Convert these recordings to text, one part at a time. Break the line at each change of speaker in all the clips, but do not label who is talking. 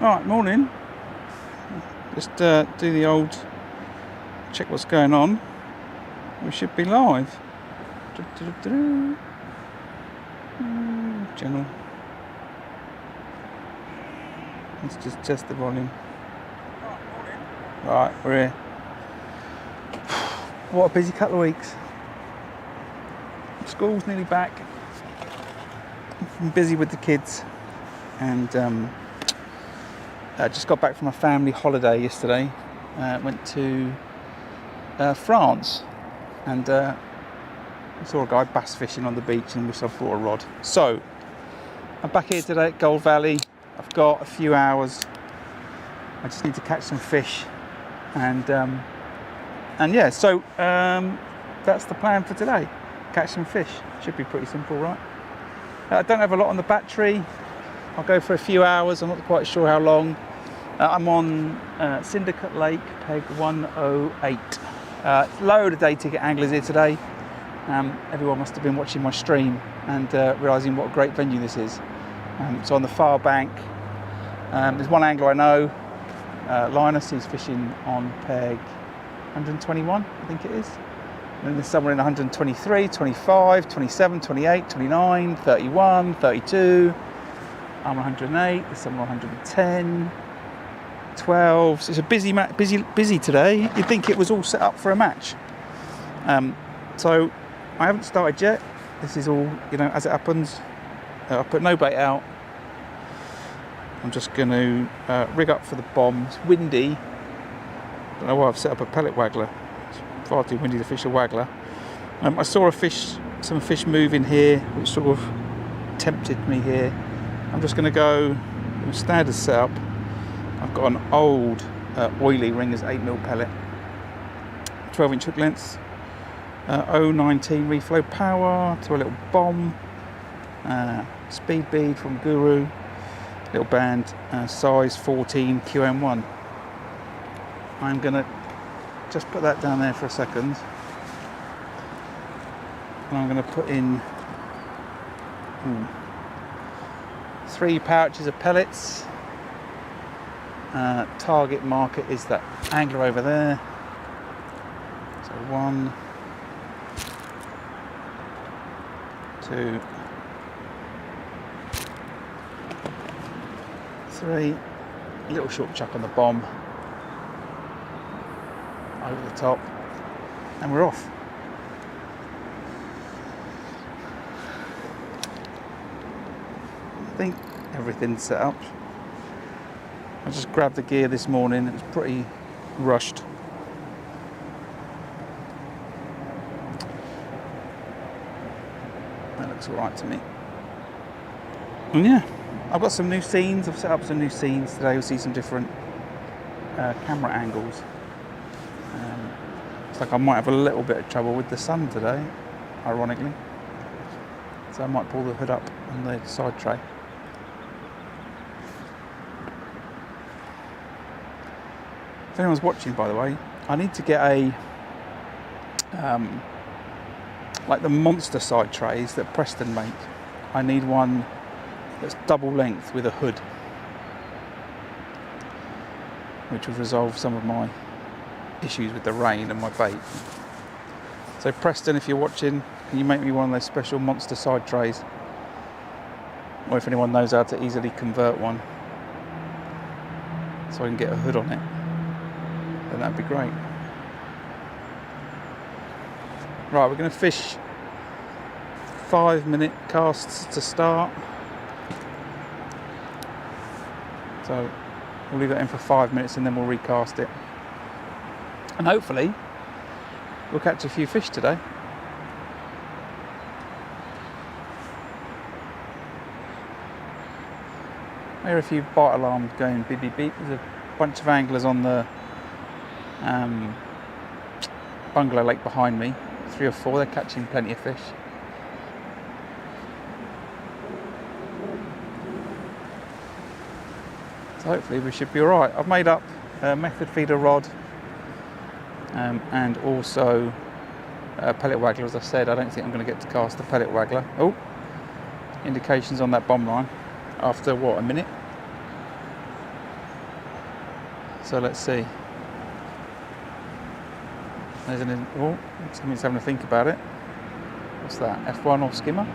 Right, morning. Just do the old check what's going on. We should be live. General. Let's just test the volume. Right, we're here. What a busy couple of weeks. School's nearly back. I'm busy with the kids, and I just got back from a family holiday yesterday. Went to France, and we saw a guy bass fishing on the beach, and I brought a rod. So I'm back here today at Gold Valley. I've got a few hours. I just need to catch some fish, and yeah. So that's the plan for today. Catch some fish. Should be pretty simple, right? I don't have a lot on the battery. I'll go for a few hours. I'm not quite sure how long. I'm on Syndicate Lake, peg 108. Load of day ticket anglers here today. Everyone must have been watching my stream and realising what a great venue this is. So on the far bank, there's one angler I know, Linus, who's fishing on peg 121, I think it is. And then there's somewhere in 123, 25, 27, 28, 29, 31, 32. I'm 108, there's someone 110, 12. So it's a busy today. You'd think it was all set up for a match. So I haven't started yet. This is all, as it happens. I put no bait out. I'm just going to rig up for the bomb. It's windy. Don't know why I've set up a pellet waggler. It's far too windy to fish a waggler. I saw some fish move in here, which sort of tempted me here. I'm just going to go standard setup. I've got an old oily ringers 8mm pellet, 12-inch hook length, 019 reflow power to a little bomb, speed bead from Guru, little band, size 14 QM1. I'm going to just put that down there for a second, and I'm going to put in 3 pouches of pellets. Target market is that angler over there. So 1, 2, 3. A little short chuck on the bomb. Over the top. And we're off. I think everything's set up. I just grabbed the gear this morning. It was pretty rushed. That looks all right to me. And yeah, I've got some new scenes. I've set up some new scenes today. We'll see some different camera angles. Looks like I might have a little bit of trouble with the sun today, ironically. So I might pull the hood up on the side tray. If anyone's watching, by the way, I need to get a like the monster side trays that Preston make. I need one that's double length with a hood, which would resolve some of my issues with the rain and my bait. So Preston, if you're watching, can you make me one of those special monster side trays? Or if anyone knows how to easily convert one so I can get a hood on it, then that'd be great. Right, we're going to fish 5-minute casts to start. So we'll leave that in for 5 minutes and then we'll recast it. And hopefully we'll catch a few fish today. I hear a few bite alarms going beep beep beep. There's a bunch of anglers on the bungalow lake behind me. 3 or 4, they're catching plenty of fish. So hopefully we should be alright. I've made up a method feeder rod and also a pellet waggler. As I said, I don't think I'm going to get to cast the pellet waggler. Oh, indications on that bomb line after what, a minute? So let's see. There's somebody's having to think about it. What's that? F1 or skimmer?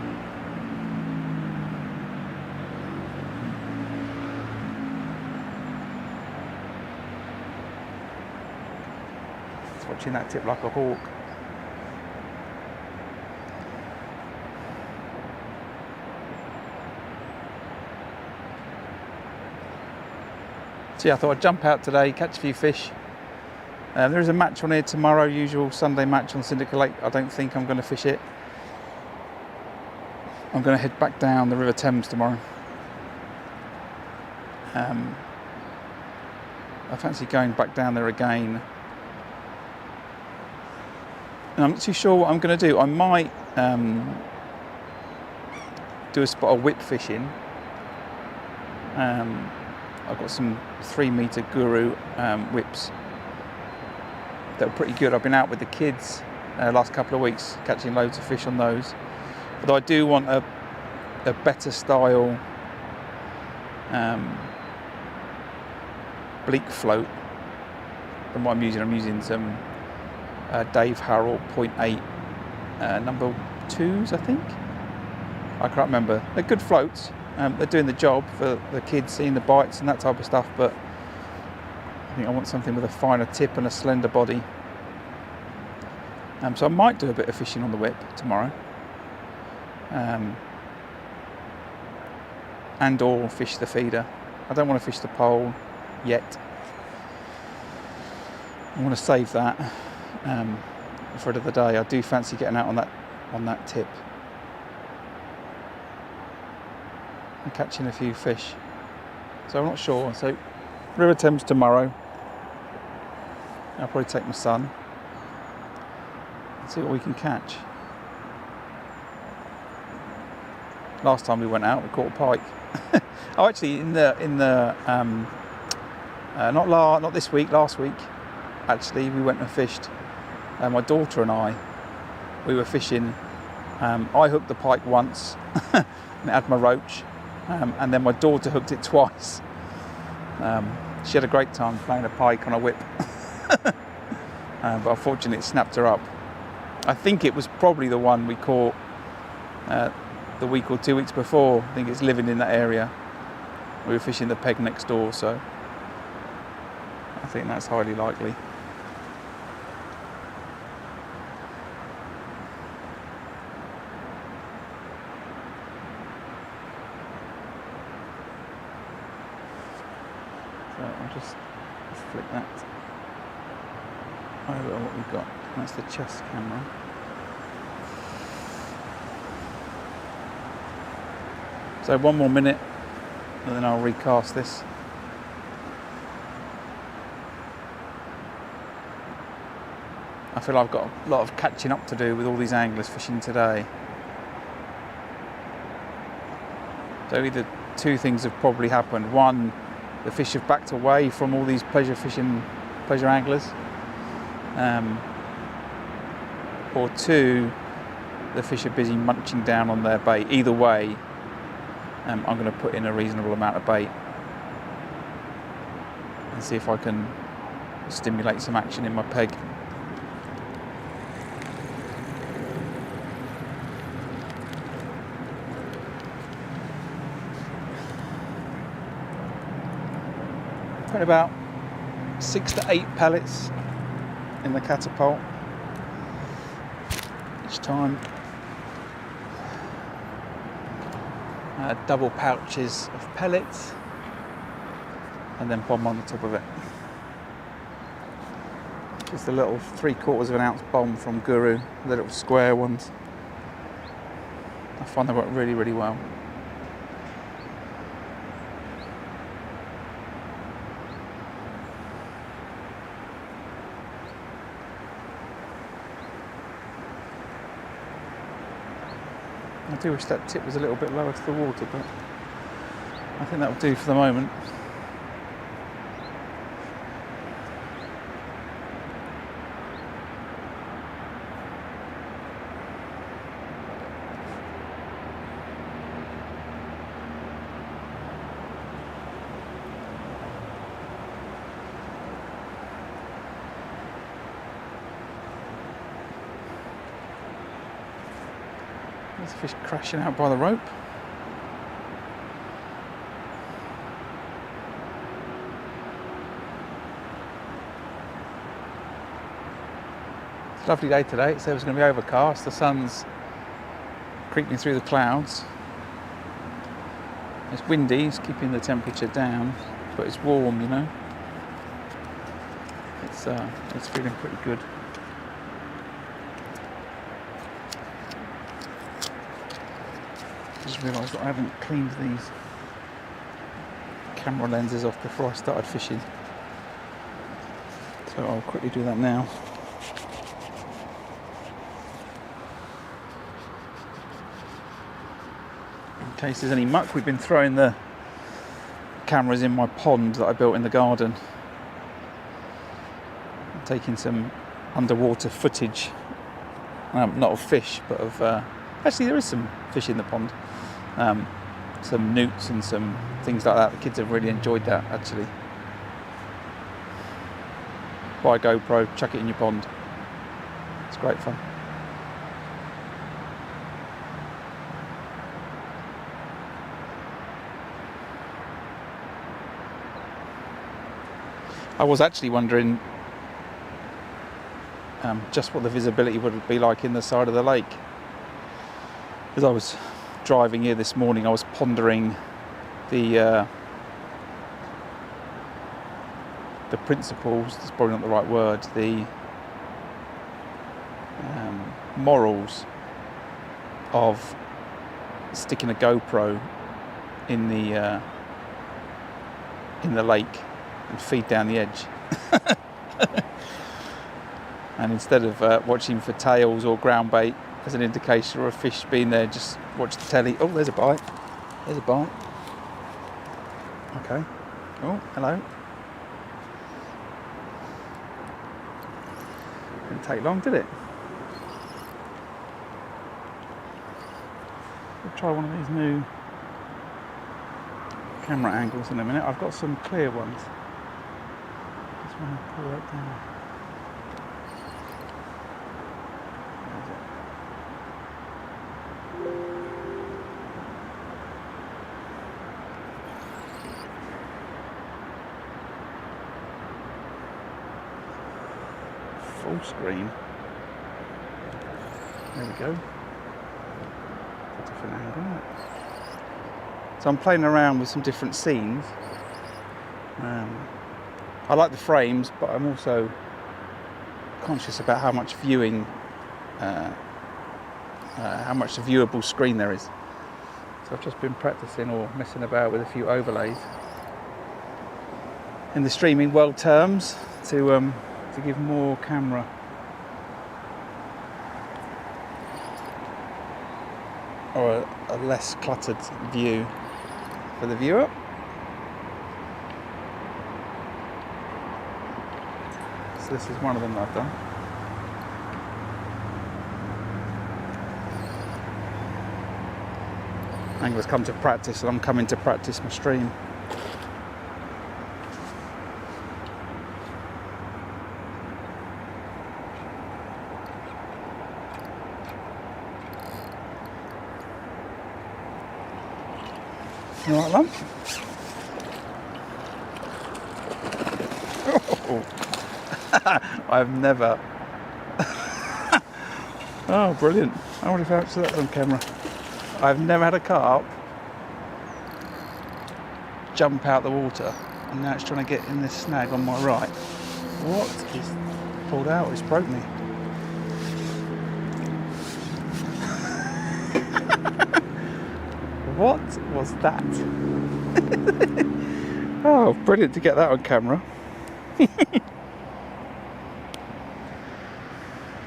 It's watching that tip like a hawk. So yeah, I thought I'd jump out today, catch a few fish. There is a match on here tomorrow, usual Sunday match on Syndicate Lake. I don't think I'm going to fish it. I'm going to head back down the River Thames tomorrow. I fancy going back down there again. And I'm not too sure what I'm going to do. I might do a spot of whip fishing. I've got some 3-meter Guru whips that were pretty good. I've been out with the kids last couple of weeks catching loads of fish on those. But I do want a better style bleak float than what I'm using. I'm using some Dave Harrell 0.8 number 2s, I think. I can't remember. They're good floats. They're doing the job for the kids, seeing the bites and that type of stuff, but I think I want something with a finer tip and a slender body. So I might do a bit of fishing on the whip tomorrow, and or fish the feeder. I don't want to fish the pole yet. I want to save that for another day. I do fancy getting out on that tip and catching a few fish. So I'm not sure. So River Thames tomorrow. I'll probably take my son and see what we can catch. Last time we went out, we caught a pike. Oh, actually, not this week, last week. Actually, we went and fished. My daughter and I, we were fishing. I hooked the pike once, and it had my roach, and then my daughter hooked it twice. She had a great time playing a pike on a whip, but unfortunately, it snapped her up. I think it was probably the one we caught the week or 2 weeks before. I think it's living in that area. We were fishing the peg next door, so I think that's highly likely. So I'll just flick that over what we've got. That's the chest camera. So 1 more minute and then I'll recast this. I feel I've got a lot of catching up to do with all these anglers fishing today. So either two things have probably happened. One, the fish have backed away from all these pleasure anglers. Or two, the fish are busy munching down on their bait. Either way, I'm going to put in a reasonable amount of bait and see if I can stimulate some action in my peg. Put about 6 to 8 pellets in the catapult each time. Double pouches of pellets and then bomb on the top of it. Just a little 3/4 of an ounce bomb from Guru, the little square ones. I find they work really, really well. I do wish that tip was a little bit lower to the water, but I think that will do for the moment. There's a fish crashing out by the rope. It's a lovely day today. It said it was going to be overcast. The sun's creeping through the clouds. It's windy, it's keeping the temperature down, but it's warm, you know. It's feeling pretty good. I just realised that I haven't cleaned these camera lenses off before I started fishing, so I'll quickly do that now. In case there's any muck, we've been throwing the cameras in my pond that I built in the garden. I'm taking some underwater footage, not of fish, but of actually there is some fish in the pond, some newts and some things like that. The kids have really enjoyed that actually. Buy a GoPro, chuck it in your pond. It's great fun. I was actually wondering just what the visibility would be like in the side of the lake. As I was driving here this morning, I was pondering the principles, that's probably not the right word, the morals of sticking a GoPro in the lake and feed down the edge. And instead of watching for tails or ground bait as an indication of a fish being there, just watch the telly. Oh, there's a bite. There's a bite. Okay. Oh, hello. Didn't take long, did it? We'll try one of these new camera angles in a minute. I've got some clear ones. Just want to pull that down. Full screen. There we go. Different angle. So I'm playing around with some different scenes. I like the frames, but I'm also conscious about how much viewing, how much the viewable screen there is. So I've just been practicing or messing about with a few overlays in the streaming world terms to give more camera or a less cluttered view for the viewer. So this is one of them that I've done. Anglers come to practice, and I'm coming to practice my stream. You like that? Oh. I've never. Oh, brilliant. I wonder if I actually that's on camera. I've never had a carp jump out the water, and now it's trying to get in this snag on my right. What is pulled out? It's broke me. What was that? Oh, brilliant to get that on camera.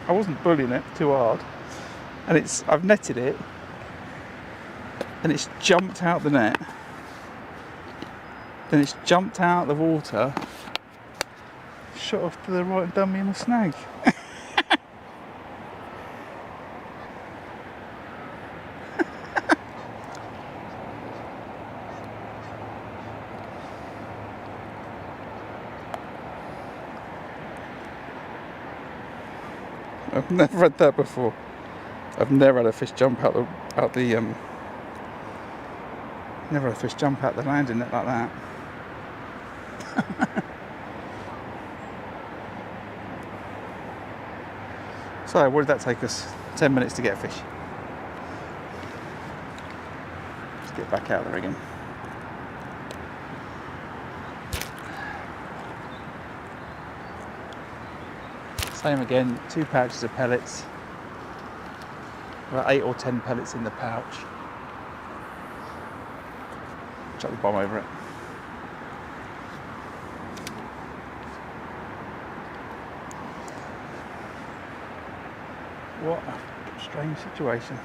I wasn't bullying it too hard, and I've netted it, and it's jumped out the net, then it's jumped out the water, shot off to the right and done me in a snag. I've never had that before. I've never had a fish jump out out the never had a fish jump out the landing net like that. So what did that take us? 10 minutes to get a fish. Let's get back out there again. Same again, 2 pouches of pellets. About 8 or 10 pellets in the pouch. Chuck the bomb over it. What a strange situation.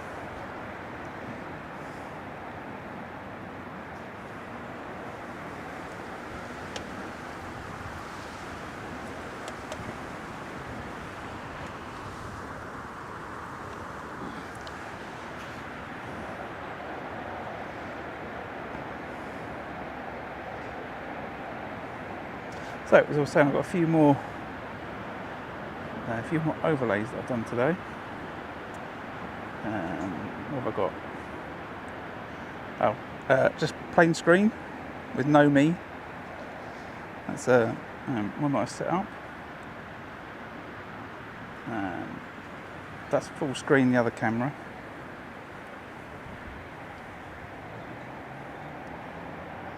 So, as I was saying, I've got a few more overlays that I've done today. What have I got? Just plain screen with no me. That's one that I set up. That's full screen, the other camera.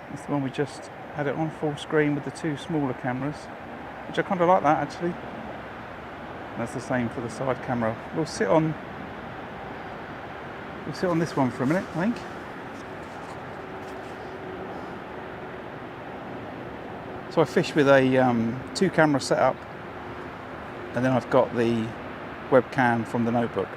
That's the one we just had it on full screen with the 2 smaller cameras, which I kind of like that actually. That's the same for the side camera. We'll sit on this one for a minute, I think. So I fish with a 2 camera setup, and then I've got the webcam from the notebook.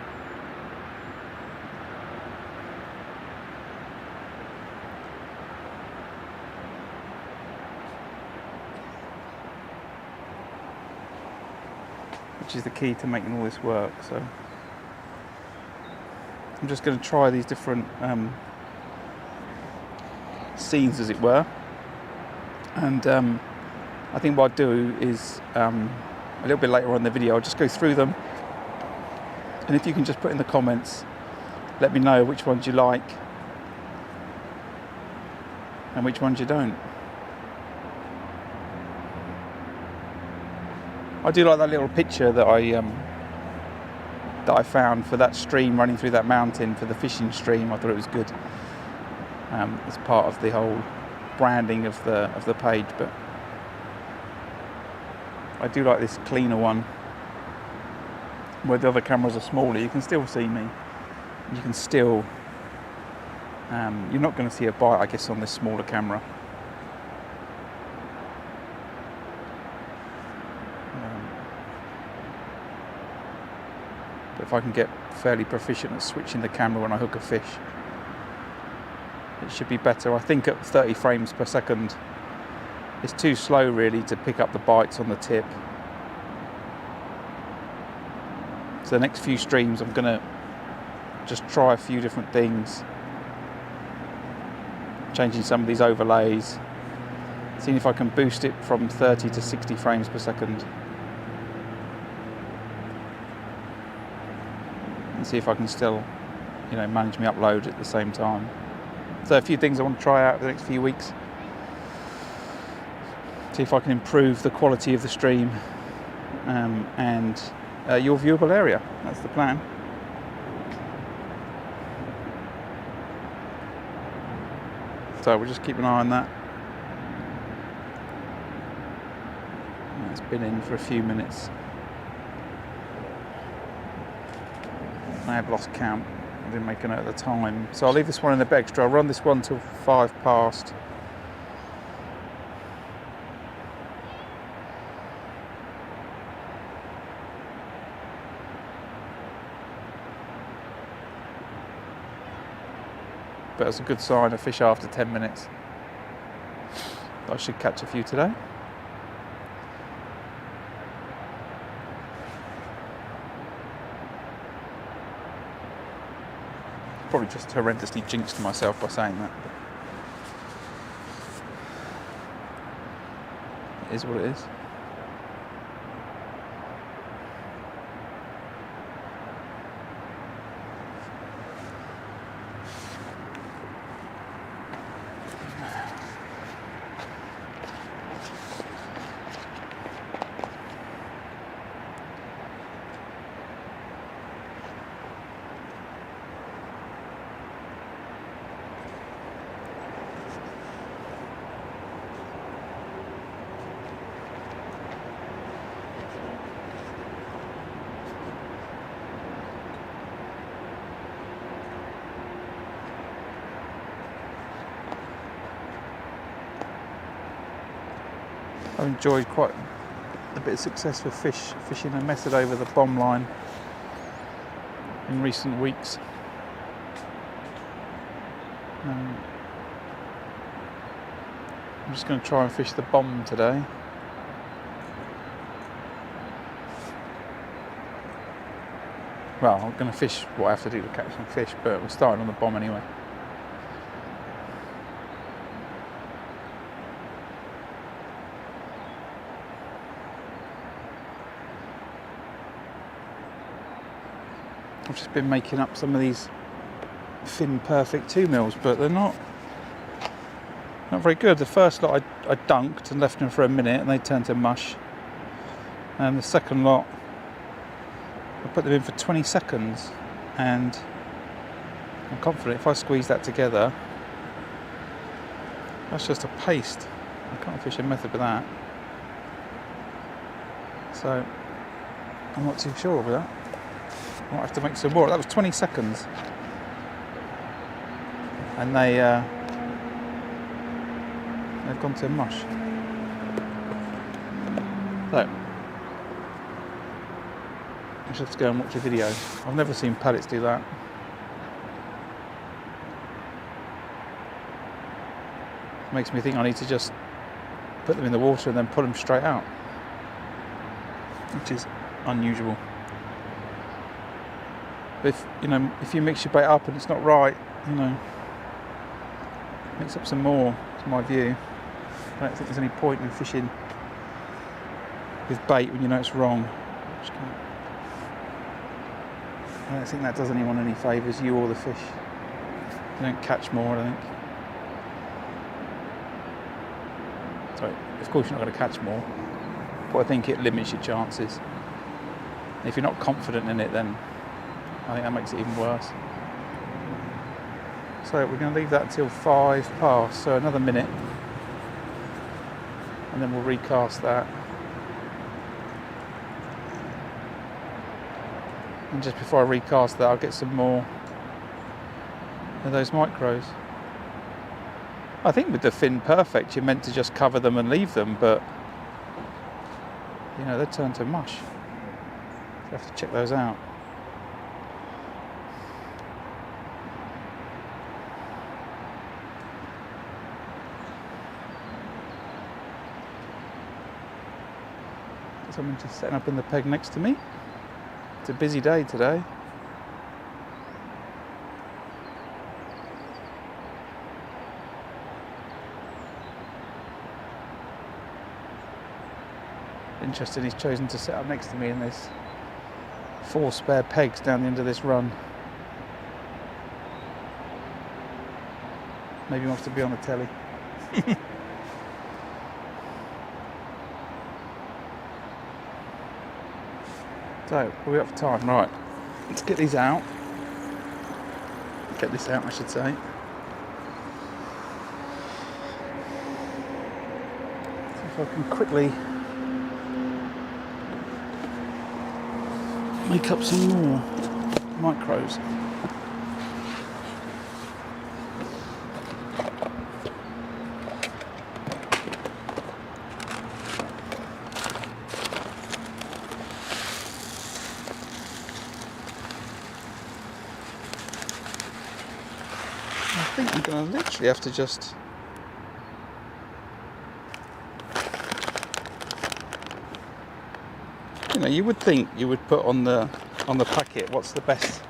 Which is the key to making all this work. So I'm just going to try these different scenes, as it were, and I think what I'll do is a little bit later on in the video I'll just go through them, and if you can just put in the comments, let me know which ones you like and which ones you don't. I do like that little picture that I found for that stream running through that mountain, for the fishing stream. I thought it was good as part of the whole branding of the page. But I do like this cleaner one where the other cameras are smaller. You can still see me. You can still you're not going to see a bite, I guess, on this smaller camera. If I can get fairly proficient at switching the camera when I hook a fish, it should be better. I think at 30 frames per second it's too slow really to pick up the bites on the tip. So the next few streams I'm going to just try a few different things, changing some of these overlays, seeing if I can boost it from 30 to 60 frames per second. See if I can still, manage my upload at the same time. So a few things I want to try out the next few weeks. See if I can improve the quality of the stream and your viewable area. That's the plan. So we'll just keep an eye on that. It's been in for a few minutes. I have lost count. I didn't make a note at the time. So I'll leave this one in the bed extra. I'll run this one till 5 past. But it's a good sign of fish after 10 minutes. I should catch a few today. Probably just horrendously jinxed myself by saying that. It is what it is. I've enjoyed quite a bit of success with fishing a method over the bomb line in recent weeks. I'm just going to try and fish the bomb today. Well, I'm going to fish what I have to do to catch some fish, but we're starting on the bomb anyway. I've just been making up some of these Fin Perfect 2 mils, but they're not very good. The first lot I dunked and left them for a minute and they turned to mush. And the second lot, I put them in for 20 seconds and I'm confident if I squeeze that together, that's just a paste. I can't fish a method with that. So I'm not too sure with that. I might have to make some more. That was 20 seconds. And they've gone to mush. So I should have to go and watch a video. I've never seen pellets do that. Makes me think I need to just put them in the water and then pull them straight out, which is unusual. But if you mix your bait up and it's not right, mix up some more, is my view. I don't think there's any point in fishing with bait when you know it's wrong. I don't think that does anyone any favours, you or the fish. You don't catch more, I think. So, of course you're not going to catch more, but I think it limits your chances. And if you're not confident in it, then I think that makes it even worse. So we're going to leave that until 5 past, so another minute, and then we'll recast that. And just before I recast that, I'll get some more of those micros. I think with the Fin Perfect, you're meant to just cover them and leave them, but they turn to mush. You have to check those out. Someone just setting up in the peg next to me. It's a busy day today. Interesting, he's chosen to set up next to me and there's 4 spare pegs down the end of this run. Maybe he wants to be on the telly. So, we're up for time, right, let's get these out. Get this out, I should say. See if I can quickly make up some more micros. I think I'm going to literally have to just you would think you would put on the packet what's the best,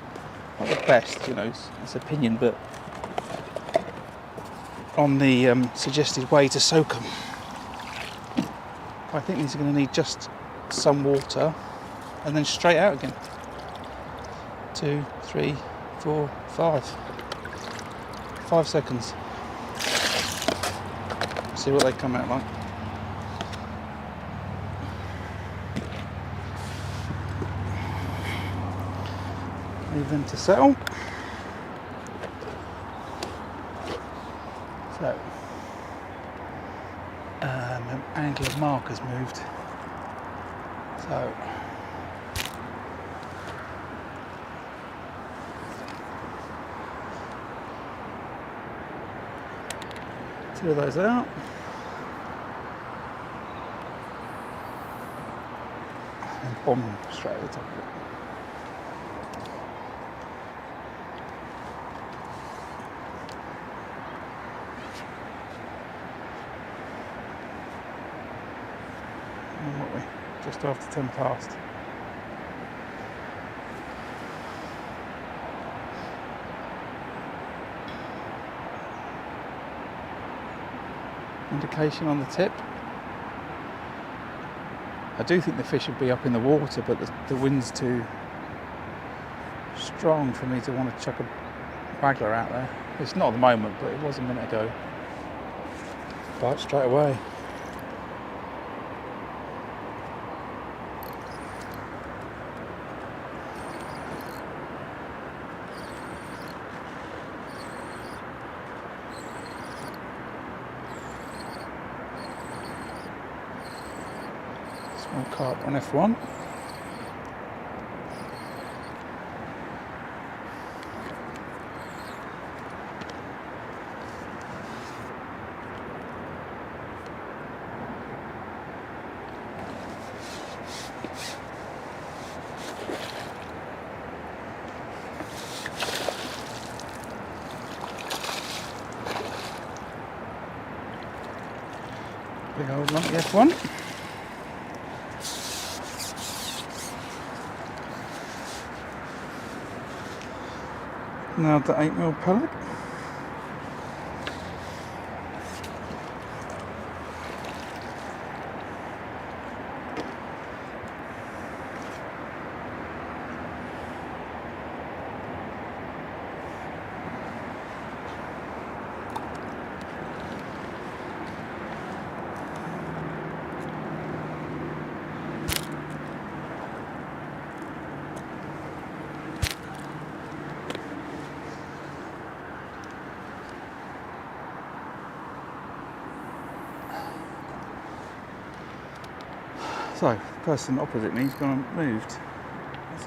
not the best, it's opinion, but on the suggested way to soak them. I think these are going to need just some water and then straight out again. 2, 3, 4, 5. 5 seconds. See what they come out like. Leave them to settle. So, angle of marker's moved. So, two of those out. and bomb straight at the top of it. And what are we? Just after 10 past. Indication on the tip. I do think the fish would be up in the water, but the wind's too strong for me to want to chuck a waggler out there. It's not at the moment, but it was a minute ago. Bite straight away. Small carp on F1. Big old lumpy F1. Now the 8mm pellet. So, the person opposite me's gone and moved.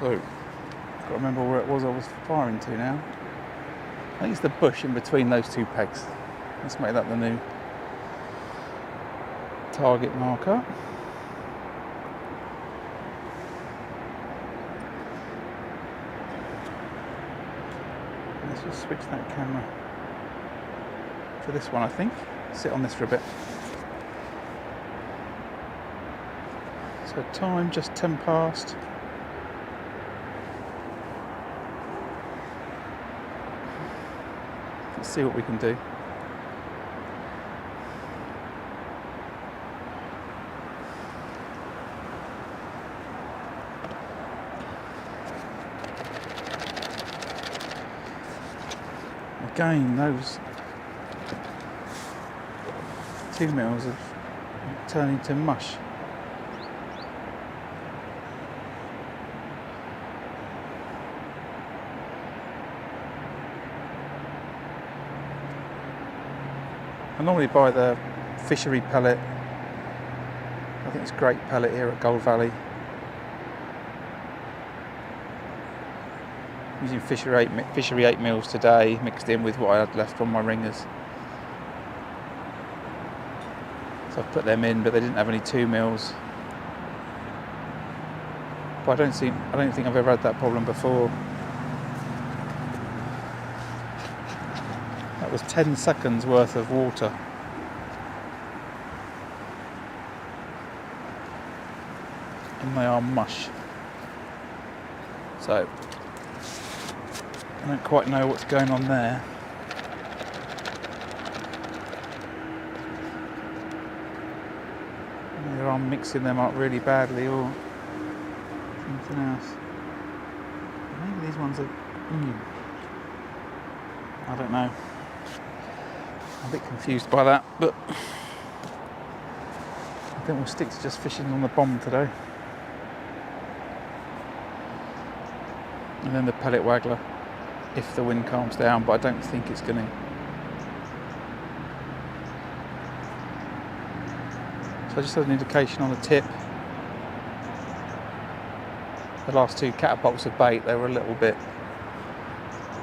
So, I've got to remember where it was I was firing to now. I think it's the bush in between those two pegs. Let's make that the new target marker. Let's just switch that camera to this one, I think. Sit on this for a bit. So time just 10 past. Let's see what we can do. Again, those 2mm have turned into mush. I normally buy the fishery pellet. I think it's great pellet here at Gold Valley. Using fishery 8mm today, mixed in with what I had left on my ringers. So I've put them in, but they didn't have any 2mm. But I don't think I've ever had that problem before. That was 10 seconds worth of water. And they are mush. So, I don't quite know what's going on there. Either I'm mixing them up really badly or something else. Maybe these ones are... I don't know. I'm a bit confused by that, but I think we'll stick to just fishing on the bomb today. And then the pellet waggler if the wind calms down, but I don't think it's going to. So I just had an indication on the tip. The last two catapults of bait, they were a little bit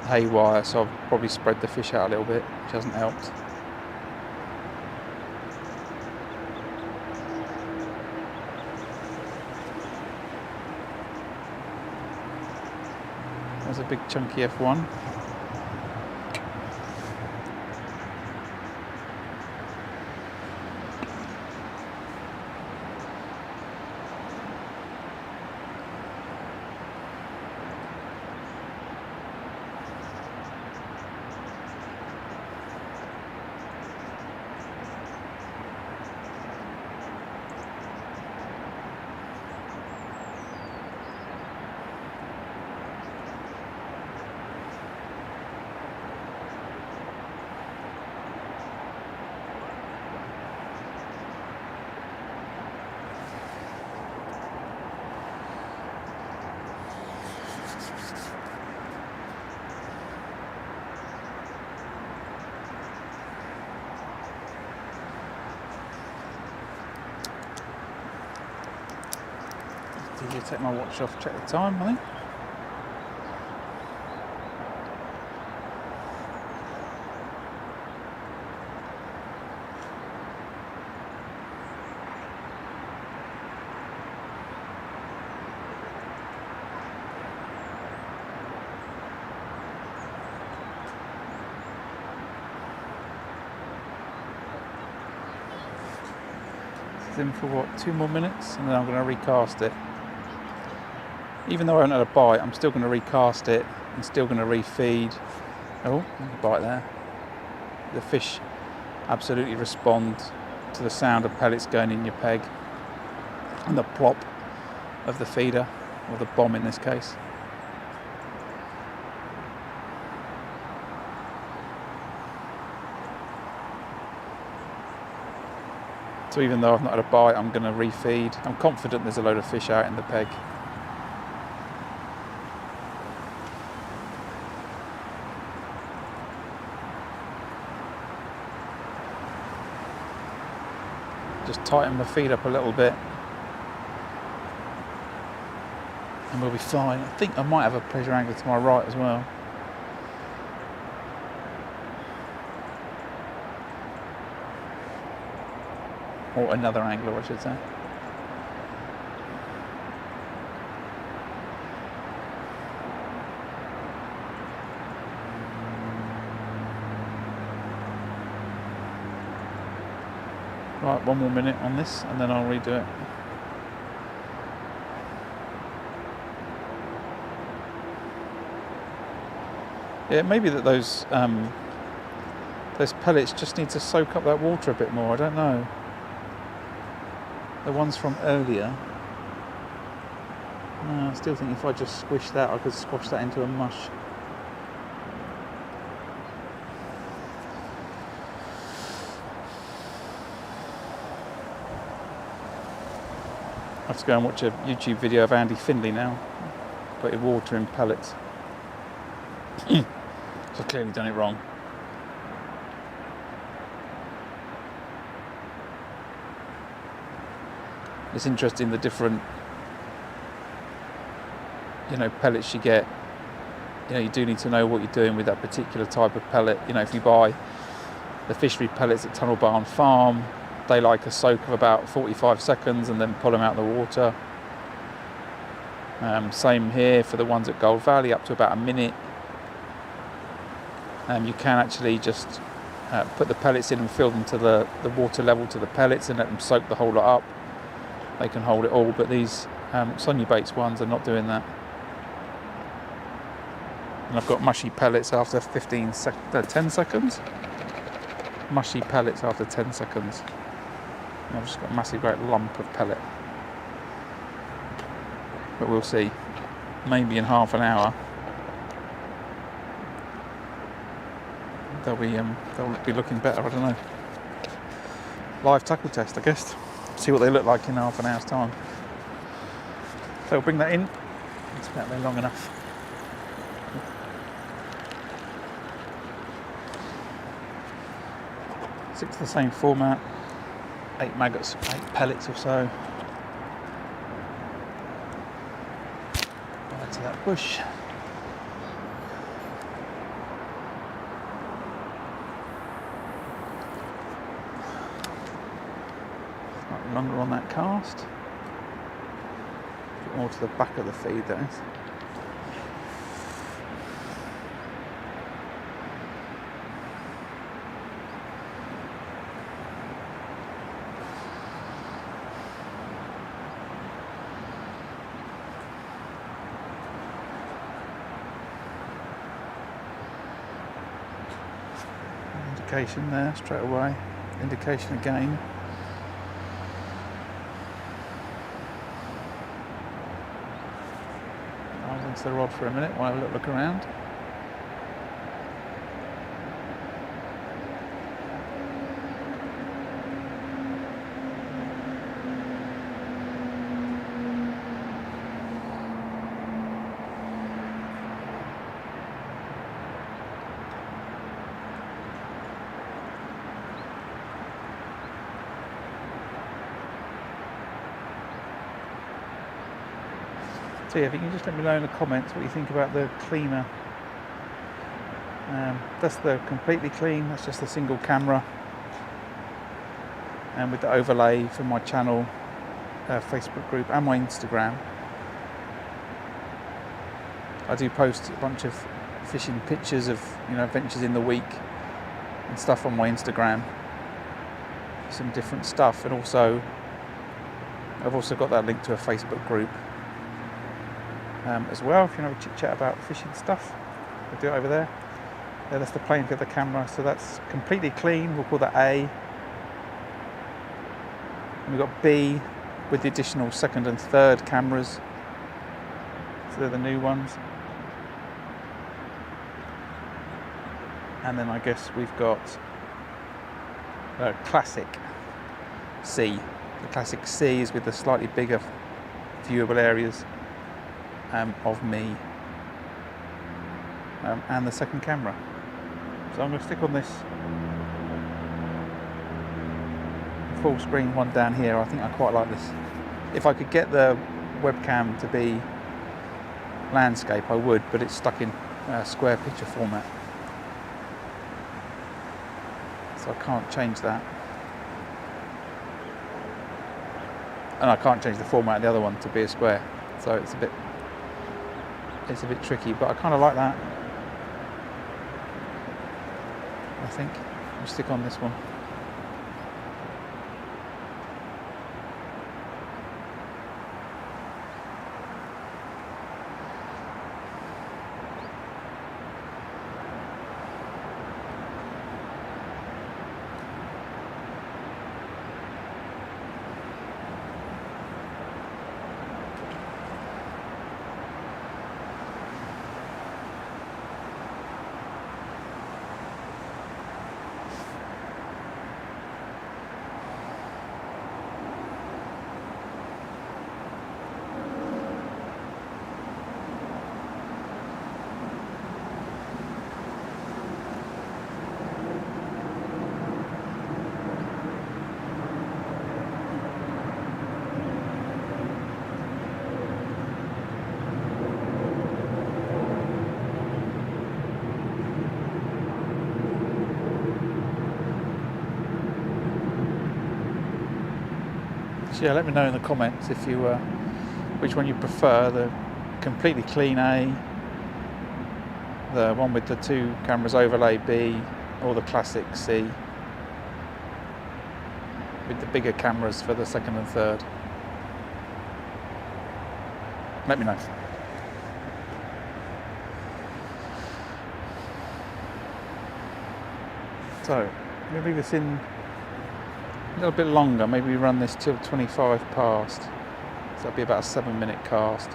haywire, so I've probably spread the fish out a little bit, which hasn't helped. There's a big chunky F1. Did you take my watch off, check the time, I think? It's in for what, 2 more minutes, and then I'm going to recast it. Even though I haven't had a bite, I'm still going to recast it and still going to refeed. Oh, a bite there. The fish absolutely respond to the sound of pellets going in your peg and the plop of the feeder, or the bomb in this case. So even though I've not had a bite, I'm going to refeed. I'm confident there's a load of fish out in the peg. Just tighten the feed up a little bit and we'll be fine. I think I might have a pleasure angler to my right as well. Or another angler, I should say. Right, 1 more minute on this and then I'll redo it. Yeah, maybe that those pellets just need to soak up that water a bit more, I don't know. The ones from earlier. No, I still think if I just squish that, I could squash that into a mush. I have to go and watch a YouTube video of Andy Findlay now, putting water in pellets. So I've clearly done it wrong. It's interesting the different, pellets you get. You do need to know what you're doing with that particular type of pellet. If you buy the fishery pellets at Tunnel Barn Farm, they like a soak of about 45 seconds and then pull them out of the water. Same here for the ones at Gold Valley, up to about a minute. You can actually just put the pellets in and fill them to the water level to the pellets and let them soak the whole lot up. They can hold it all, but these Sonia Bates ones are not doing that. And I've got mushy pellets after 10 seconds. Mushy pellets after 10 seconds. And I've just got a massive great lump of pellet. But we'll see. Maybe in half an hour they'll be looking better, I don't know. Live tackle test, I guess. See what they look like in half an hour's time. So we'll bring that in. It's about there long enough. Stick to the same format. 8 maggots, 8 pellets or so. Right to that bush. Slightly longer on that cast. A bit more to the back of the feed, that is. indication there straight away. Indication again. I was into the rod for a minute while I have a little look around. So yeah, if you can just let me know in the comments what you think about the cleaner. That's the completely clean, that's just a single camera. And with the overlay for my channel, Facebook group and my Instagram. I do post a bunch of fishing pictures of adventures in the week and stuff on my Instagram. Some different stuff, and also I've also got that link to a Facebook group. As well, if you want to chit chat about fishing stuff, we'll do it over there. That's the plane for the camera, so that's completely clean. We'll call that A. And we've got B with the additional second and third cameras. So they're the new ones. And then I guess we've got Classic C. The Classic C is with the slightly bigger viewable areas of me and the second camera. So I'm going to stick on this full screen one down here. I think I quite like this. If I could get the webcam to be landscape, I would, but it's stuck in square picture format, so I can't change that. And I can't change the format of the other one to be a square, so it's a bit tricky, but I kind of like that. I think I'll stick on this one. So yeah, let me know in the comments if you which one you prefer, the completely clean A, the one with the two cameras overlay B, or the Classic C with the bigger cameras for the second and third. Let me know. So I'm going to leave this in a little bit longer, maybe we run this till 25 past, so that'll be about a 7-minute cast.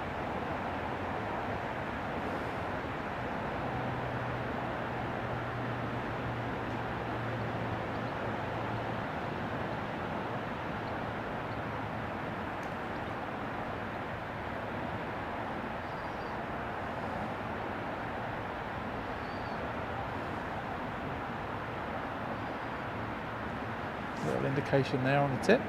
Little indication there on the tip.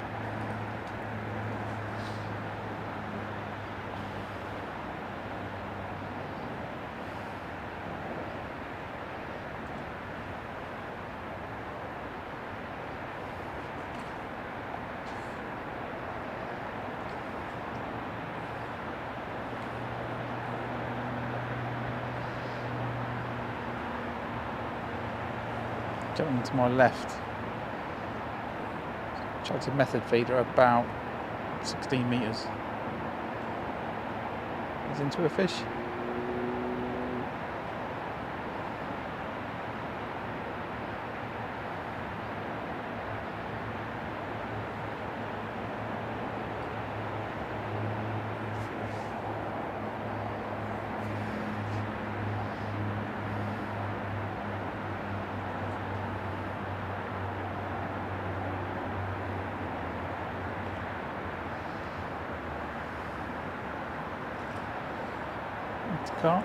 Jumping to my left. Chucked a method feeder about 16 metres. He's into a fish. picked carp.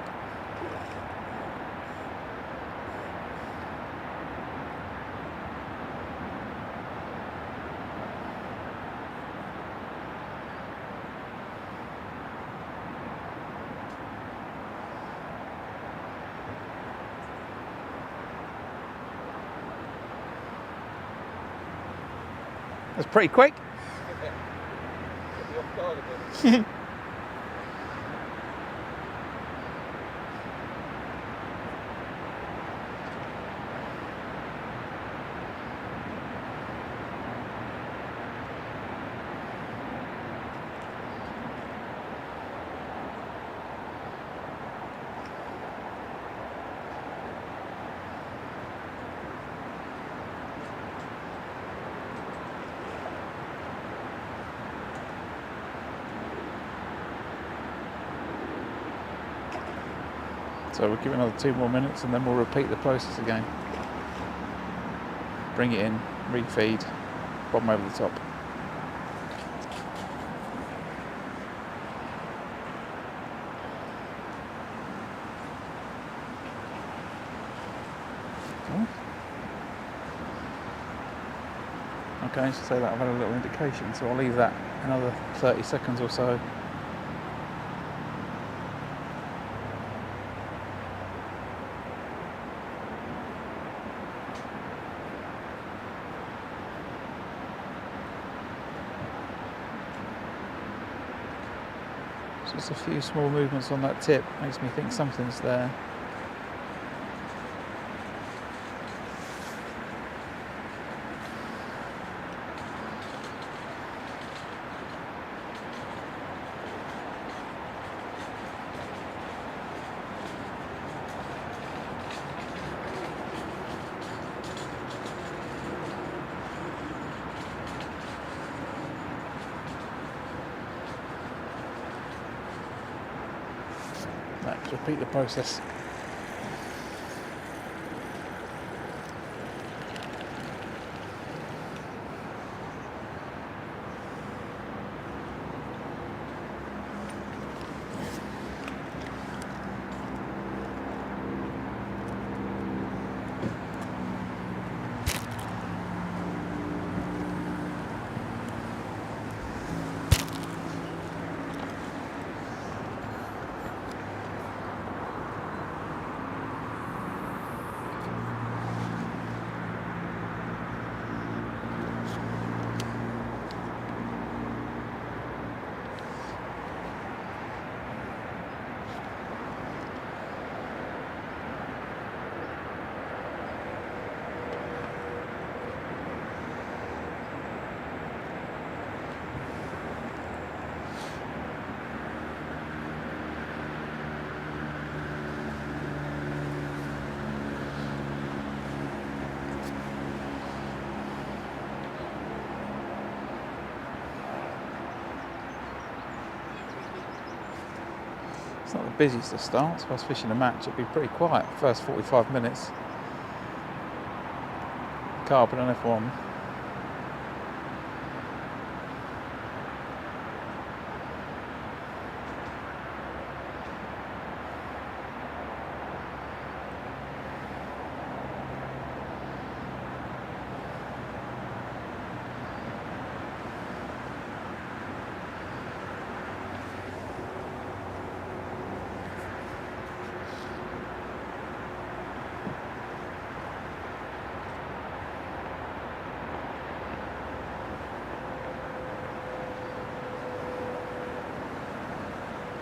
That's pretty quick. So we'll give it another 2 more minutes and then we'll repeat the process again. Bring it in, refeed, bottom over the top. Okay, so that I've had a little indication, so I'll leave that another 30 seconds or so. Just a few small movements on that tip makes me think something's there. Let's repeat the process. It's not the busiest of starts. If I was fishing a match, it'd be pretty quiet first 45 minutes. Carp on F1.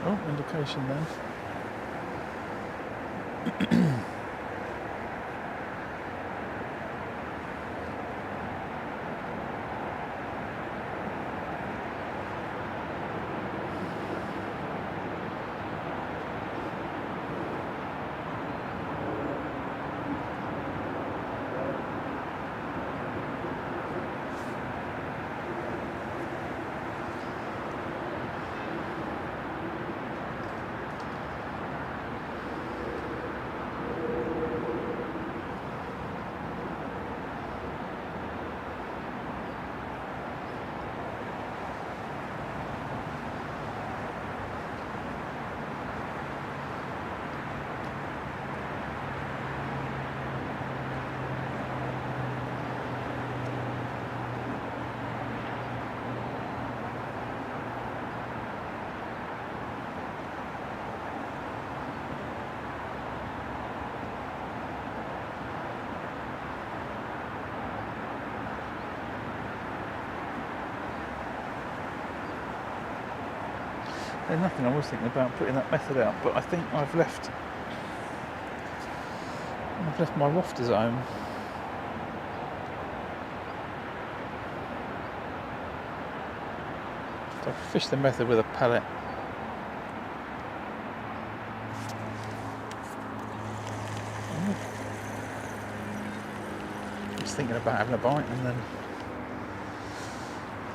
Oh, indication then. There's nothing I was thinking about putting that method out, but I think I've left my wafters at home. So I fish the method with a pellet. I was thinking about having a bite and then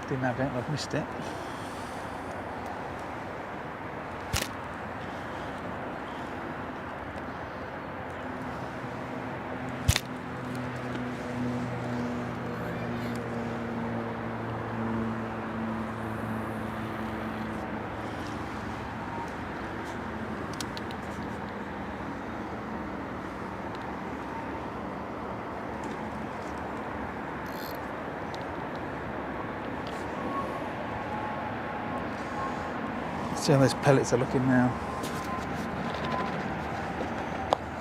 didn't have it and I've missed it. See how those pellets are looking now.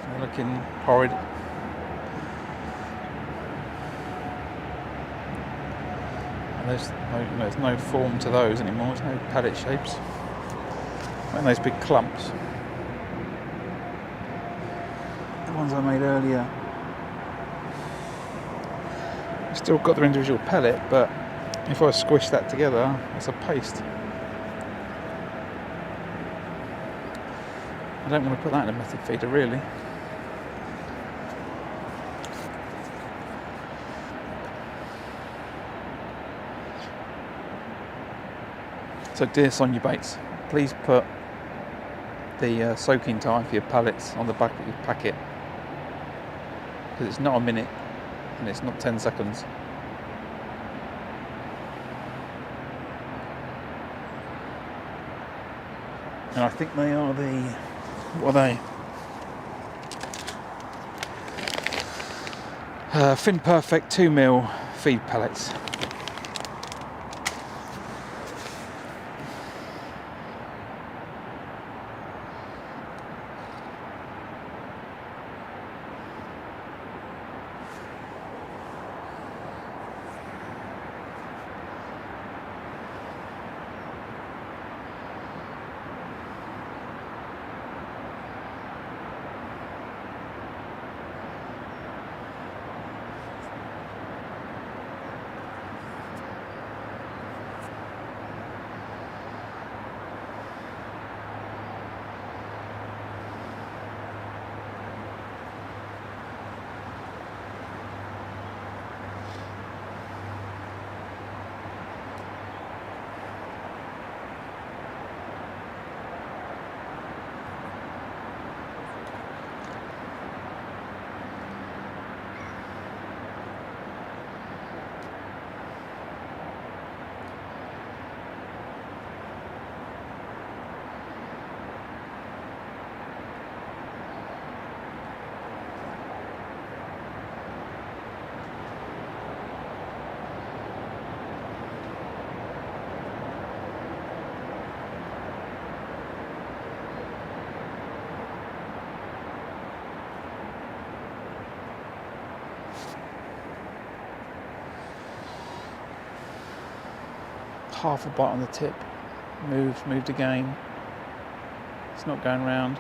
They're looking horrid. And there's no form to those anymore. There's no pellet shapes. And those big clumps. The ones I made earlier. Still got their individual pellet, but if I squish that together, it's a paste. I don't want to put that in a method feeder, really. So dear Sonia Bates, please put the soaking time for your pellets on the back of your packet, because it's not a minute and it's not 10 seconds. And I think they are what are they? Fin Perfect 2mm feed pellets. Half a bite on the tip. Moved again. It's not going round.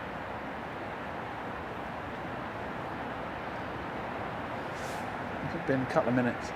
It could be in a couple of minutes.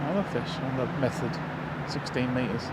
Another fish on the method, 16 metres.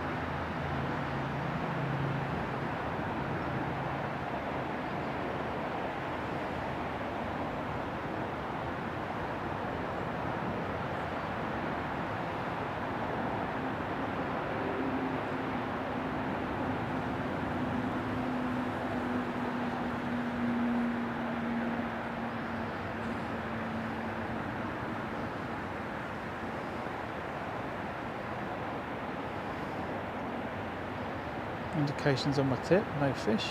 Indications on my tip, no fish.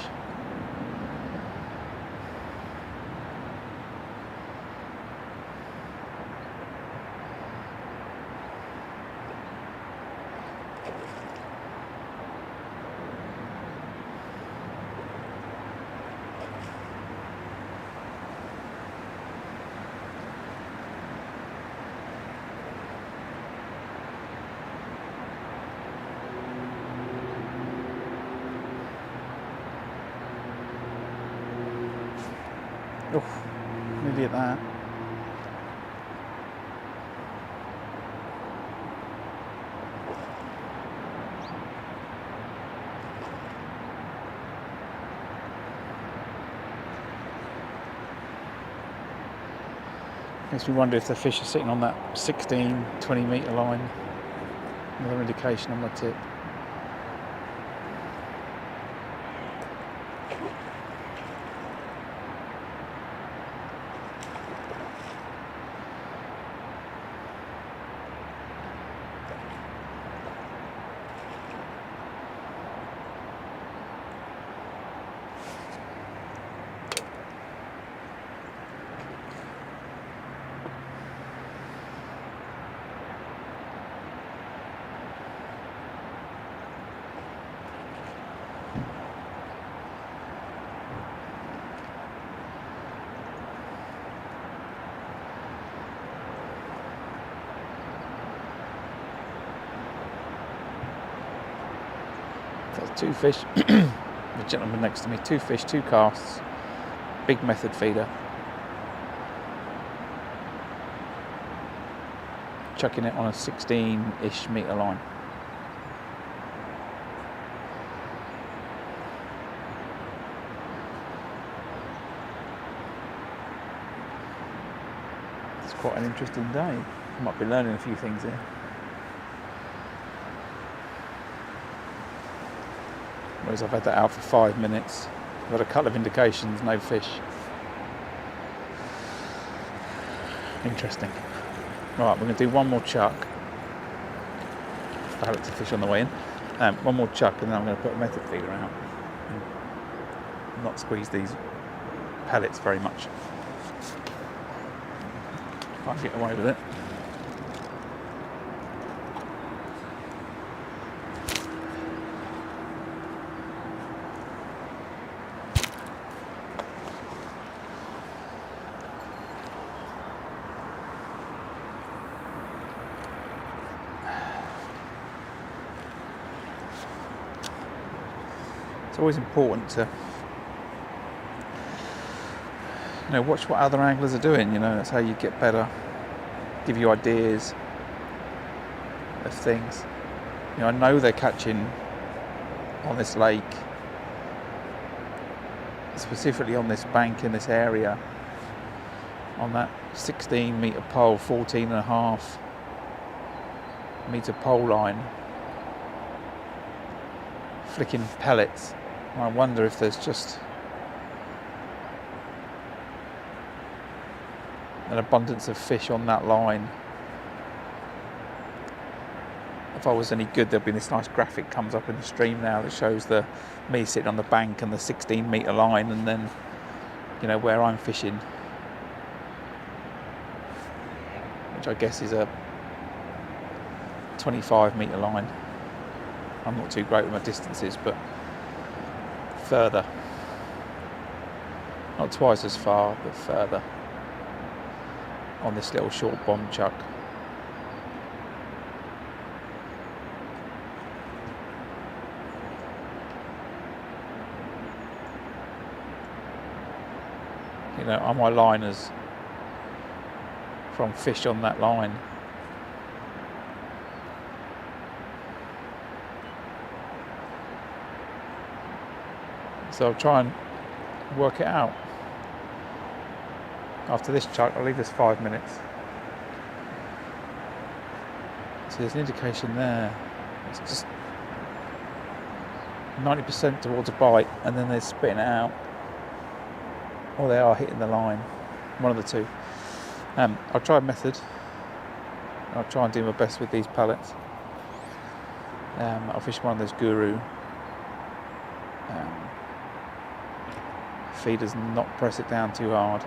Oh, nearly at that. Makes me wonder if the fish are sitting on that 16, 20 metre line. Another indication on my tip. That's 2 fish. The gentleman next to me, 2 fish, 2 casts, big method feeder. Chucking it on a 16-ish metre line. It's quite an interesting day. Might be learning a few things here. Whereas I've had that out for 5 minutes. I've had a couple of indications, no fish. Interesting. Right, we're going to do one more chuck. Pellet to fish on the way in. One more chuck and then I'm going to put a method feeder out. And not squeeze these pellets very much. Can't get away with it. It's always important to, watch what other anglers are doing. That's how you get better, give you ideas of things. I know they're catching on this lake, specifically on this bank in this area, on that 16 metre pole, 14.5 metre pole line, flicking pellets. I wonder if there's just an abundance of fish on that line. If I was any good, there'd be this nice graphic comes up in the stream now that shows me sitting on the bank and the 16 metre line, and then where I'm fishing, which I guess is a 25 metre line. I'm not too great with my distances, but further. Not twice as far, but further. On this little short bomb chuck. Are my liners from fish on that line? So I'll try and work it out. After this chuck, I'll leave this 5 minutes. So there's an indication there. It's just 90% towards a bite, and then they're spitting it out. Or they are hitting the line. One of the two. I'll try a method. I'll try and do my best with these pellets. I'll fish one of those guru Feeders not press it down too hard.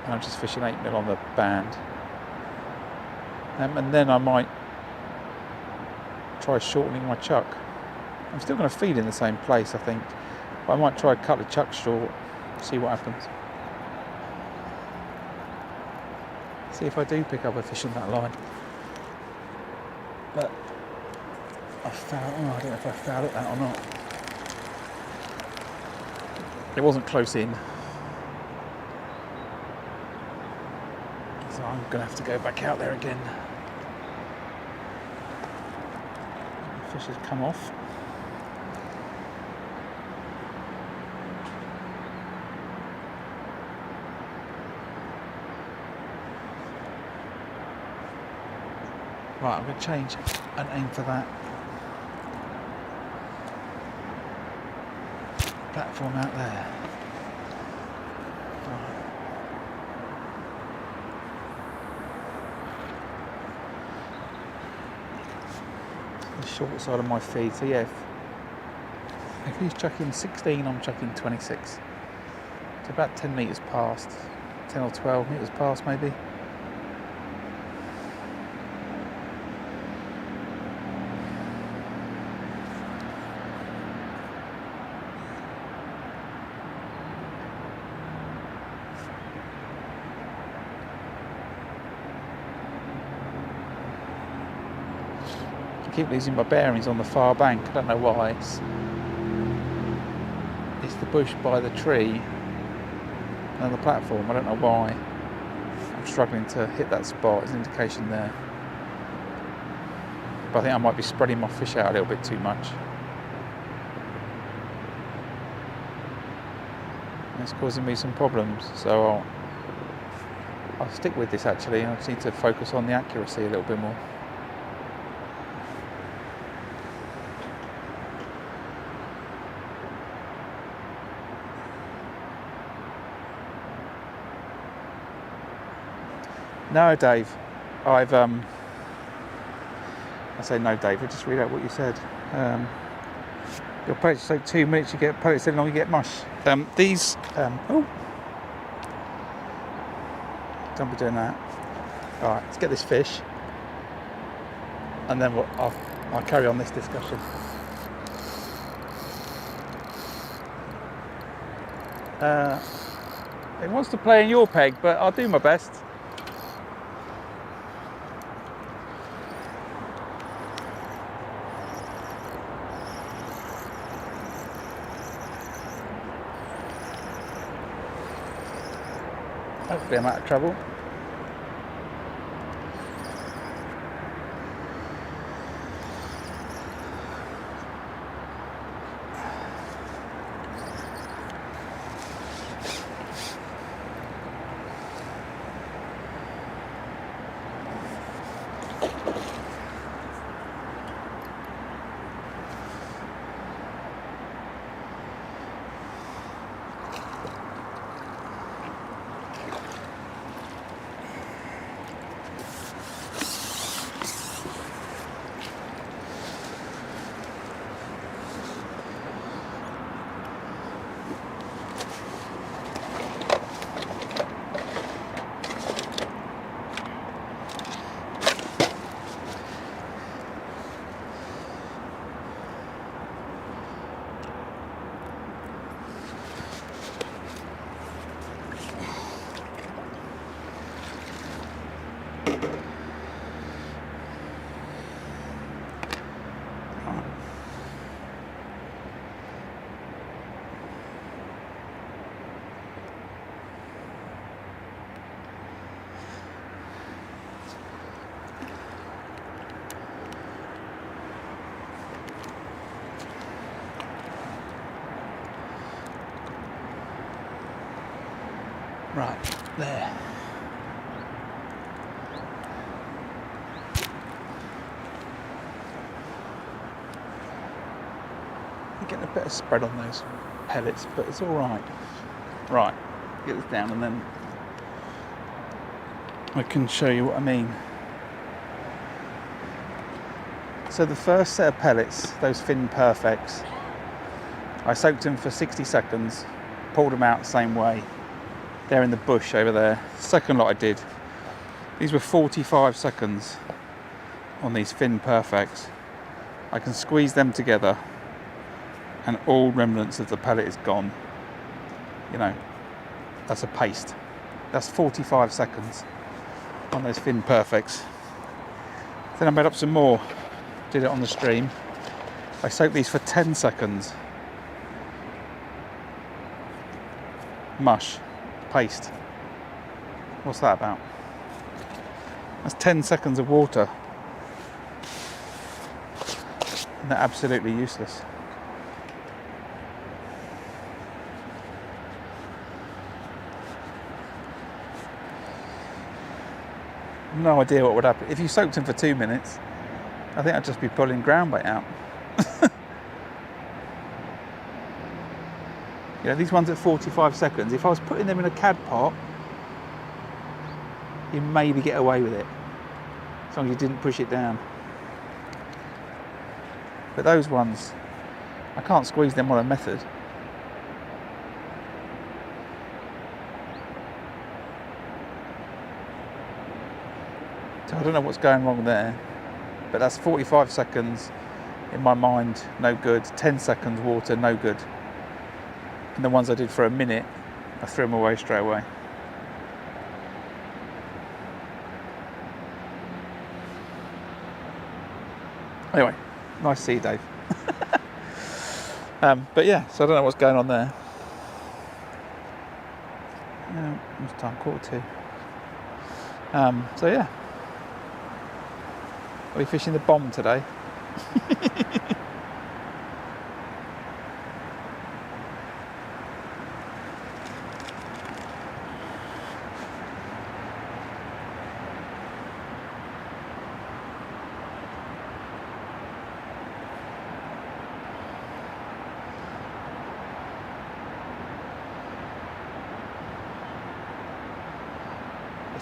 And I'm just fishing 8mm on the band. And then I might try shortening my chuck. I'm still going to feed in the same place, I think. But I might try a cut the chuck short, see what happens. See if I do pick up a fish on that line. But I don't know if I fouled at that or not. It wasn't close in. So I'm going to have to go back out there again. The fish has come off. Right, I'm going to change and aim for that platform out there. The short side of my feed. So yeah, if he's chucking 16, I'm chucking 26. It's about 10 metres past, 10 or 12 metres past maybe. I keep losing my bearings on the far bank. I don't know why. It's the bush by the tree and the platform. I don't know why. I'm struggling to hit that spot. There's an indication there. But I think I might be spreading my fish out a little bit too much. And it's causing me some problems. So I'll stick with this actually. I just need to focus on the accuracy a little bit more. No, Dave. I say no, Dave. I'll just read out what you said. Your pellets take 2 minutes. You get pellets, then long you get mush. Don't be doing that. All right, let's get this fish, and then I'll carry on this discussion. It wants to play in your peg, but I'll do my best. Hopefully I'm out of trouble. Right, there. You're getting a bit of spread on those pellets, but it's all right. Right, get this down and then I can show you what I mean. So the first set of pellets, those Fin Perfects, I soaked them for 60 seconds, pulled them out the same way. They're in the bush over there. Second lot I did, these were 45 seconds on these Fin Perfects. I can squeeze them together and all remnants of the pellet is gone. You know, that's a paste. That's 45 seconds on those Fin Perfects. Then I made up some more, did it on the stream. I soaked these for 10 seconds. Mush, paste. What's that about? That's 10 seconds of water. And they're absolutely useless. No idea what would happen. If you soaked them for 2 minutes, I think I'd just be pulling ground bait out. You know, these ones at 45 seconds, if I was putting them in a cad pot, you maybe get away with it, as long as you didn't push it down. But those ones, I can't squeeze them on a method. So I don't know what's going wrong there, but that's 45 seconds in my mind, no good. 10 seconds water, no good. And the ones I did for a minute, I threw them away straight away. Anyway, nice to see you, Dave. But yeah, so I don't know what's going on there. It's time, 1:45. So yeah, are we fishing the bomb today?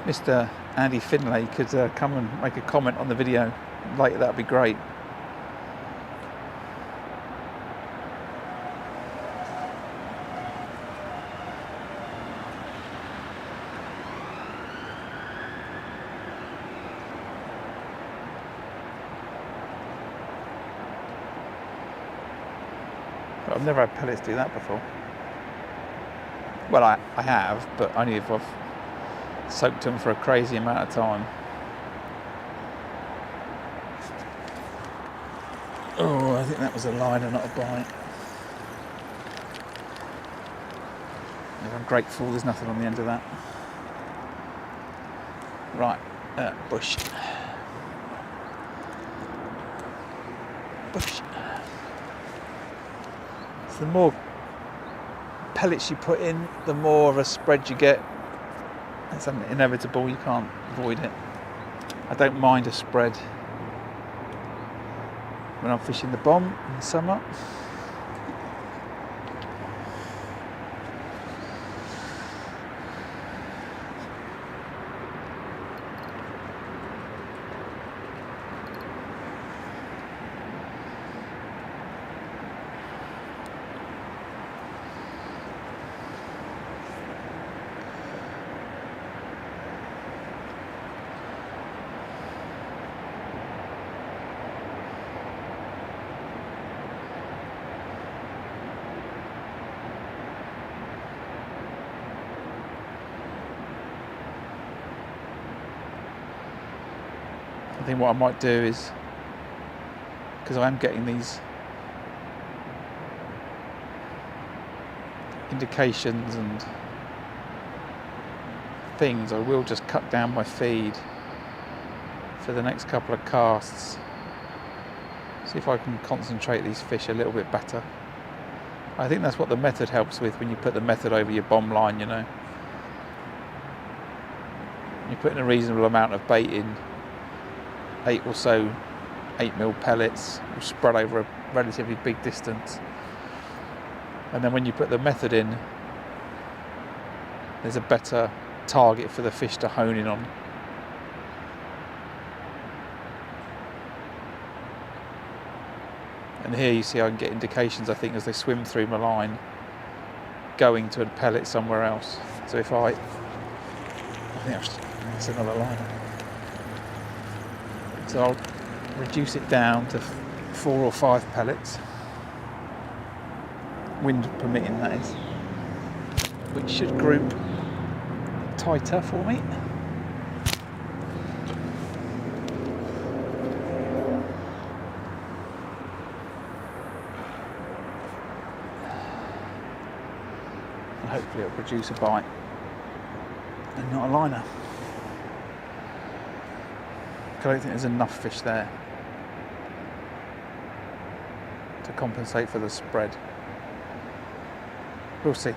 Mr. Andy Finlay could come and make a comment on the video later, that'd be great. But I've never had pellets do that before. Well, I have, but only if I've soaked them for a crazy amount of time. Oh, I think that was a liner, not a bite. I'm grateful there's nothing on the end of that. Right, bush. Bush. So the more pellets you put in, the more of a spread you get. It's inevitable, you can't avoid it. I don't mind a spread when I'm fishing the bomb in the summer. I think what I might do is, because I am getting these indications and things, I will just cut down my feed for the next couple of casts. See if I can concentrate these fish a little bit better. I think that's what the method helps with when you put the method over your bomb line, you know. You're putting a reasonable amount of bait in. 8 or so 8mm pellets will spread over a relatively big distance, and then when you put the method in, there's a better target for the fish to hone in on. And here you see I can get indications, I think, as they swim through my line, going to a pellet somewhere else. So if I think that's another liner. So I'll reduce it down to 4 or 5 pellets, wind permitting that is, which should group tighter for me. And hopefully it'll produce a bite and not a liner. I don't think there's enough fish there to compensate for the spread. We'll see.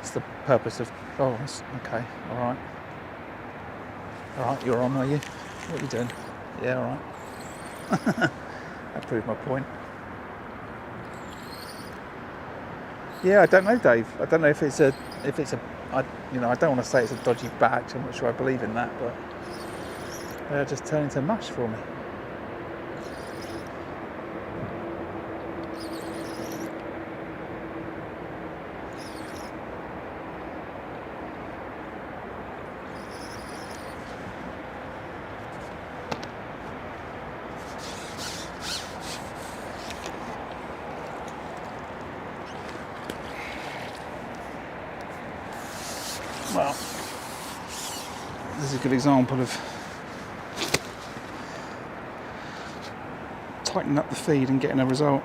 It's the purpose of... Oh, that's okay, alright. Alright, you're on, are you? What are you doing? Yeah, alright. That proved my point. Yeah, I don't know, Dave. I don't know if it's a I don't want to say it's a dodgy batch. I'm not sure I believe in that, but they're just turning to mush for me. Well, this is a good example of tightening up the feed and getting a result.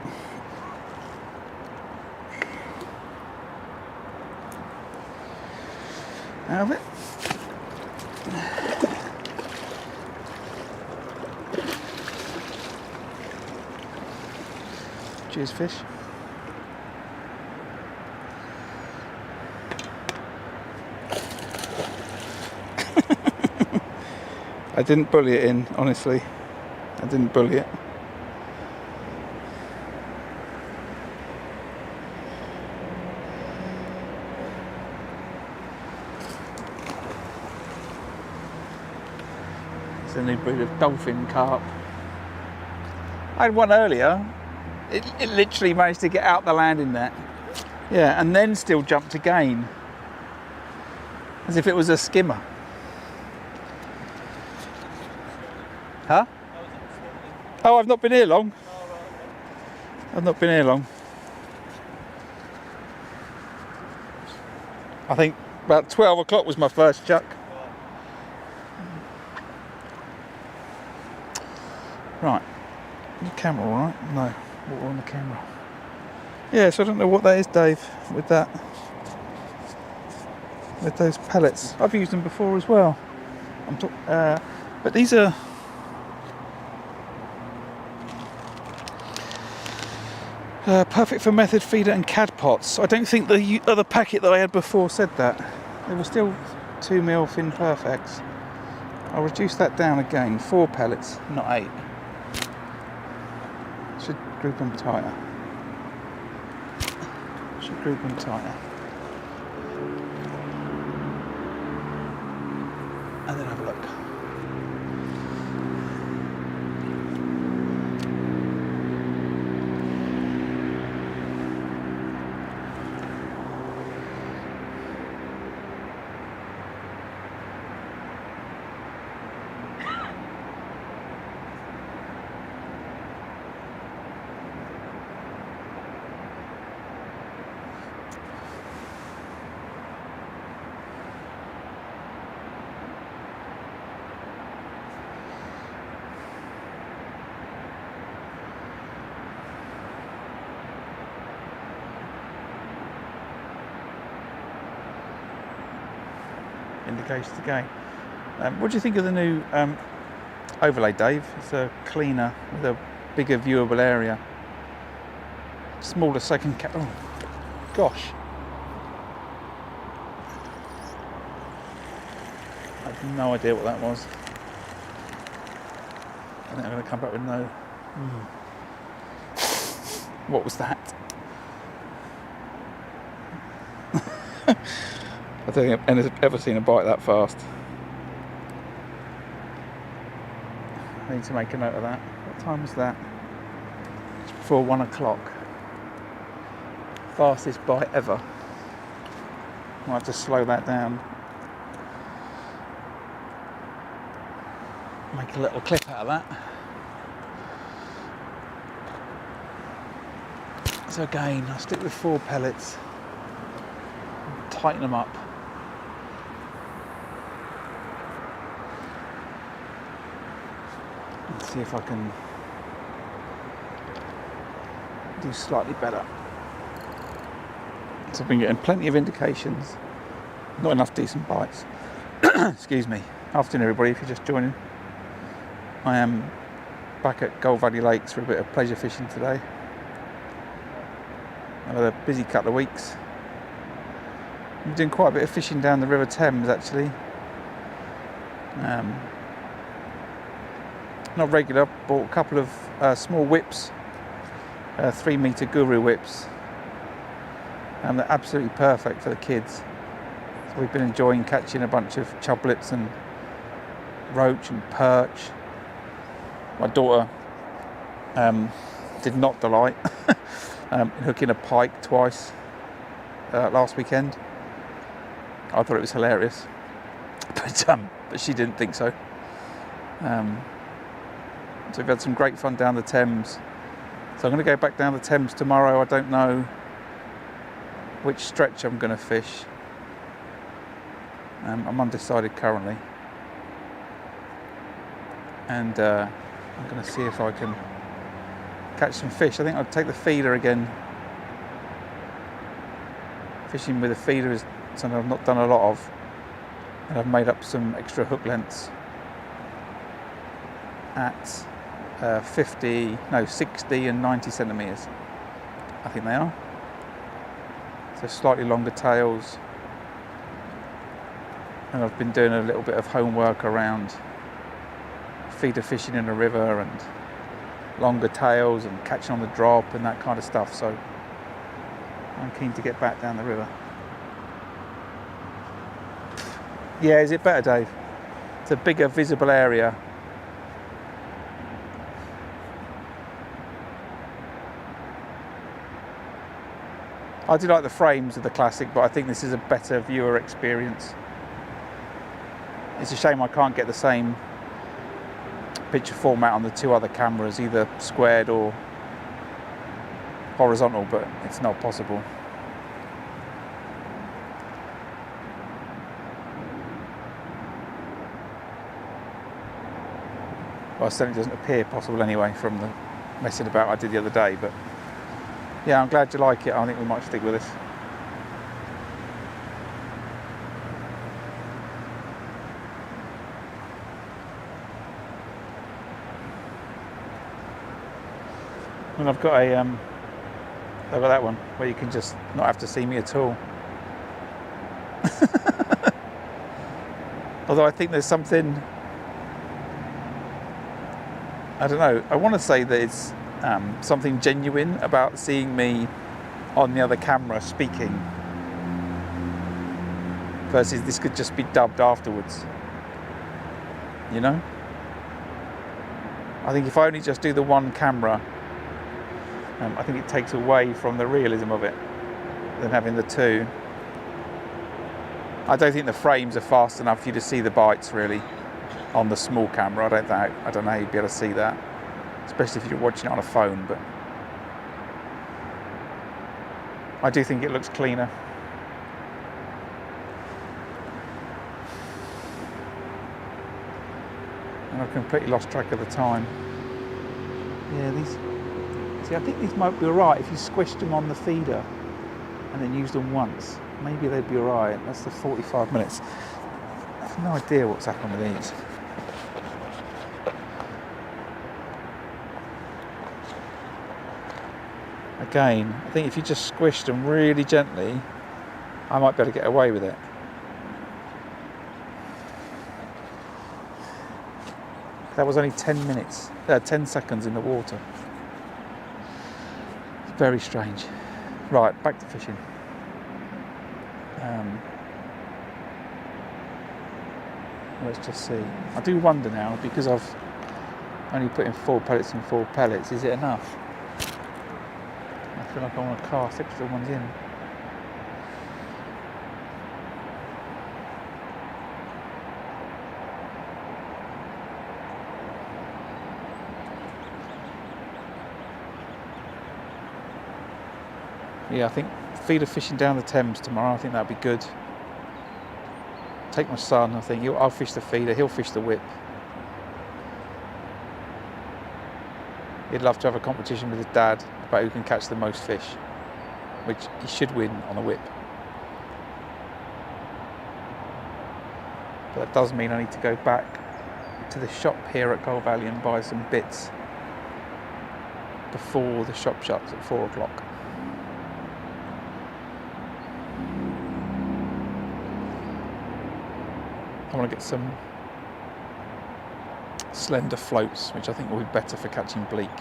Out of it. Cheers, fish. I didn't bully it in, honestly. I didn't bully it. It's a new breed of dolphin carp. I had one earlier. It literally managed to get out the landing net. Yeah, and then still jumped again. As if it was a skimmer. Huh? Oh, I've not been here long. I've not been here long. I think about 12 o'clock was my first chuck. Right. Is the camera all right? No, water on the camera. Yeah, so I don't know what that is, Dave, with that. With those pellets. I've used them before as well. But these are... perfect for method feeder and cad pots. I don't think the other packet that I had before said that. They were still 2mm fin perfects. I'll reduce that down again. 4 pellets, not 8. Should group them tighter. Should group them tighter. And then have a look. Indications again. What do you think of the new overlay, Dave? It's a cleaner with a bigger viewable area. Smaller second oh, gosh. I have no idea what that was. I think I'm going to come back with no. What was that? I don't think I've ever seen a bite that fast. I need to make a note of that. What time was that? It's before 1 o'clock. Fastest bite ever. I'll have to slow that down. Make a little clip out of that. So again, I'll stick with 4 pellets. Tighten them up. And see if I can do slightly better. So I've been getting plenty of indications. Not enough decent bites. Excuse me. Afternoon everybody, if you're just joining. I am back at Gold Valley Lakes for a bit of pleasure fishing today. I've had a busy couple of weeks. I'm doing quite a bit of fishing down the River Thames actually. Not regular, bought a couple of small whips, 3 metre guru whips. And they're absolutely perfect for the kids. So we've been enjoying catching a bunch of chublets and roach and perch. My daughter did not delight in hooking a pike twice last weekend. I thought it was hilarious, but she didn't think so. So we've had some great fun down the Thames. So I'm going to go back down the Thames tomorrow. I don't know which stretch I'm going to fish. I'm undecided currently. And I'm going to see if I can catch some fish. I think I'll take the feeder again. Fishing with a feeder is something I've not done a lot of. And I've made up some extra hook lengths at 60 and 90 centimetres. I think they are. So slightly longer tails. And I've been doing a little bit of homework around feeder fishing in a river and longer tails and catching on the drop and that kind of stuff. So I'm keen to get back down the river. Yeah, is it better, Dave? It's a bigger visible area. I do like the frames of the Classic, but I think this is a better viewer experience. It's a shame I can't get the same picture format on the 2 other cameras, either squared or horizontal, but it's not possible. Well, it certainly doesn't appear possible anyway from the messing about I did the other day, but yeah, I'm glad you like it. I think we might stick with this. And I've got I've got that one where you can just not have to see me at all. Although I think there's something, I don't know, I want to say that it's something genuine about seeing me on the other camera speaking versus this could just be dubbed afterwards, you know? I think if I only just do the one camera, I think it takes away from the realism of it than having the 2. I don't think the frames are fast enough for you to see the bites really on the small camera. I don't know how you'd be able to see that, especially if you're watching it on a phone, but I do think it looks cleaner. And I've completely lost track of the time. Yeah, see, I think these might be alright if you squished them on the feeder and then used them once. Maybe they'd be alright. That's the 45 minutes. I have no idea what's happened with these. Again, I think if you just squished them really gently, I might be able to get away with it. That was only 10 seconds in the water. It's very strange. Right, back to fishing. Let's just see. I do wonder now, because I've Only putting 4 pellets in 4 pellets, is it enough? I feel like I want to cast extra ones in. Yeah, I think feeder fishing down the Thames tomorrow, I think that'd be good. Take my son, I think I'll fish the feeder, he'll fish the whip. He'd love to have a competition with his dad about who can catch the most fish, which he should win on a whip. But that does mean I need to go back to the shop here at Gold Valley and buy some bits before the shop shuts at 4 o'clock. I want to get some slender floats, which I think will be better for catching bleak.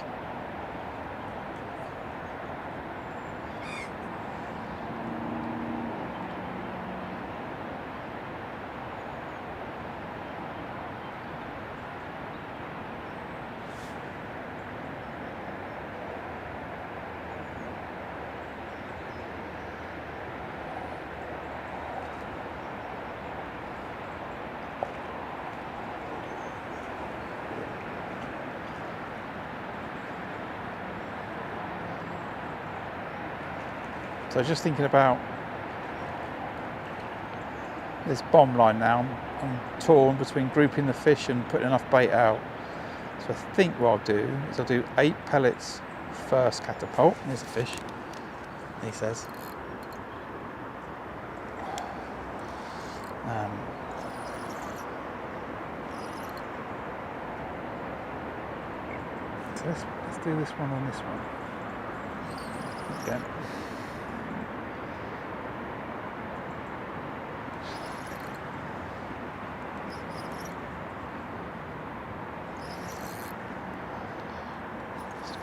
So just thinking about this bomb line now, I'm torn between grouping the fish and putting enough bait out. So I think what I'll do is I'll do 8 pellets first catapult. There's a fish, he says. So let's do this one on this one. Okay.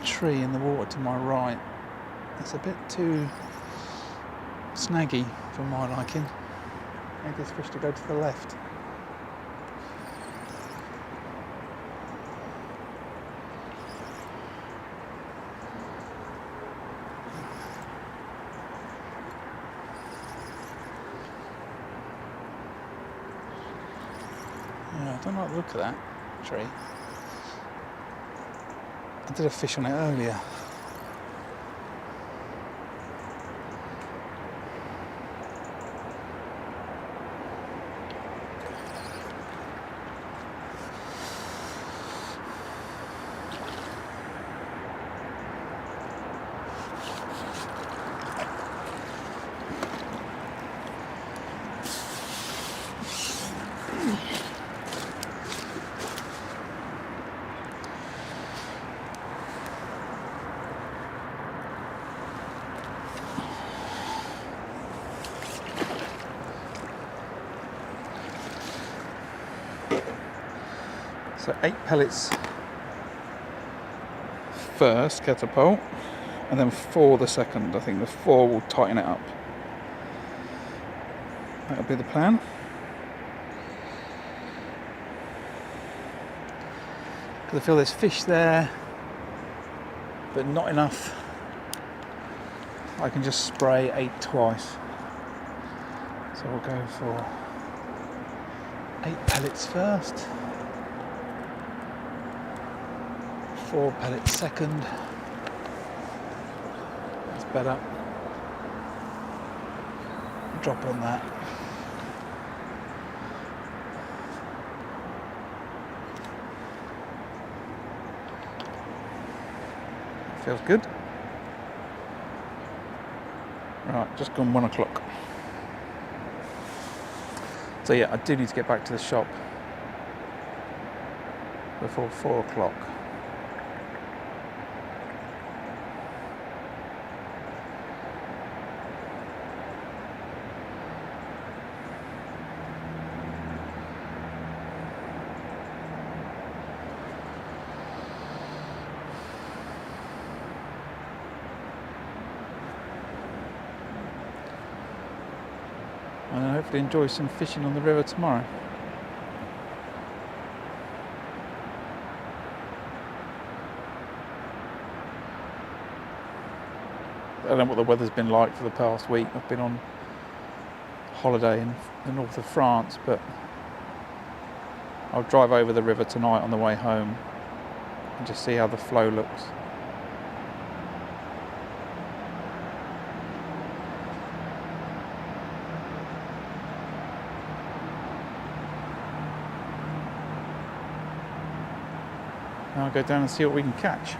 Tree in the water to my right. It's a bit too snaggy for my liking. Maybe this fish to go to the left. Yeah, I don't like the look of that tree. I did a fish on it earlier. So 8 pellets first catapult, and then 4 the second. I think the 4 will tighten it up. That'll be the plan. Because I feel there's fish there, but not enough. I can just spray 8 twice. So we'll go for 8 pellets first. 4 pellets second. That's better. Drop on that. Feels good. Right, just gone 1 o'clock. So yeah, I do need to get back to the shop before 4 o'clock. And hopefully enjoy some fishing on the river tomorrow. I don't know what the weather's been like for the past week. I've been on holiday in the north of France, but I'll drive over the river tonight on the way home and just see how the flow looks. And I'll go down and see what we can catch.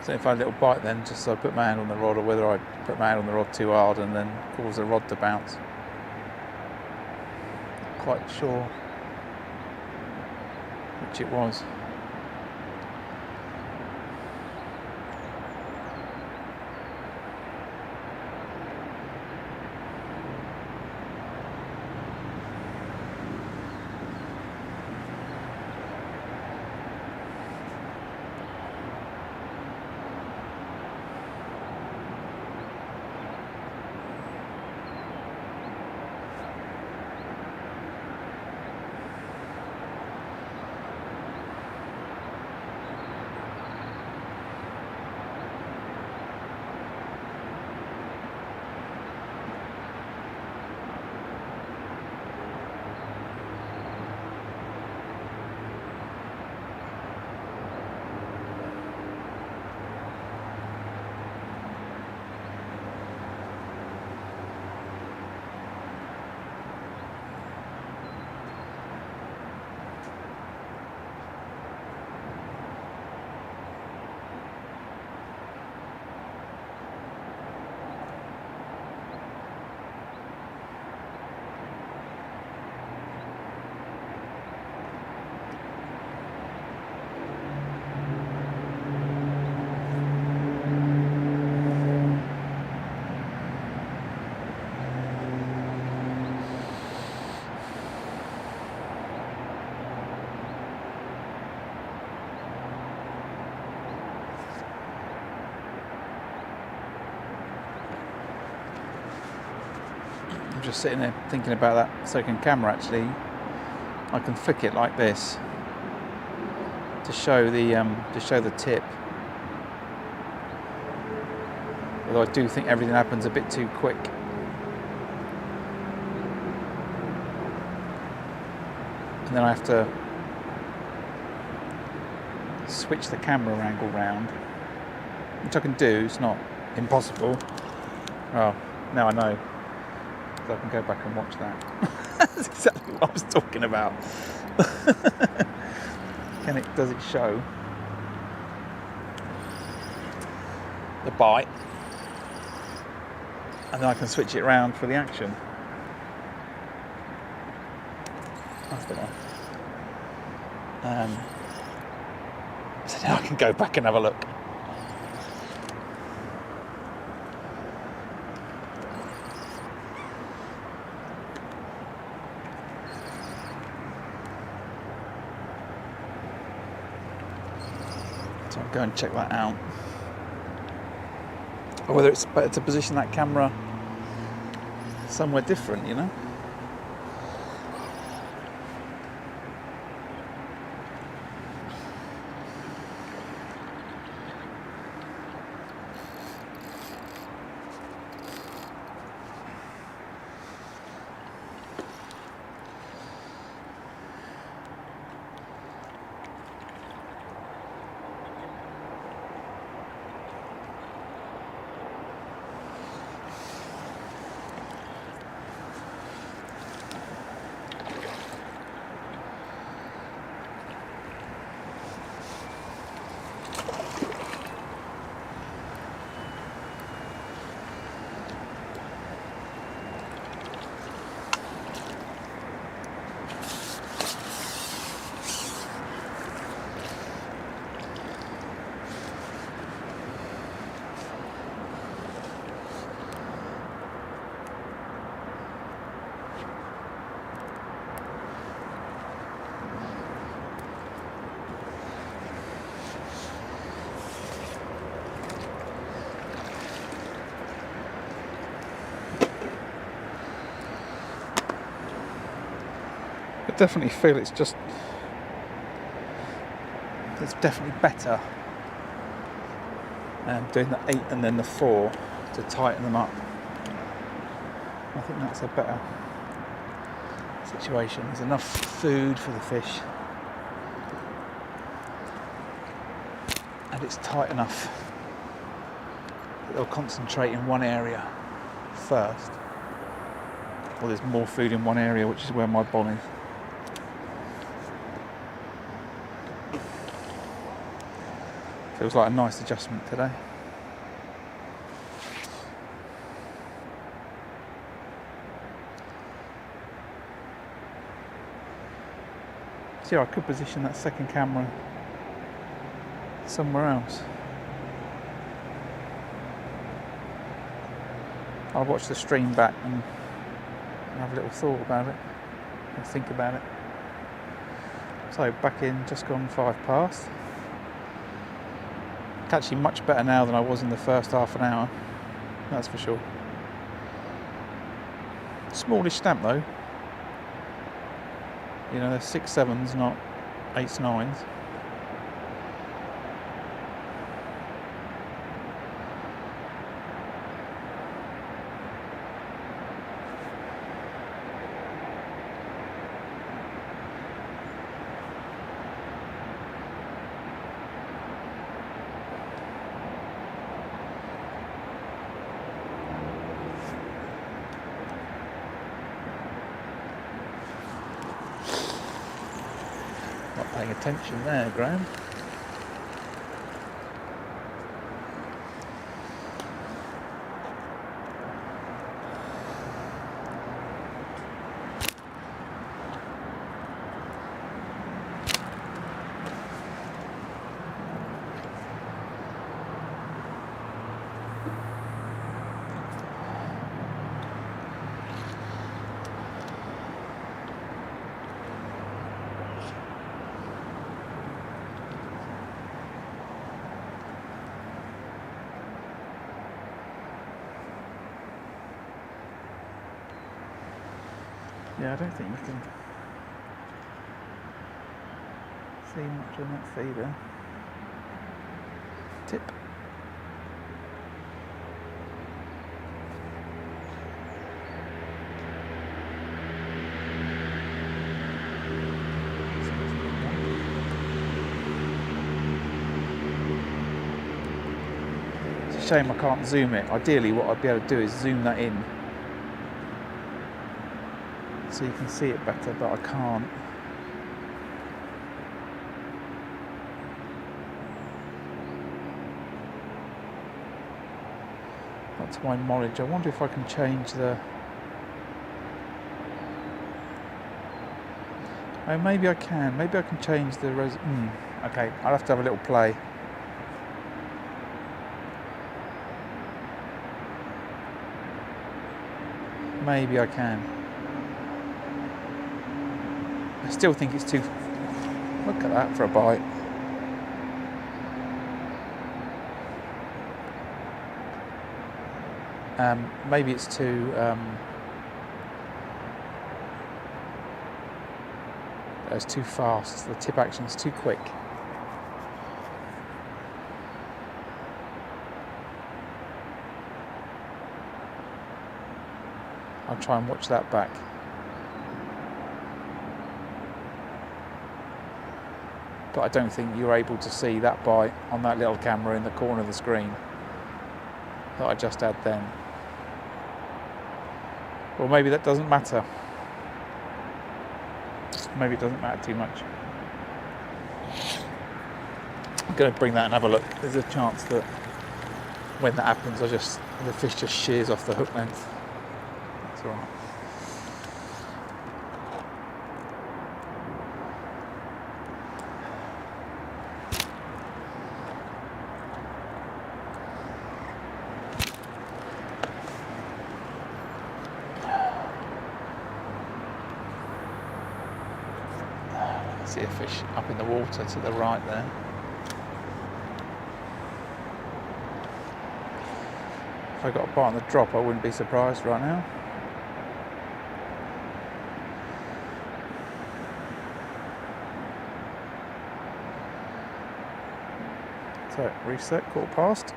So if I had a little bite then, just so I put my hand on the rod, or whether I put my hand on the rod too hard and then cause the rod to bounce. Not quite sure which it was. Just sitting there thinking about that second camera. Actually, I can flick it like this to show the tip. Although I do think everything happens a bit too quick. And then I have to switch the camera angle round, which I can do. It's not impossible. Well, now I know. I can go back and watch that. That's exactly what I was talking about. Does it show the bite? and then I can switch it around for the action. I don't know. So now I can go back and have a look. So I'll go and check that out. Or whether it's better to position that camera somewhere different, you know? I definitely feel it's definitely better doing the 8 and then the 4 to tighten them up. I think that's a better situation. There's enough food for the fish and it's tight enough that they'll concentrate in one area first. Or there's more food in one area, which is where my bomb is. Feels like a nice adjustment today. So yeah, I could position that second camera somewhere else. I'll watch the stream back and have a little thought about it, and think about it. So back in, just gone 5 past. Actually much better now than I was in the first half an hour, that's for sure. Smallish stamp though. You know, they're 6/7s, not 8s, 9s. Paying attention there, Graham. Yeah, I don't think you can see much on that feeder. Tip. It's a shame I can't zoom it. Ideally what I'd be able to do is zoom that in so you can see it better, but I can't. Not to my knowledge. I wonder if I can change the... Oh, maybe I can. Maybe I can change the okay, I'll have to have a little play. Maybe I can. I still think it's too... Look at that for a bite. Maybe it's too... it's too fast. The tip action's too quick. I'll try and watch that back. But I don't think you're able to see that bite on that little camera in the corner of the screen that I just had then. Well, maybe that doesn't matter. Maybe it doesn't matter too much. I'm going to bring that and have a look. There's a chance that when that happens, the fish just shears off the hook length. That's all right. See a fish up in the water to the right there. If I got a bite on the drop, I wouldn't be surprised right now. So, reset, caught past.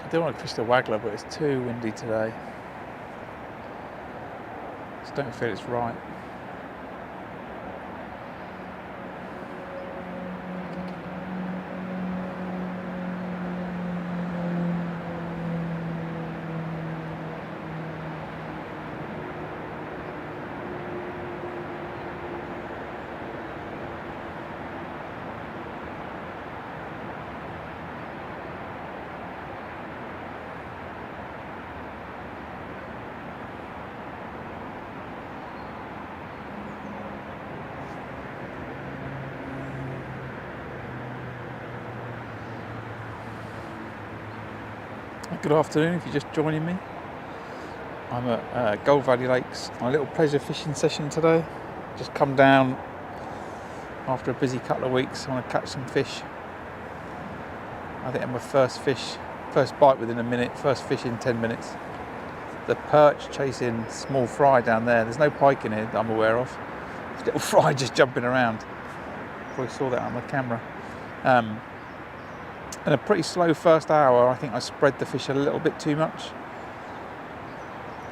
I do want to fish the waggler, but it's too windy today. Just don't feel it's right. Good afternoon if you're just joining me. I'm at Gold Valley Lakes on a little pleasure fishing session today. Just come down after a busy couple of weeks. I want to catch some fish. I think I'm my first bite within a minute, first fish in 10 minutes. The perch chasing small fry down there. There's no pike in here that I'm aware of. There's a little fry just jumping around. Probably saw that on the camera. In a pretty slow first hour, I think I spread the fish a little bit too much.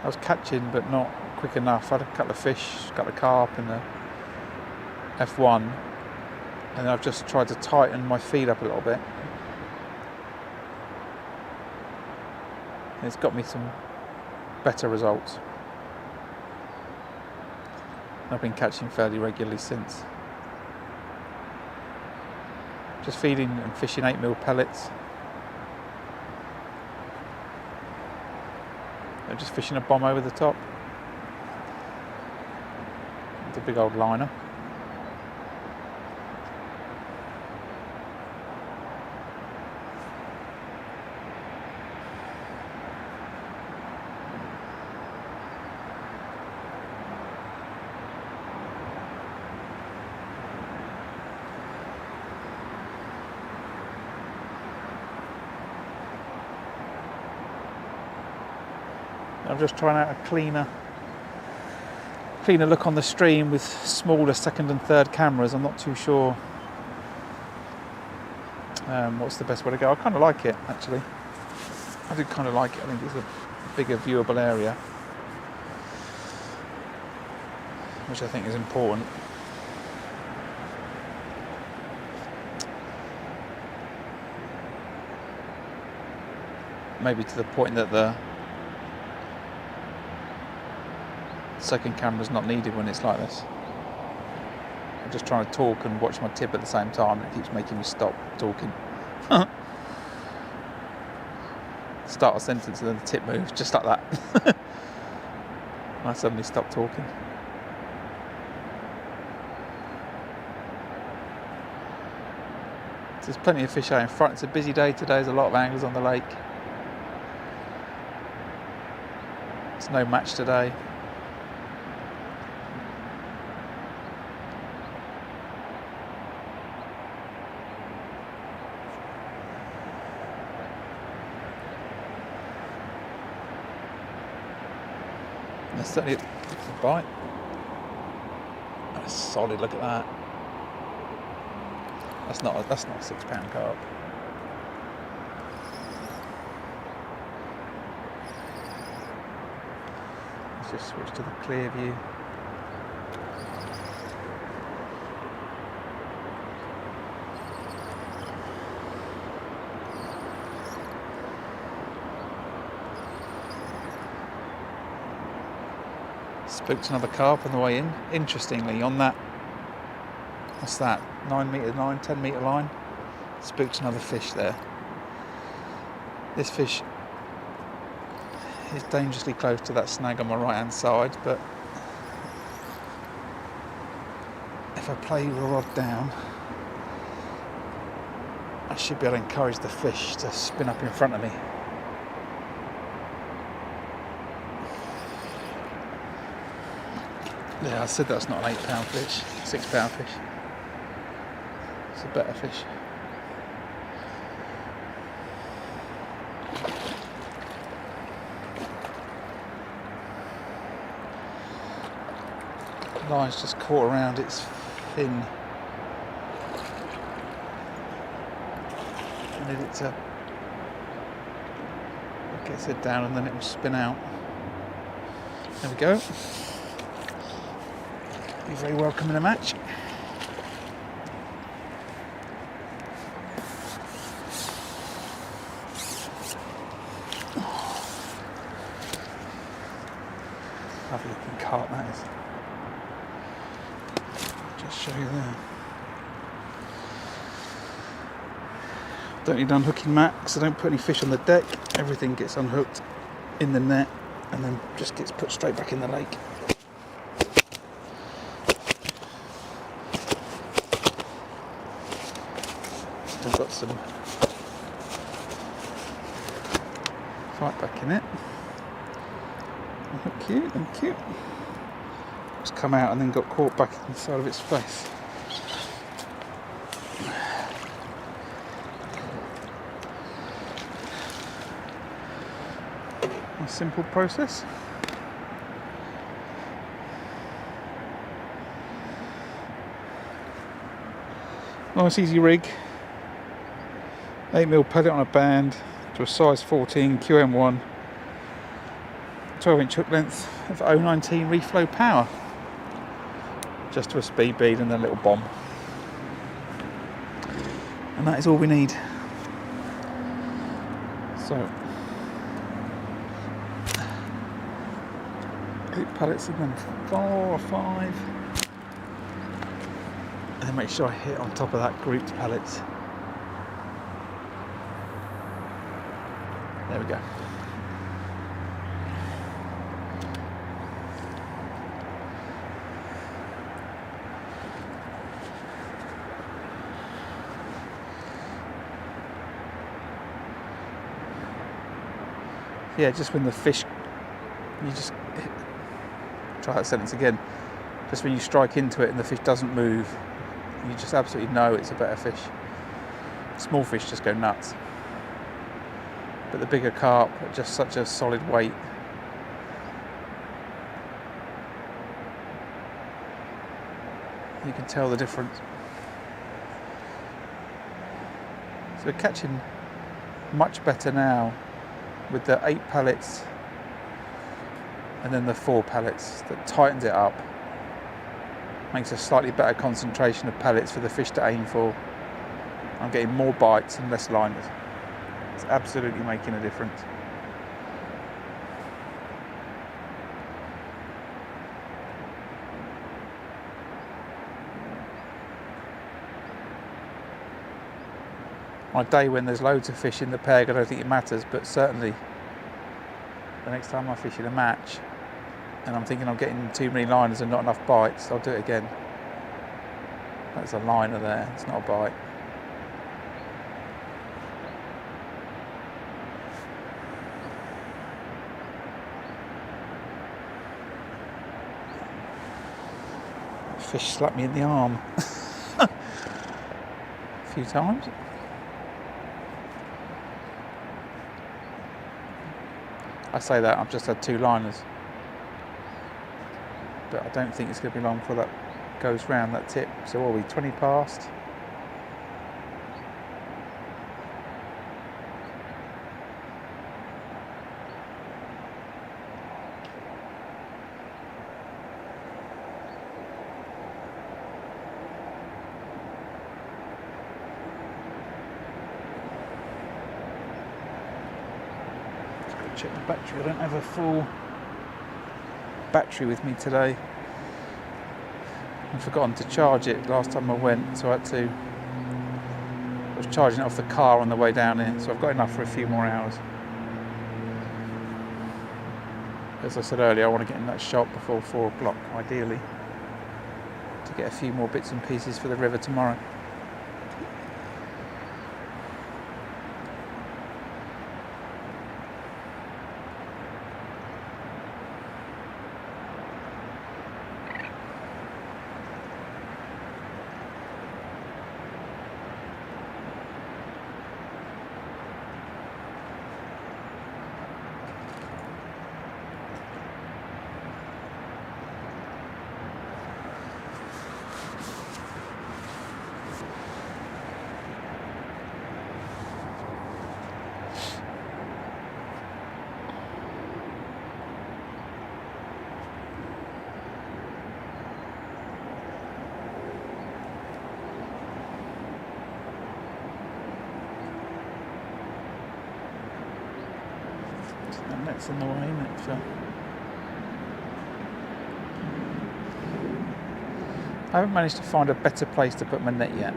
I was catching, but not quick enough. I had a couple of fish, a couple of carp in the F1, and I've just tried to tighten my feed up a little bit. And it's got me some better results. I've been catching fairly regularly since. Just feeding and fishing 8mm pellets. I'm just fishing a bomb over the top. It's a big old liner. I'm just trying out a cleaner look on the stream with smaller second and third cameras. I'm not too sure what's the best way to go. I kind of like it, actually. I do kind of like it. I think it's a bigger viewable area, which I think is important. Maybe to the point that the second camera is not needed when it's like this. I'm just trying to talk and watch my tip at the same time, and it keeps making me stop talking. Start a sentence and then the tip moves, just like that. I suddenly stop talking. There's plenty of fish out in front. It's a busy day today. There's a lot of anglers on the lake. It's no match today. There's certainly a bite. That's solid. Look at that. That's not a £6 carp. Let's just switch to the clear view. Spooked another carp on the way in. Interestingly, on that, what's that, 10 metre line, spooked another fish there. This fish is dangerously close to that snag on my right hand side, but if I play the rod down, I should be able to encourage the fish to spin up in front of me. Yeah, I said that's not an £8 fish, £6 fish. It's a better fish. The line's just caught around its fin. I need it to get its head down and then it will spin out. There we go. Be very welcome in a match. Lovely looking carp that is. Just show you there. Don't need an unhooking mat because I don't put any fish on the deck. Everything gets unhooked in the net and then just gets put straight back in the lake. Still got some fight back in it. Oh, cute, and cute. It's come out and then got caught back inside of its face. A simple process. Nice easy rig. 8mm pellet on a band to a size 14 QM1. 12-inch hook length of 019 reflow power. Just to a speed bead and a little bomb. And that is all we need. So, 8 pellets and then 4 or 5. And then make sure I hit on top of that grouped pellets. There we go. Yeah, just when the fish, you just try that sentence again. Just when you strike into it and the fish doesn't move, you just absolutely know it's a better fish. Small fish just go nuts. But the bigger carp are just such a solid weight You can tell the difference. So we're catching much better now with the 8 pellets and then the 4 pellets. That tightens it up, makes a slightly better concentration of pellets for the fish to aim for. I'm getting more bites and less liners. It's absolutely making a difference. On a day when there's loads of fish in the peg, I don't think it matters, but certainly the next time I fish in a match and I'm thinking I'm getting too many liners and not enough bites, I'll do it again. That's a liner there, it's not a bite. Fish slapped me in the arm a few times. I say that, I've just had 2 liners, but I don't think it's going to be long before that goes round that tip. So what are we, 20 past? Check the battery. I don't have a full battery with me today. I've forgotten to charge it last time I went, so I was charging it off the car on the way down here, so I've got enough for a few more hours. As I said earlier, I want to get in that shop before 4 o'clock, ideally, to get a few more bits and pieces for the river tomorrow. And that's in the way, isn't it? So I haven't managed to find a better place to put my net yet.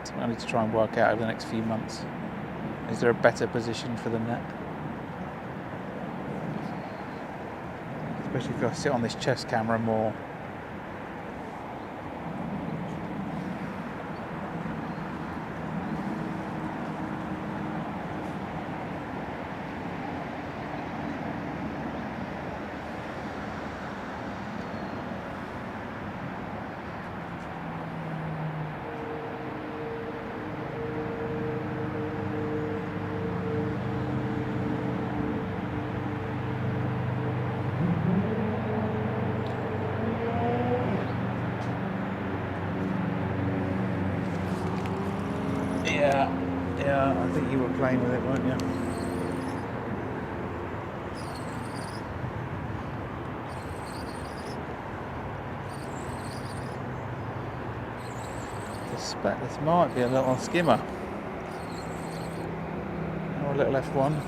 Something I need to try and work out over the next few months. Is there a better position for the net? Especially if I sit on this chest camera more. Yeah, I think you were playing with it, weren't you? I suspect this might be a little skimmer. Or a little F1.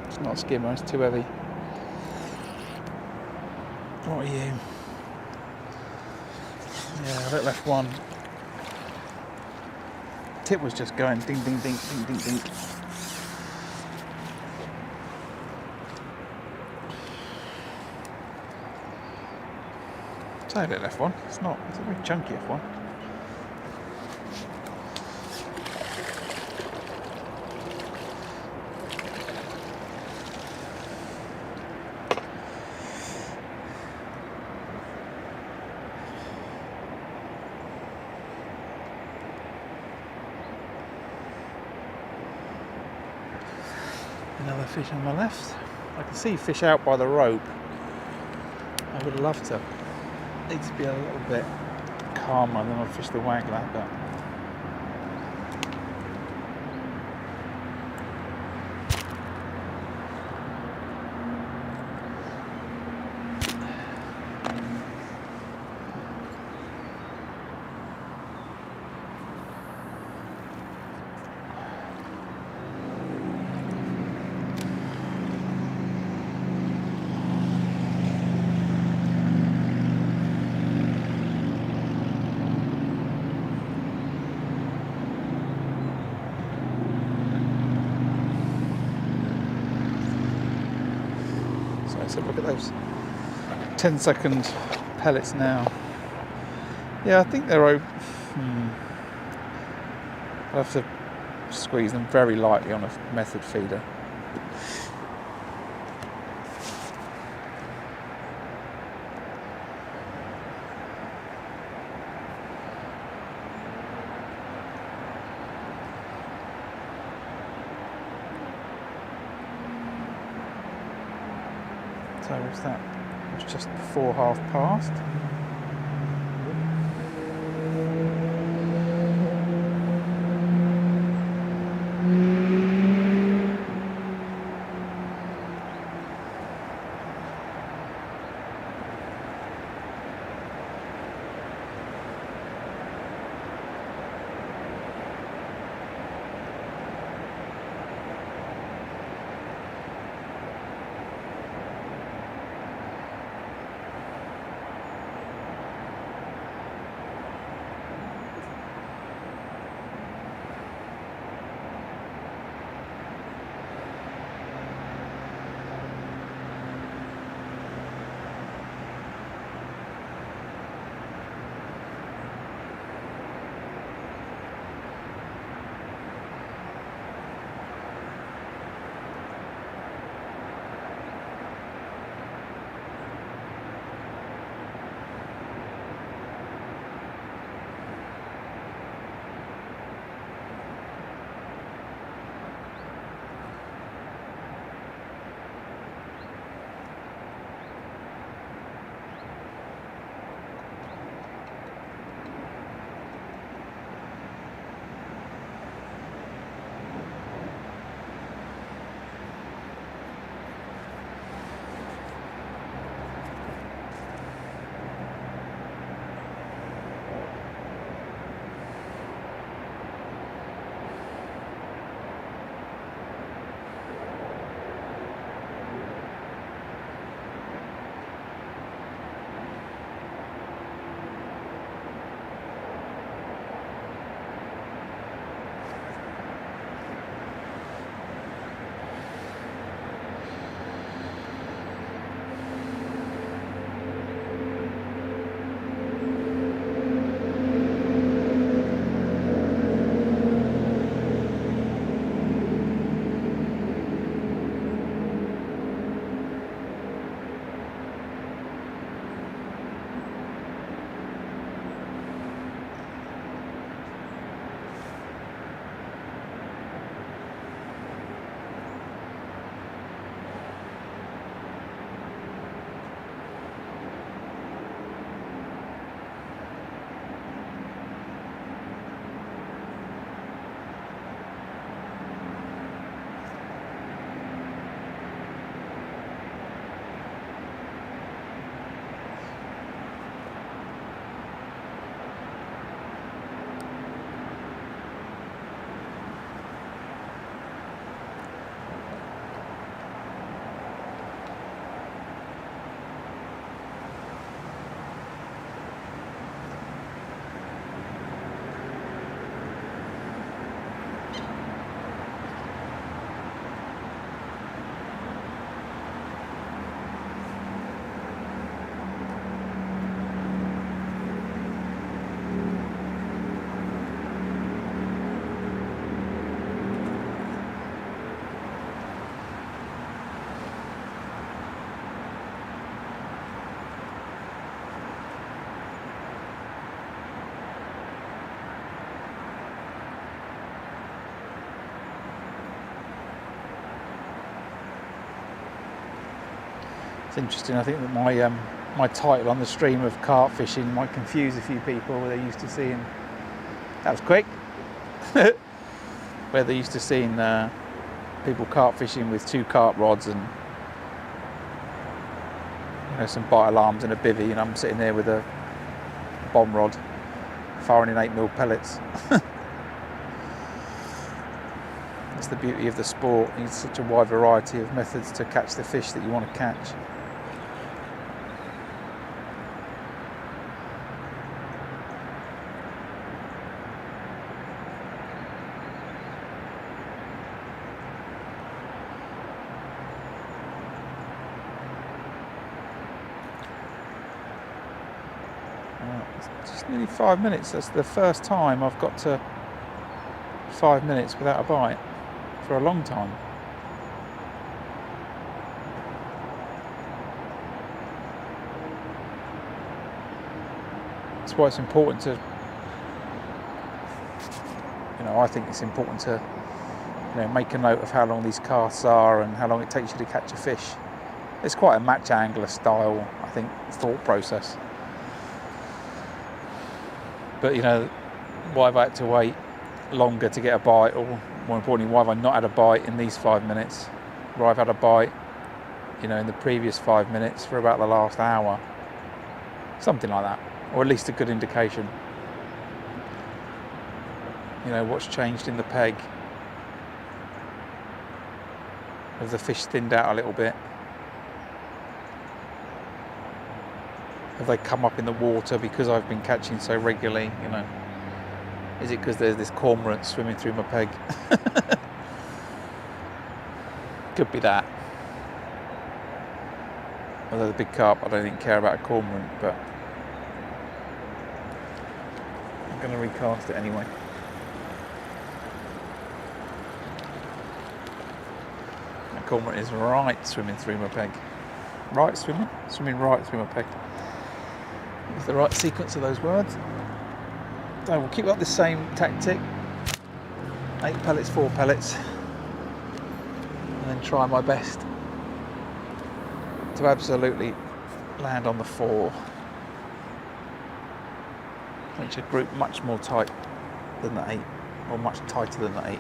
It's not a skimmer, it's too heavy. What are you? Yeah, a little F1. Tip was just going ding ding ding ding ding ding. It's a little F1. It's not. It's a very chunky F1. Another fish on my left. I can see fish out by the rope. I would love to Need to be a little bit calmer than I've fished the waggler, but so let's have a look at those 10-second pellets now. Yeah, I think they're open. I'll have to squeeze them very lightly on a method feeder. So what's that? It's just before past. It's interesting. I think that my my title on the stream of carp fishing might confuse a few people where they're used to seeing, that was quick, where they're used to seeing people carp fishing with 2 carp rods and some bite alarms and a bivvy, and I'm sitting there with a bomb rod firing in 8mm pellets. That's the beauty of the sport. It's such a wide variety of methods to catch the fish that you want to catch. It's just nearly 5 minutes. That's the first time I've got to 5 minutes without a bite for a long time. That's why it's important to, I think it's important to, make a note of how long these casts are and how long it takes you to catch a fish. It's quite a match angler style, I think, thought process. But why have I had to wait longer to get a bite, or more importantly, why have I not had a bite in these 5 minutes, where I've had a bite, in the previous 5 minutes for about the last hour, something like that, or at least a good indication. What's changed in the peg? Have the fish thinned out a little bit? Have they come up in the water because I've been catching so regularly? Is it because there's this cormorant swimming through my peg? Could be that. Although the big carp, I don't think care about a cormorant, but I'm going to recast it anyway. The cormorant is right swimming through my peg. Right swimming? Swimming right through my peg. Is the right sequence of those words. So we'll keep up the same tactic. 8 pellets, 4 pellets, and then try my best to absolutely land on the 4, which are grouped much more tight than the 8, or much tighter than the 8.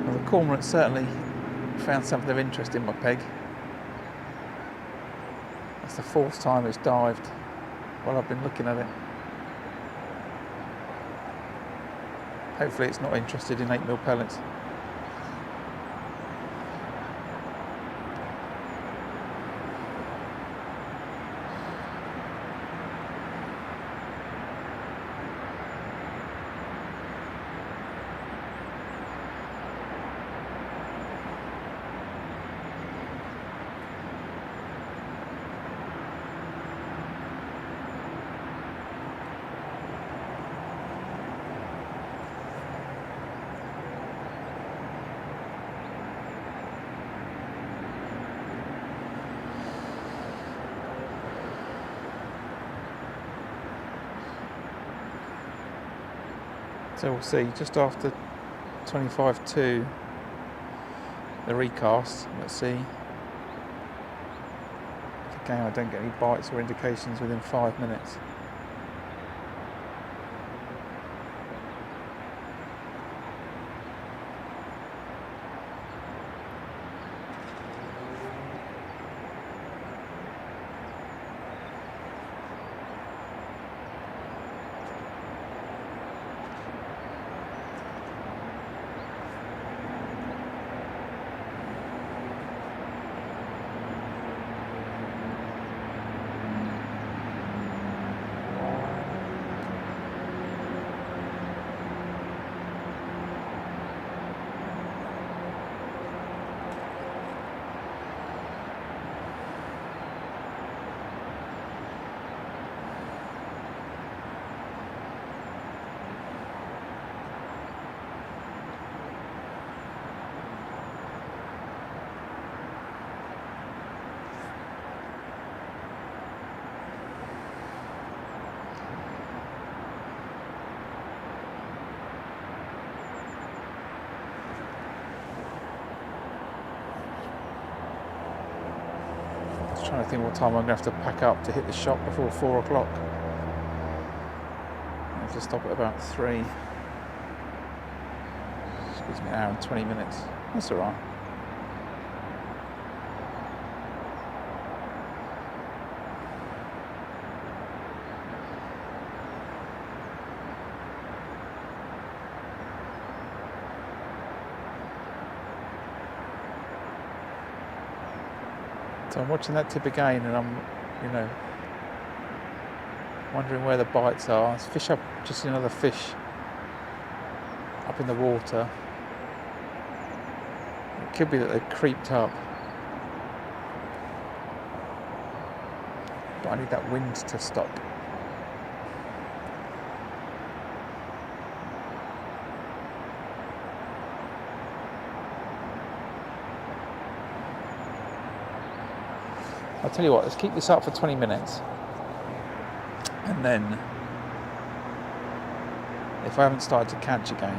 Well, the cormorant certainly found something of interest in my peg. That's the 4th time it's dived while I've been looking at it. Hopefully it's not interested in 8mm pellets. So we'll see, just after 25-2, the recast, let's see. Again, I don't get any bites or indications within 5 minutes. trying to think what time I'm going to have to pack up to hit the shop before 4 o'clock. I have to stop at about 3. Which gives me an hour and 20 minutes. That's alright. So I'm watching that tip again, and I'm, wondering where the bites are. There's fish up, just another fish up in the water. It could be that they've creeped up, but I need that wind to stop. I'll tell you what, let's keep this up for 20 minutes, and then if I haven't started to catch again,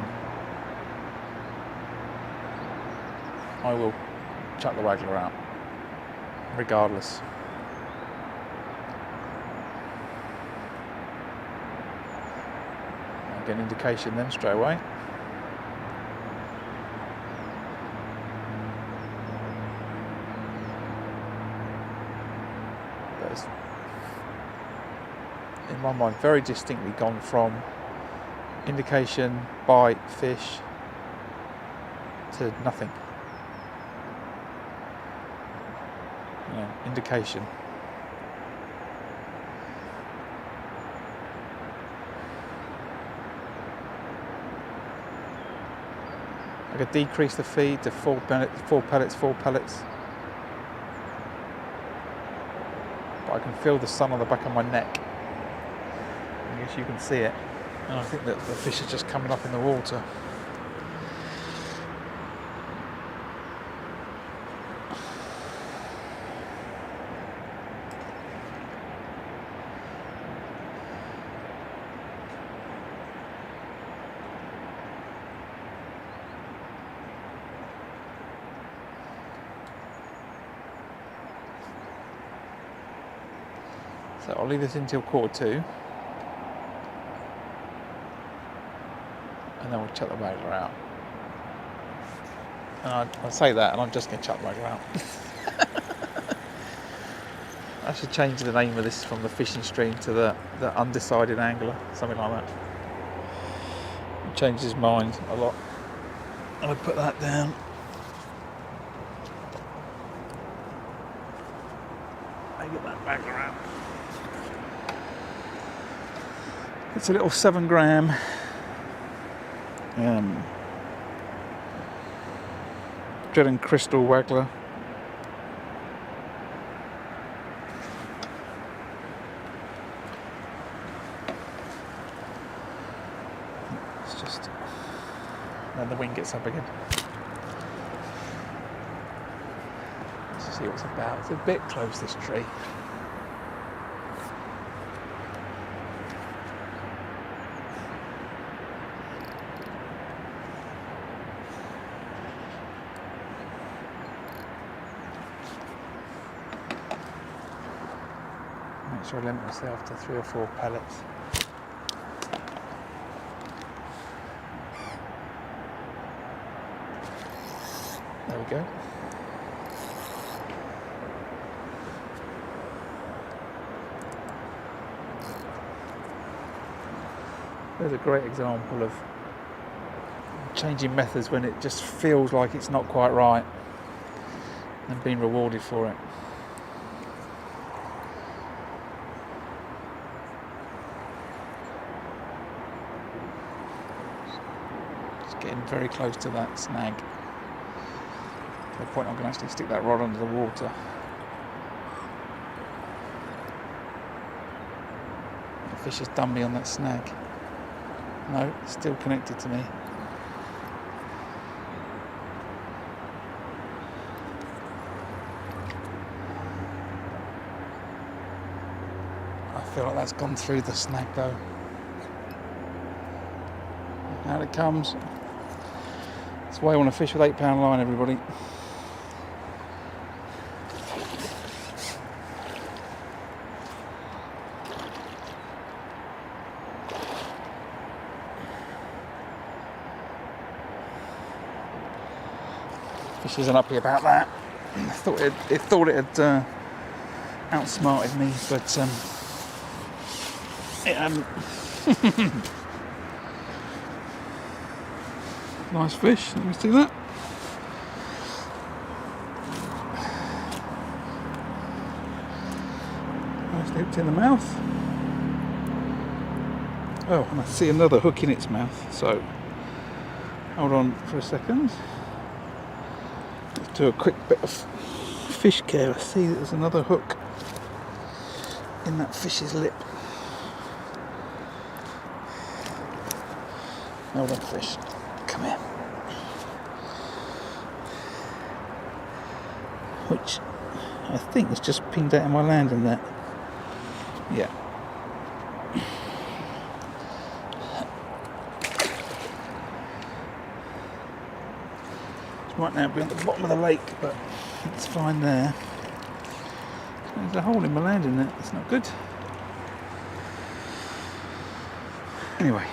I will chuck the waggler out regardless. I'll get an indication then straight away. In my mind, very distinctly gone from indication, bite, fish, to nothing. Indication. I could decrease the feed to 4 pellets. But I can feel the sun on the back of my neck. I guess you can see it. And I think that the fish are just coming up in the water. So I'll leave this until 1:45, and then we'll chuck the waggler out. And I say that, and I'm just going to chuck the waggler out. I should change the name of this from the fishing stream to the undecided angler, something like that. It changes his mind a lot. I'll put that down. I get that waggler out. It's a little 7 gram Dread and Crystal waggler. It's just, then the wind gets up again. Let's see what it's about. It's a bit close, this tree. Make sure I limit myself to 3 or 4 pellets. There we go. There's a great example of changing methods when it just feels like it's not quite right and being rewarded for it. Getting very close to that snag. To the point I'm going to actually stick that rod under the water. The fish has done me on that snag. No, it's still connected to me. I feel like that's gone through the snag though. Out it comes. That's why I want to fish with 8-pound line, everybody. Fish isn't happy about that. It thought it had outsmarted me, but it hadn't. Nice fish. Let me see that. Nice hooked in the mouth. Oh, and I see another hook in its mouth. So hold on for a second. Let's do a quick bit of fish care. I see that there's another hook in that fish's lip. Hold on, fish. Come here. Which I think has just pinged out of my landing net. Yeah. It's right now we're at the bottom of the lake, but it's fine there. There's a hole in my landing net. That's not good. Anyway.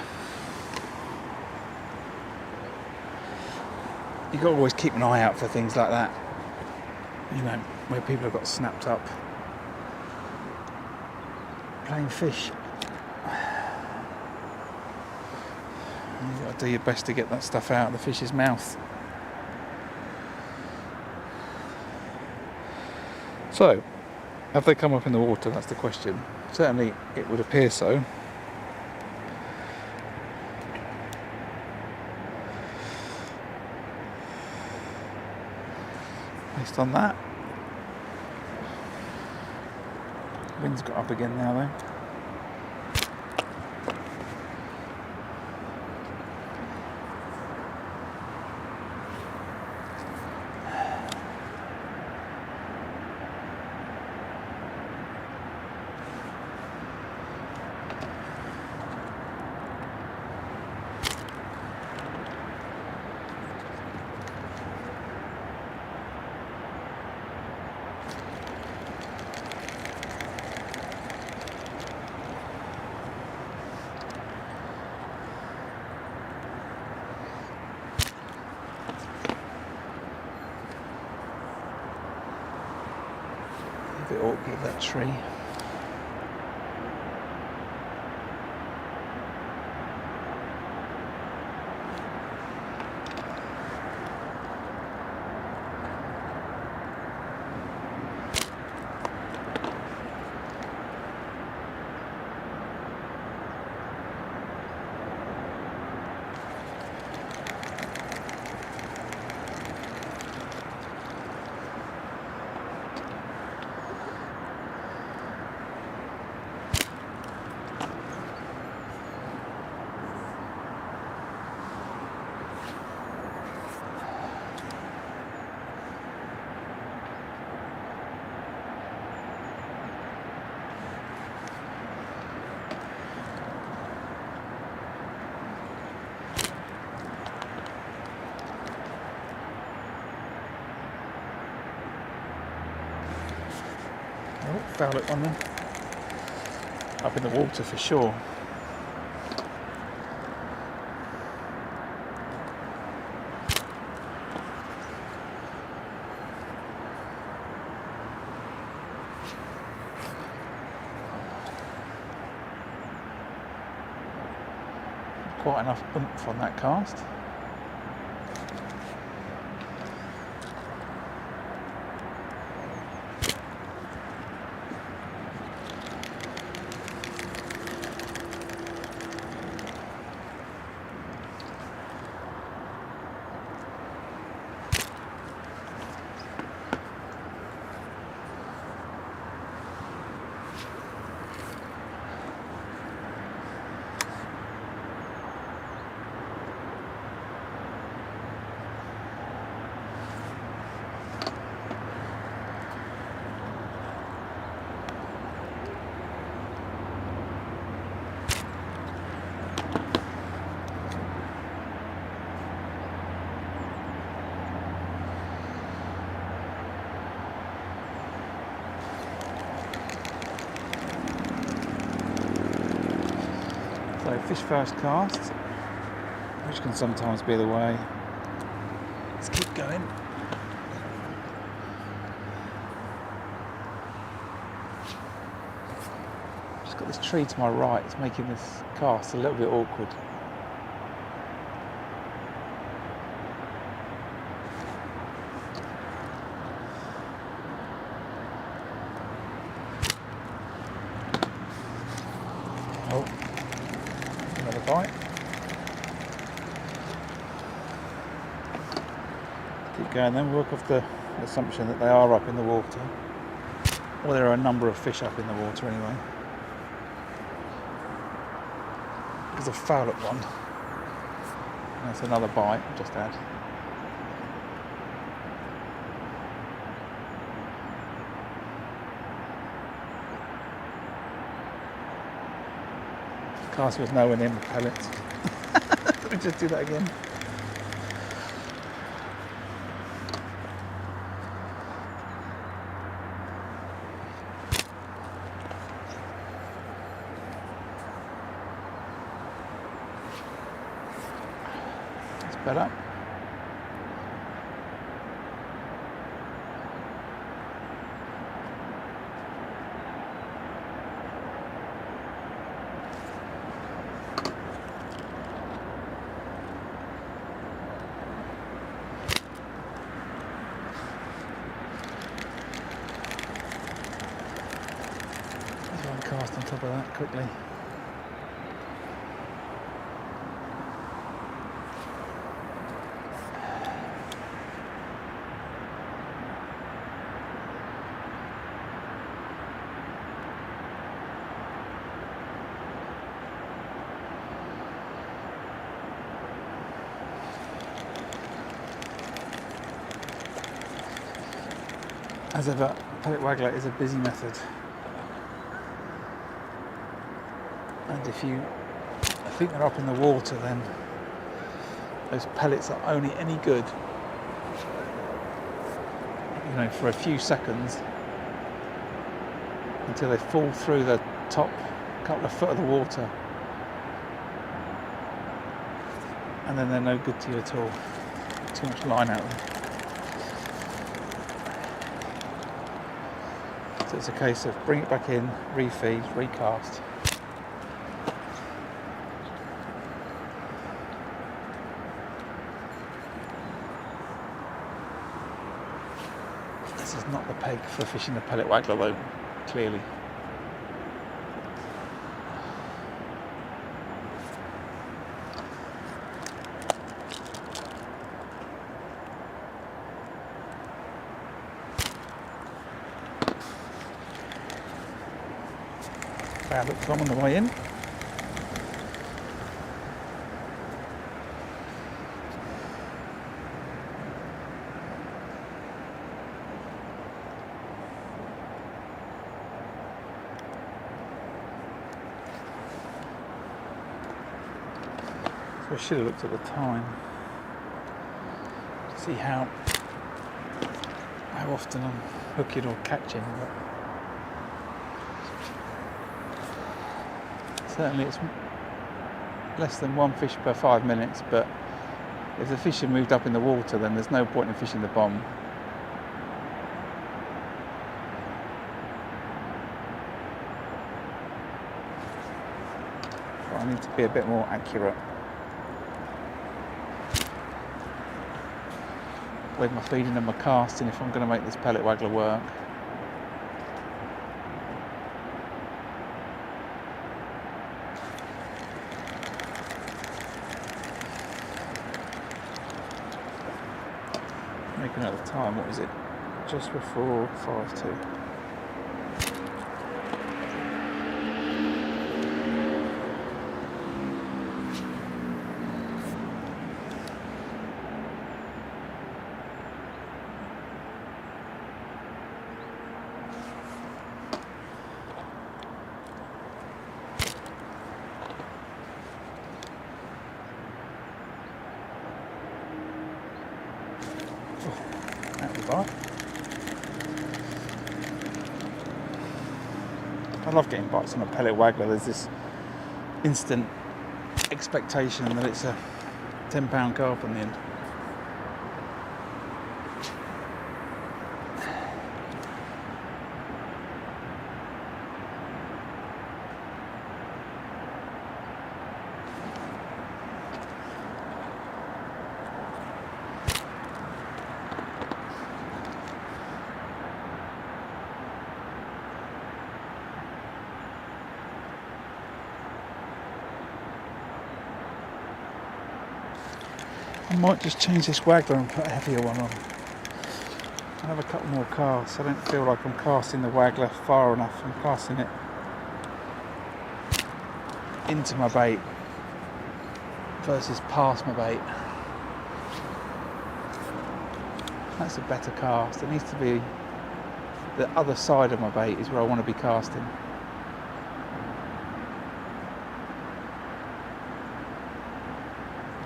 You've got to always keep an eye out for things like that, you know, where people have got snapped up playing fish. You've got to do your best to get that stuff out of the fish's mouth. So, have they come up in the water? That's the question. Certainly it would appear so. Based on that. Wind's got up again now though. A bit awkward with that tree. Oh, foul it one then. Up in the water for sure. Quite enough oomph on that cast. So fish first cast, which can sometimes be the way. Let's keep going. got this tree to my right. It's making this cast a little bit awkward. Oh, another bite. Keep going then, work off the assumption that they are up in the water. Well, there are a number of fish up in the water anyway. There's a foul at one. That's another bite I just had. Cast was nowhere near my pellets. Let me just do that again. Better. There's one cast on top of that quickly. As ever, pellet waggler is a busy method, and if you think they're up in the water, then those pellets are only any good, for a few seconds until they fall through the top couple of foot of the water, and then they're no good to you at all. Too much line out there. So it's a case of bring it back in, refeed, recast. This is not the peg for fishing the pellet waggler though, clearly. Bad look on the way in. So I should have looked at the time to see how often I'm hooking or catching. But certainly it's less than one fish per 5 minutes, but if the fish have moved up in the water, then there's no point in fishing the bomb. So I need to be a bit more accurate with my feeding and my casting if I'm going to make this pellet waggler work. Making out the time, what is it? Just before 5:02. I love getting bites on a pellet waggler. There's this instant expectation that it's a 10-pound carp on the end. might just change this waggler and put a heavier one on. I'll have a couple more casts. I don't feel like I'm casting the waggler far enough. I'm casting it into my bait versus past my bait. That's a better cast. It needs to be the other side of my bait is where I want to be casting.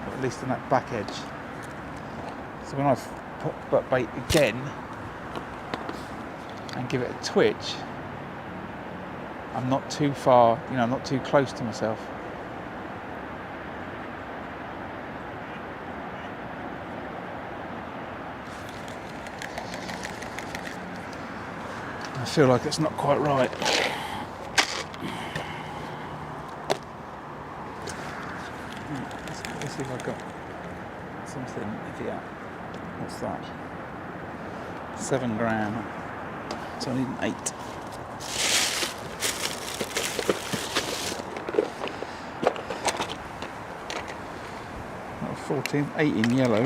Or at least on that back edge. So when I put bait again and give it a twitch, I'm not too far, I'm not too close to myself. I feel like it's not quite right. Let's see if I've got something heavier. What's that? 7 gram. So I need an 8. Not a 14, 8 in yellow.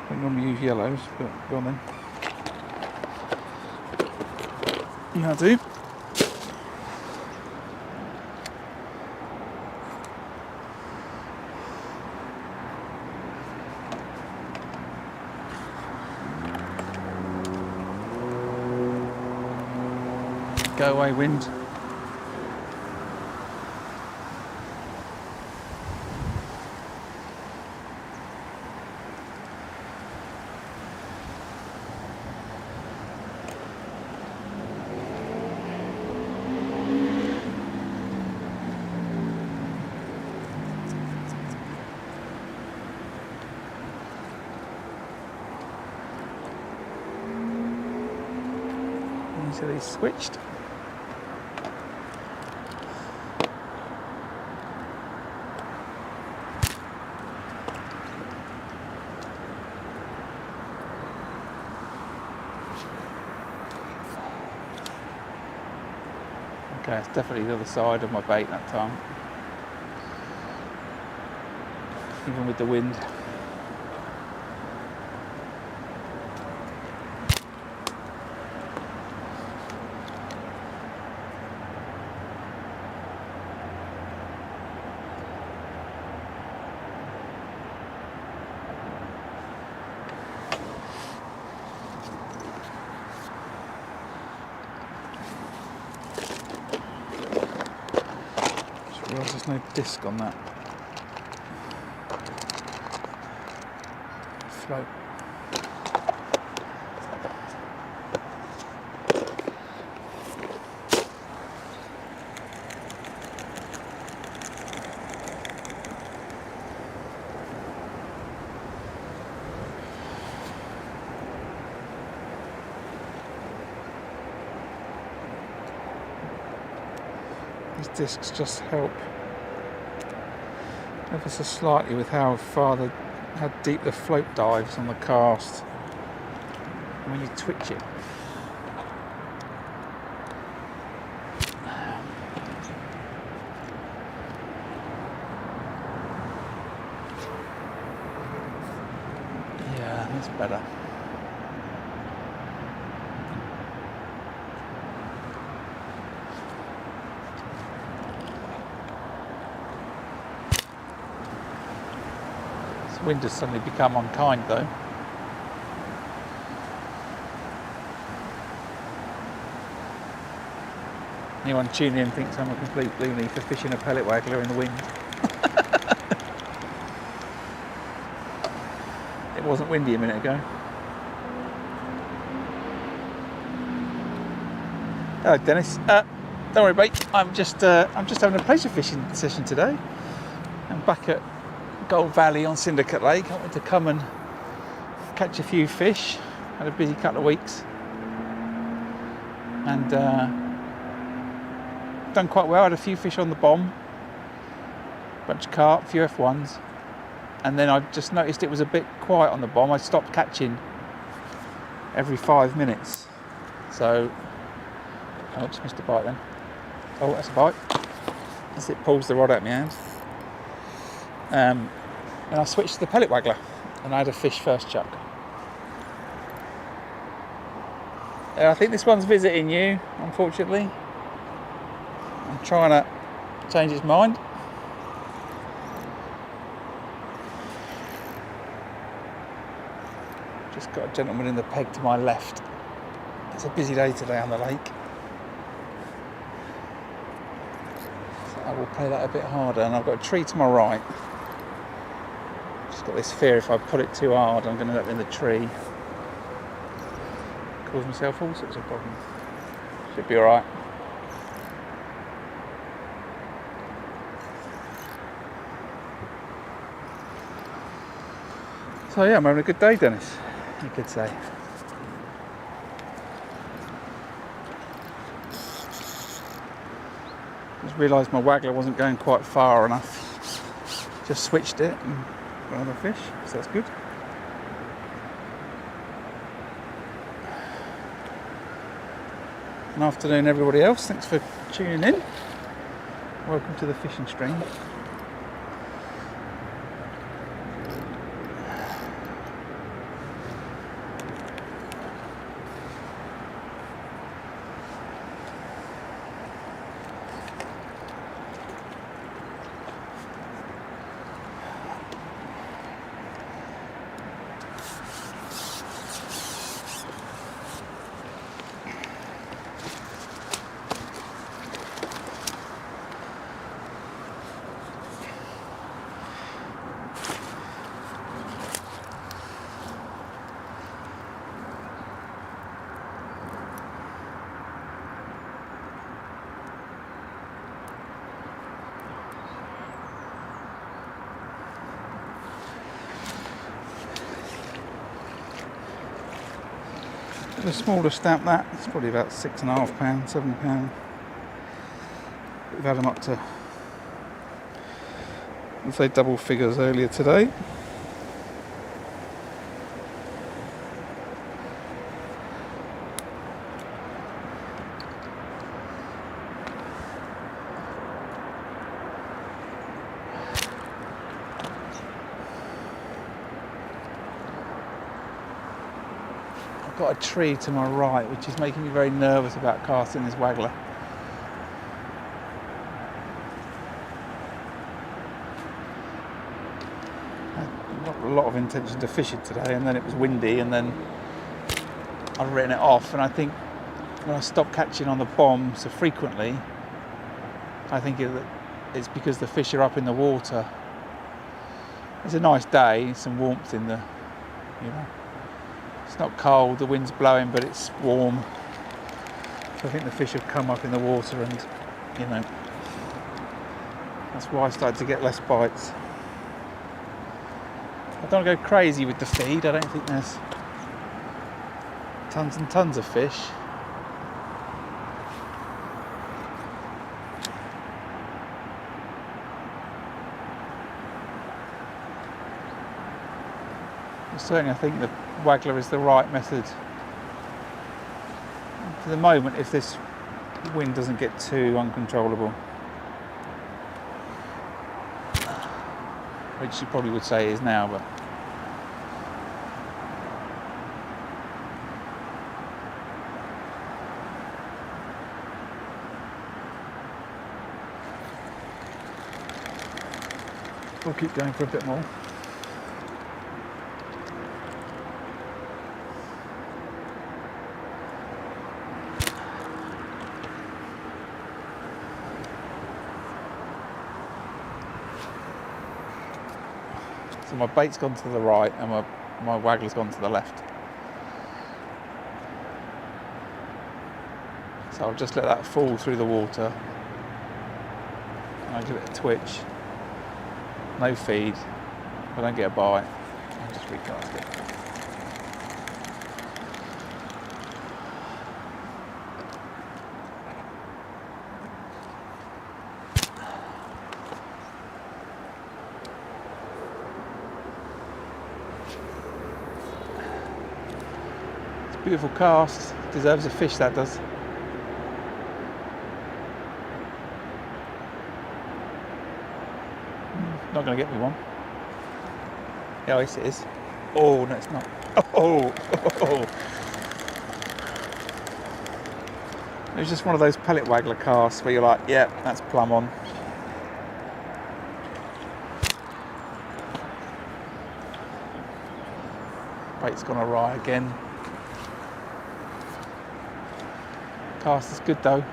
Don't normally use yellows, but go on then. Yeah, I do. Go away, wind. So they switched. Okay, it's definitely the other side of my bait that time. Even with the wind. There's no disc on that float. These discs just help ever so slightly with how deep the float dives on the cast when you twitch it. Yeah, that's better. Wind has suddenly become unkind though. Anyone tuning in thinks I'm a complete loony for fishing a pellet waggler in the wind. It wasn't windy a minute ago. Hello Dennis. Don't worry mate, I'm just having a pleasure fishing session today. I'm back at Gold Valley on Syndicate Lake. I wanted to come and catch a few fish. Had a busy couple of weeks and done quite well. Had a few fish on the bomb, bunch of carp, a few F1s, and then I just noticed it was a bit quiet on the bomb. I stopped catching every 5 minutes. So, oh, just missed a bite then. Oh, that's a bite. As it pulls the rod out of my hand. and I switched to the pellet waggler, and I had a fish first chuck. I think this one's visiting you, unfortunately. I'm trying to change its mind. Just got a gentleman in the peg to my left. It's a busy day today on the lake. So I will play that a bit harder, and I've got a tree to my right. Just got this fear if I pull it too hard, I'm going to end up in the tree. Cause myself all sorts of problems. Should be alright. So yeah, I'm having a good day, Dennis, you could say. Just realised my waggler wasn't going quite far enough. Just switched it and got another fish, so that's good. Good afternoon, everybody else. Thanks for tuning in. Welcome to the fishing stream. The smaller stamp, that it's probably about £6.5, £7. We've had them up to, let's say, double figures earlier today. Got a tree to my right, which is making me very nervous about casting this waggler. I've got a lot of intention to fish it today, and then it was windy, and then I've written it off. And I think when I stop catching on the bomb so frequently, I think it's because the fish are up in the water. It's a nice day, some warmth in the, you know. It's not cold, the wind's blowing, but it's warm. So I think the fish have come up in the water, and, you know, that's why I started to get less bites. I don't want to go crazy with the feed. I don't think there's tons and tons of fish. Certainly I think the waggler is the right method for the moment, if this wind doesn't get too uncontrollable, which you probably would say is now, but we'll keep going for a bit more. So my bait's gone to the right and my waggler's gone to the left. So I'll just let that fall through the water. And I'll give it a twitch. No feed. If I don't get a bite, I'll just recast it. Beautiful cast, deserves a fish, that does. Not going to get me one. Yeah, yes it is. Oh, no it's not. Oh. It was just one of those pellet waggler casts where you're like, yeah, that's plumb on. Bait's gone awry again. Cast is good though.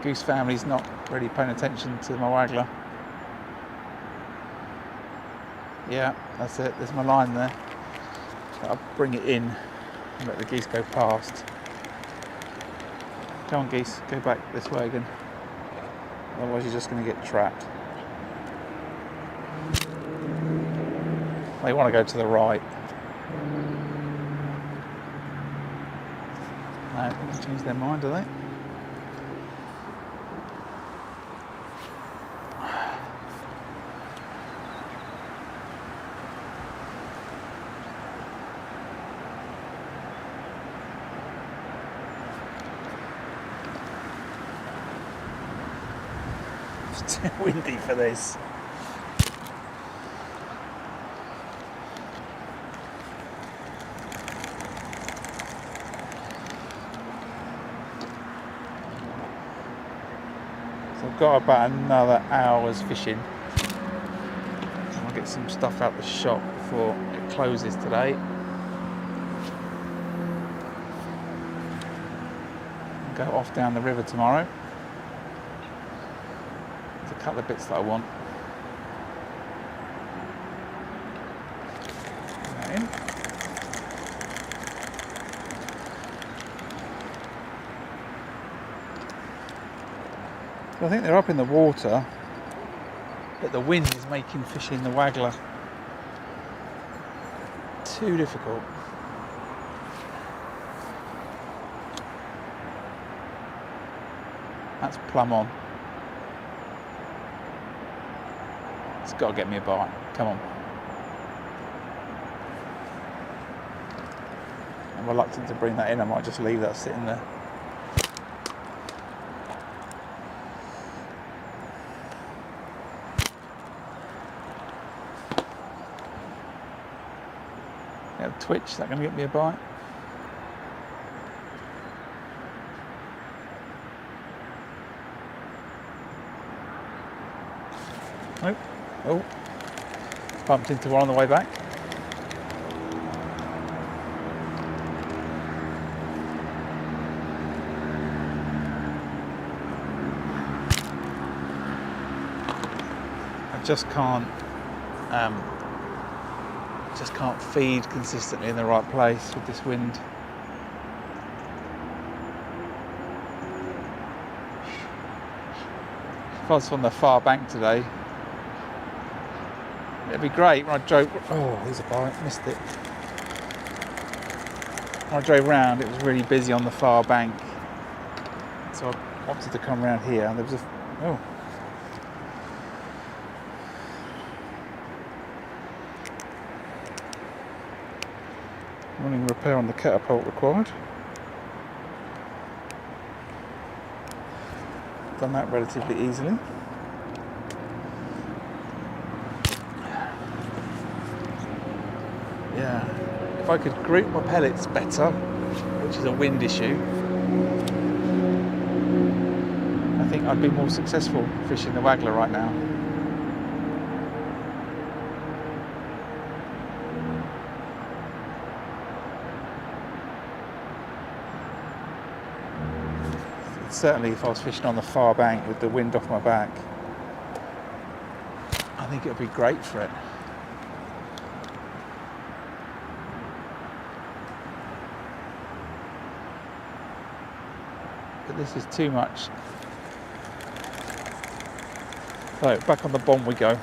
Goose family's not really paying attention to my waggler. Yeah, that's it. There's my line there. I'll bring it in and let the geese go past. Come on geese, go back this way again. Otherwise you're just going to get trapped. They want to go to the right. No, they changed their mind, do they? It's too windy for this. So I've got about another hour's fishing. I'll get some stuff out the shop before it closes today. And go off down the river tomorrow. There's a couple of bits that I want. Put that in. So I think they're up in the water, but the wind is making fishing the waggler too difficult. That's plumb on. It's got to get me a bite. Come on. I'm reluctant to bring that in. I might just leave that sitting there. Twitch, is that going to get me a bite? Nope. Oh, bumped into one on the way back. I just can't feed consistently in the right place with this wind. If I was on the far bank today, it'd be great when I drove. Oh, there's a bite, missed it. When I drove round, it was really busy on the far bank, so I wanted to come around here. And there was a running repair on the catapult required. Done that relatively easily. Yeah, if I could group my pellets better, which is a wind issue, I think I'd be more successful fishing the waggler right now. Certainly if I was fishing on the far bank with the wind off my back, I think it would be great for it. But this is too much. So back on the bomb we go.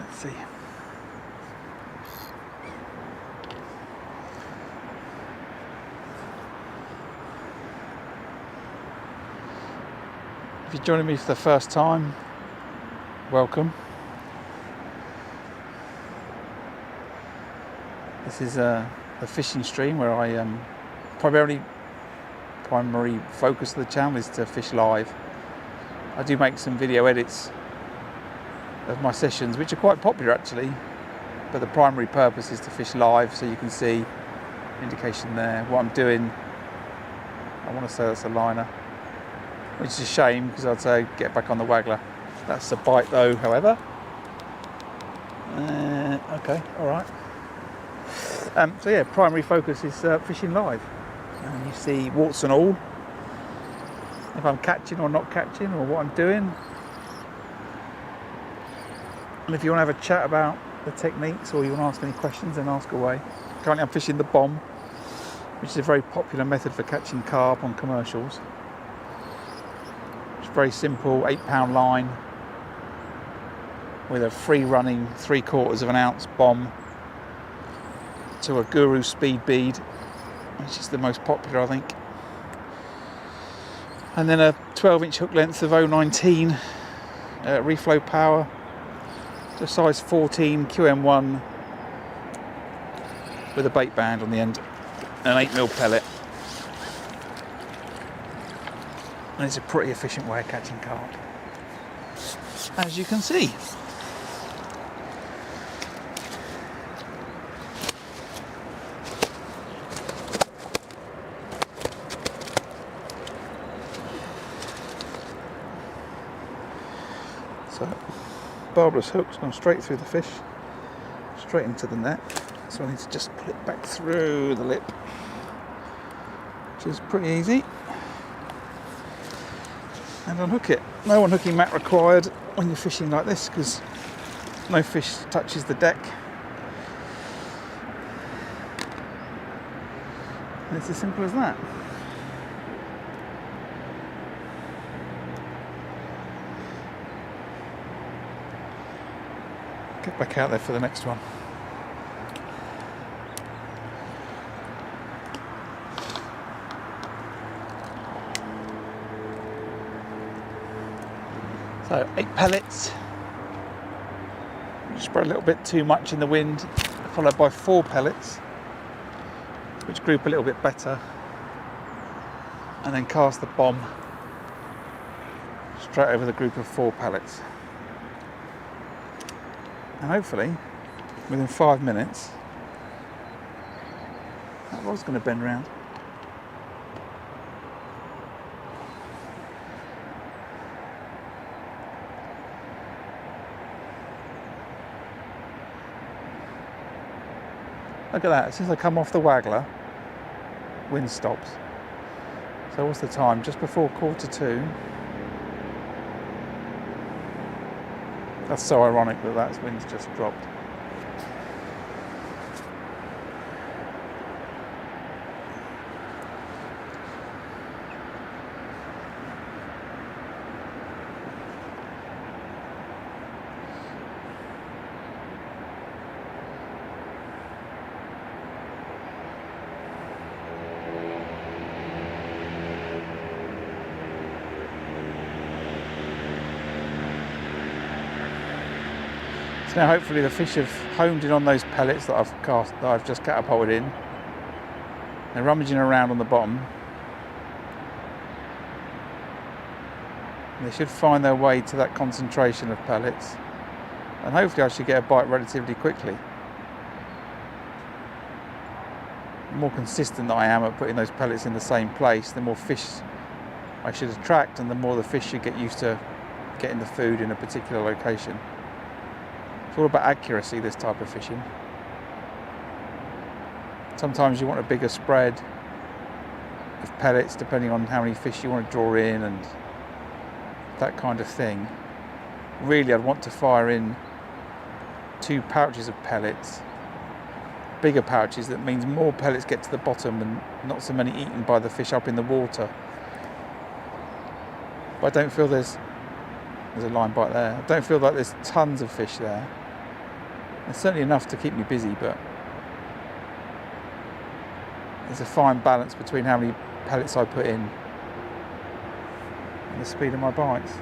Let's see. If you're joining me for the first time, welcome. This is the fishing stream where I primary focus of the channel is to fish live. I do make some video edits of my sessions, which are quite popular actually, but the primary purpose is to fish live, so you can see indication there. What I'm doing, I want to say that's a liner, which is a shame because I'd say get back on the waggler. That's a bite though, however. Okay, alright. So yeah, primary focus is fishing live. And you see warts and all, if I'm catching or not catching or what I'm doing. And if you want to have a chat about the techniques or you want to ask any questions, then ask away. Currently I'm fishing the bomb, which is a very popular method for catching carp on commercials. It's very simple, 8-pound line with a free running 3/4 of an ounce bomb to a Guru speed bead, which is the most popular I think. And then a 12-inch hook length of 019 reflow power, to size 14 QM1 with a bait band on the end, and an 8mm pellet. And it's a pretty efficient way of catching carp, as you can see. So, barbless hook's gone straight through the fish, straight into the net. So I need to just pull it back through the lip, which is pretty easy. And unhook it. No unhooking mat required when you're fishing like this, because no fish touches the deck. And it's as simple as that. Get back out there for the next one. So 8 pellets, spread a little bit too much in the wind, followed by 4 pellets, which group a little bit better, and then cast the bomb straight over the group of 4 pellets. And hopefully, within 5 minutes, that rod's going to bend round. Look at that, as soon as I come off the waggler, wind stops. So what's the time? Just before 1:45. That's so ironic that that wind's just dropped. So now hopefully the fish have homed in on those pellets that I've just catapulted in. They're rummaging around on the bottom. And they should find their way to that concentration of pellets. And hopefully I should get a bite relatively quickly. The more consistent that I am at putting those pellets in the same place, the more fish I should attract, and the more the fish should get used to getting the food in a particular location. It's all about accuracy, this type of fishing. Sometimes you want a bigger spread of pellets depending on how many fish you want to draw in and that kind of thing. Really, I'd want to fire in 2 pouches of pellets, bigger pouches. That means more pellets get to the bottom and not so many eaten by the fish up in the water. But I don't feel there's a line bite there. I don't feel like there's tons of fish there. It's certainly enough to keep me busy, but there's a fine balance between how many pellets I put in and the speed of my bites.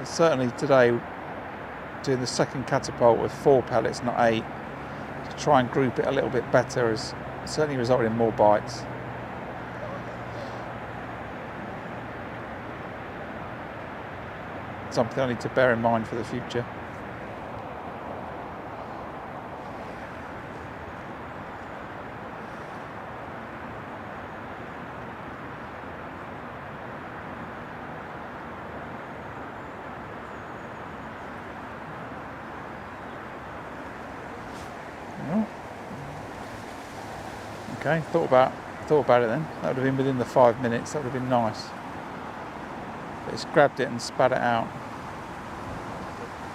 Certainly today, doing the second catapult with 4 pellets, not 8, to try and group it a little bit better, has certainly resulted in more bites. Something I need to bear in mind for the future. Okay, thought about it then. That would have been within the 5 minutes. That would have been nice. But it's grabbed it and spat it out.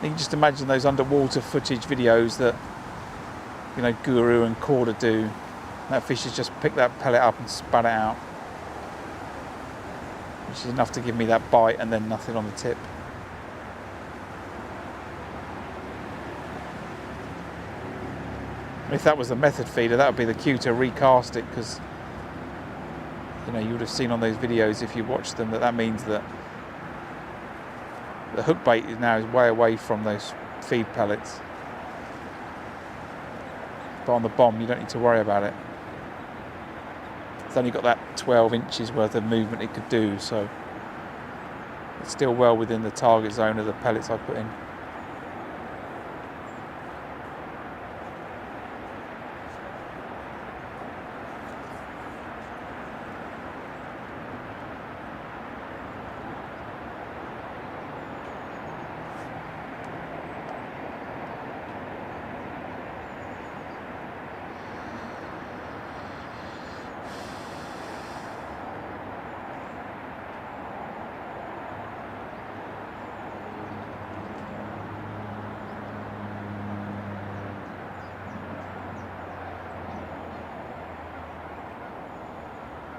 You can just imagine those underwater footage videos that, you know, Guru and Korda do. That fish has just picked that pellet up and spat it out, which is enough to give me that bite and then nothing on the tip. If that was the method feeder, that would be the cue to recast it, because, you know, you would have seen on those videos, if you watched them, that means that the hook bait is now way away from those feed pellets. But on the bomb, you don't need to worry about it. It's only got that 12 inches worth of movement it could do, so it's still well within the target zone of the pellets I put in.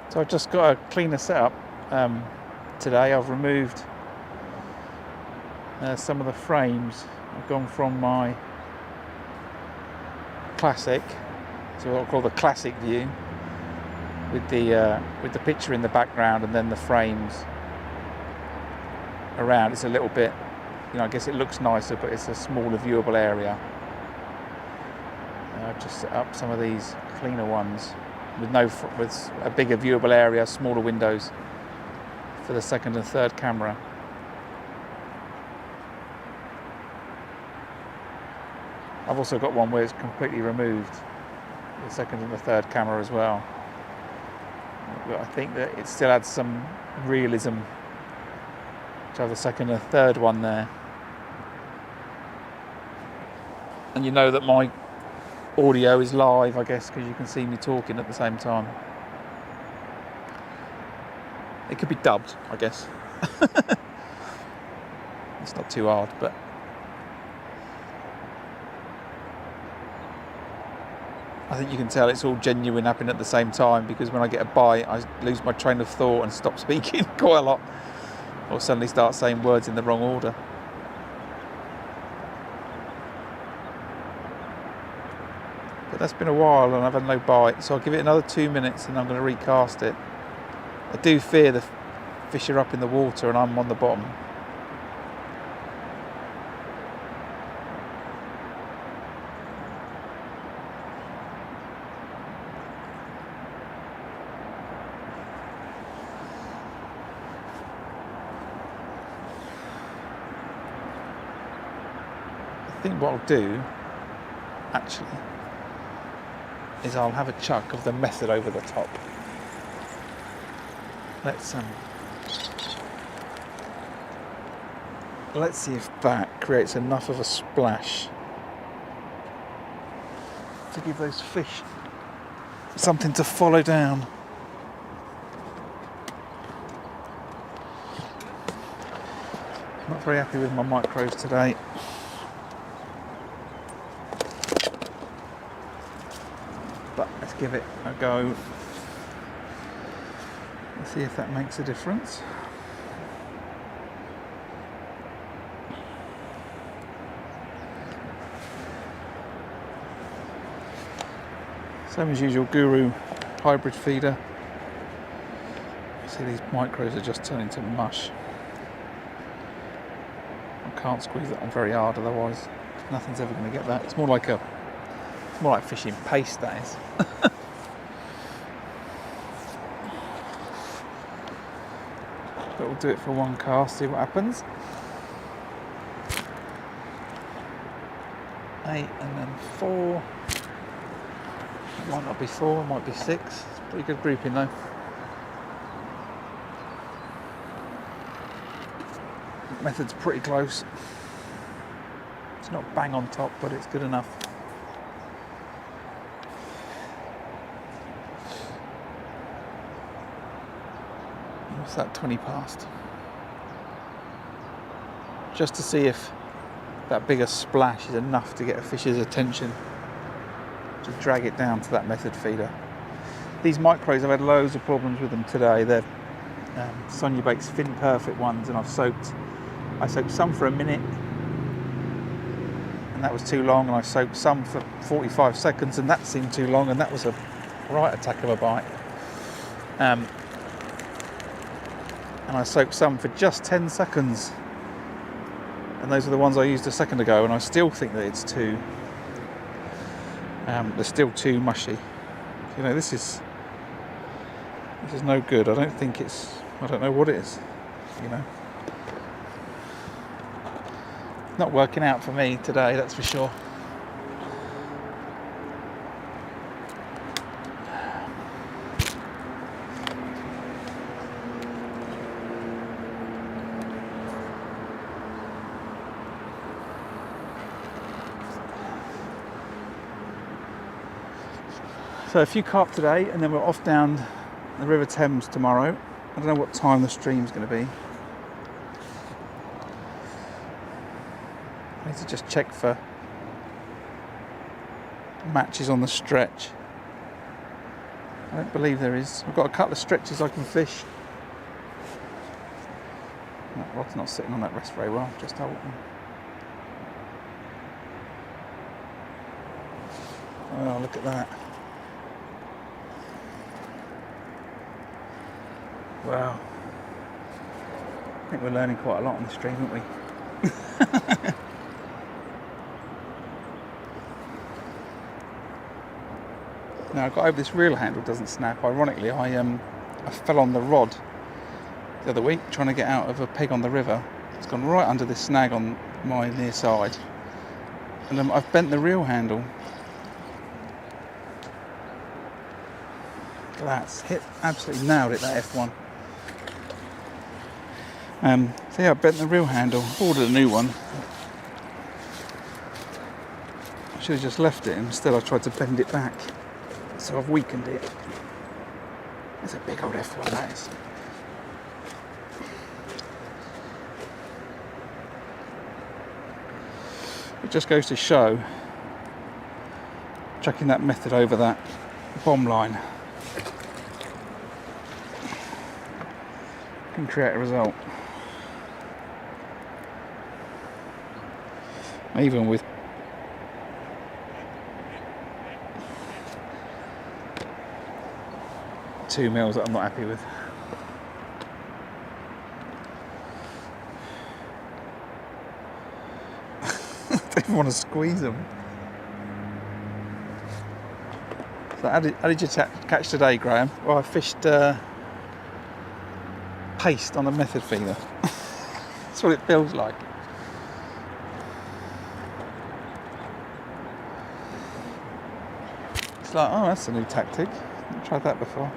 So I've just got a cleaner setup today. I've removed some of the frames. I've gone from my classic to what I call the classic view, with the picture in the background and then the frames around. It's a little bit, you know, I guess it looks nicer, but it's a smaller viewable area. I've just set up some of these cleaner ones with a bigger viewable area, smaller windows for the second and third camera. I've also got one where it's completely removed, the second and the third camera as well. But I think that it still adds some realism to have the second and third one there. And you know that my audio is live, I guess, because you can see me talking at the same time. It could be dubbed, I guess. It's not too hard, but I think you can tell it's all genuine happening at the same time, because when I get a bite, I lose my train of thought and stop speaking quite a lot, or suddenly start saying words in the wrong order. But that's been a while and I've had no bite, so I'll give it another 2 minutes and I'm going to recast it. I do fear the fish are up in the water and I'm on the bottom. I think what I'll do, actually, is I'll have a chuck of the method over the top. Let's see if that creates enough of a splash to give those fish something to follow down. Not very happy with my micros today. But let's give it a go. Let's see if that makes a difference. Same as usual, Guru hybrid feeder. See, these micros are just turning to mush. I can't squeeze that on very hard, otherwise nothing's ever going to get that. It's more like fishing paste, that is. But we'll do it for one cast, see what happens. 8 and then 4. It might not be 4, it might be 6. It's pretty good grouping though. Method's pretty close. It's not bang on top, but it's good enough. What's that, 20 past? Just to see if that bigger splash is enough to get a fish's attention to drag it down to that method feeder. These micros, I've had loads of problems with them today. They're Sonia Bait's Fin Perfect ones, and I soaked some for a minute and that was too long, and I soaked some for 45 seconds and that seemed too long, and that was a right attack of a bite. And I soaked some for just 10 seconds, and those are the ones I used a second ago, and I still think that it's too they're still too mushy. You know, this is no good. I don't know what it is, you know. Not working out for me today, that's for sure. So a few carp today, and then we're off down the River Thames tomorrow. I don't know what time the stream's going to be. I need to just check for matches on the stretch. I don't believe there is. I've got a couple of stretches I can fish. That rod's not sitting on that rest very well, just hold on. Oh, look at that. Wow. I think we're learning quite a lot on the stream, aren't we? Now I got over this reel handle doesn't snap. Ironically, I fell on the rod the other week trying to get out of a peg on the river. It's gone right under this snag on my near side, and I've bent the reel handle. That's hit, absolutely nailed it, that F1. So yeah, I bent the reel handle. Ordered a new one. I should have just left it. Instead, I tried to bend it back. So I've weakened it. It's a big old F1, that is. It just goes to show, chucking that method over that bomb line can create a result. Even with two mils that I'm not happy with. I don't even want to squeeze them. So how did you catch today, Graham? Well, I fished paste on a method feeder. That's what it feels like. It's like, oh, that's a new tactic. I've tried that before.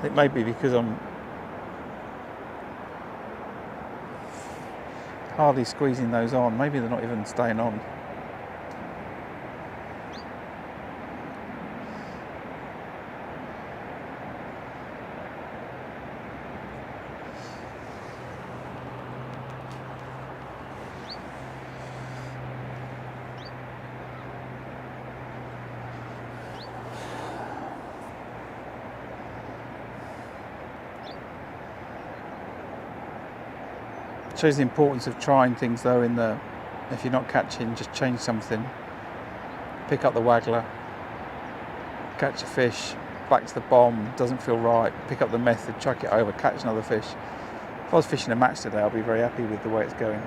It may be because I'm hardly squeezing those on. Maybe they're not even staying on. Shows the importance of trying things though. If you're not catching, just change something. Pick up the waggler, catch a fish, back to the bomb, doesn't feel right, pick up the method, chuck it over, catch another fish. If I was fishing a match today, I'll be very happy with the way it's going.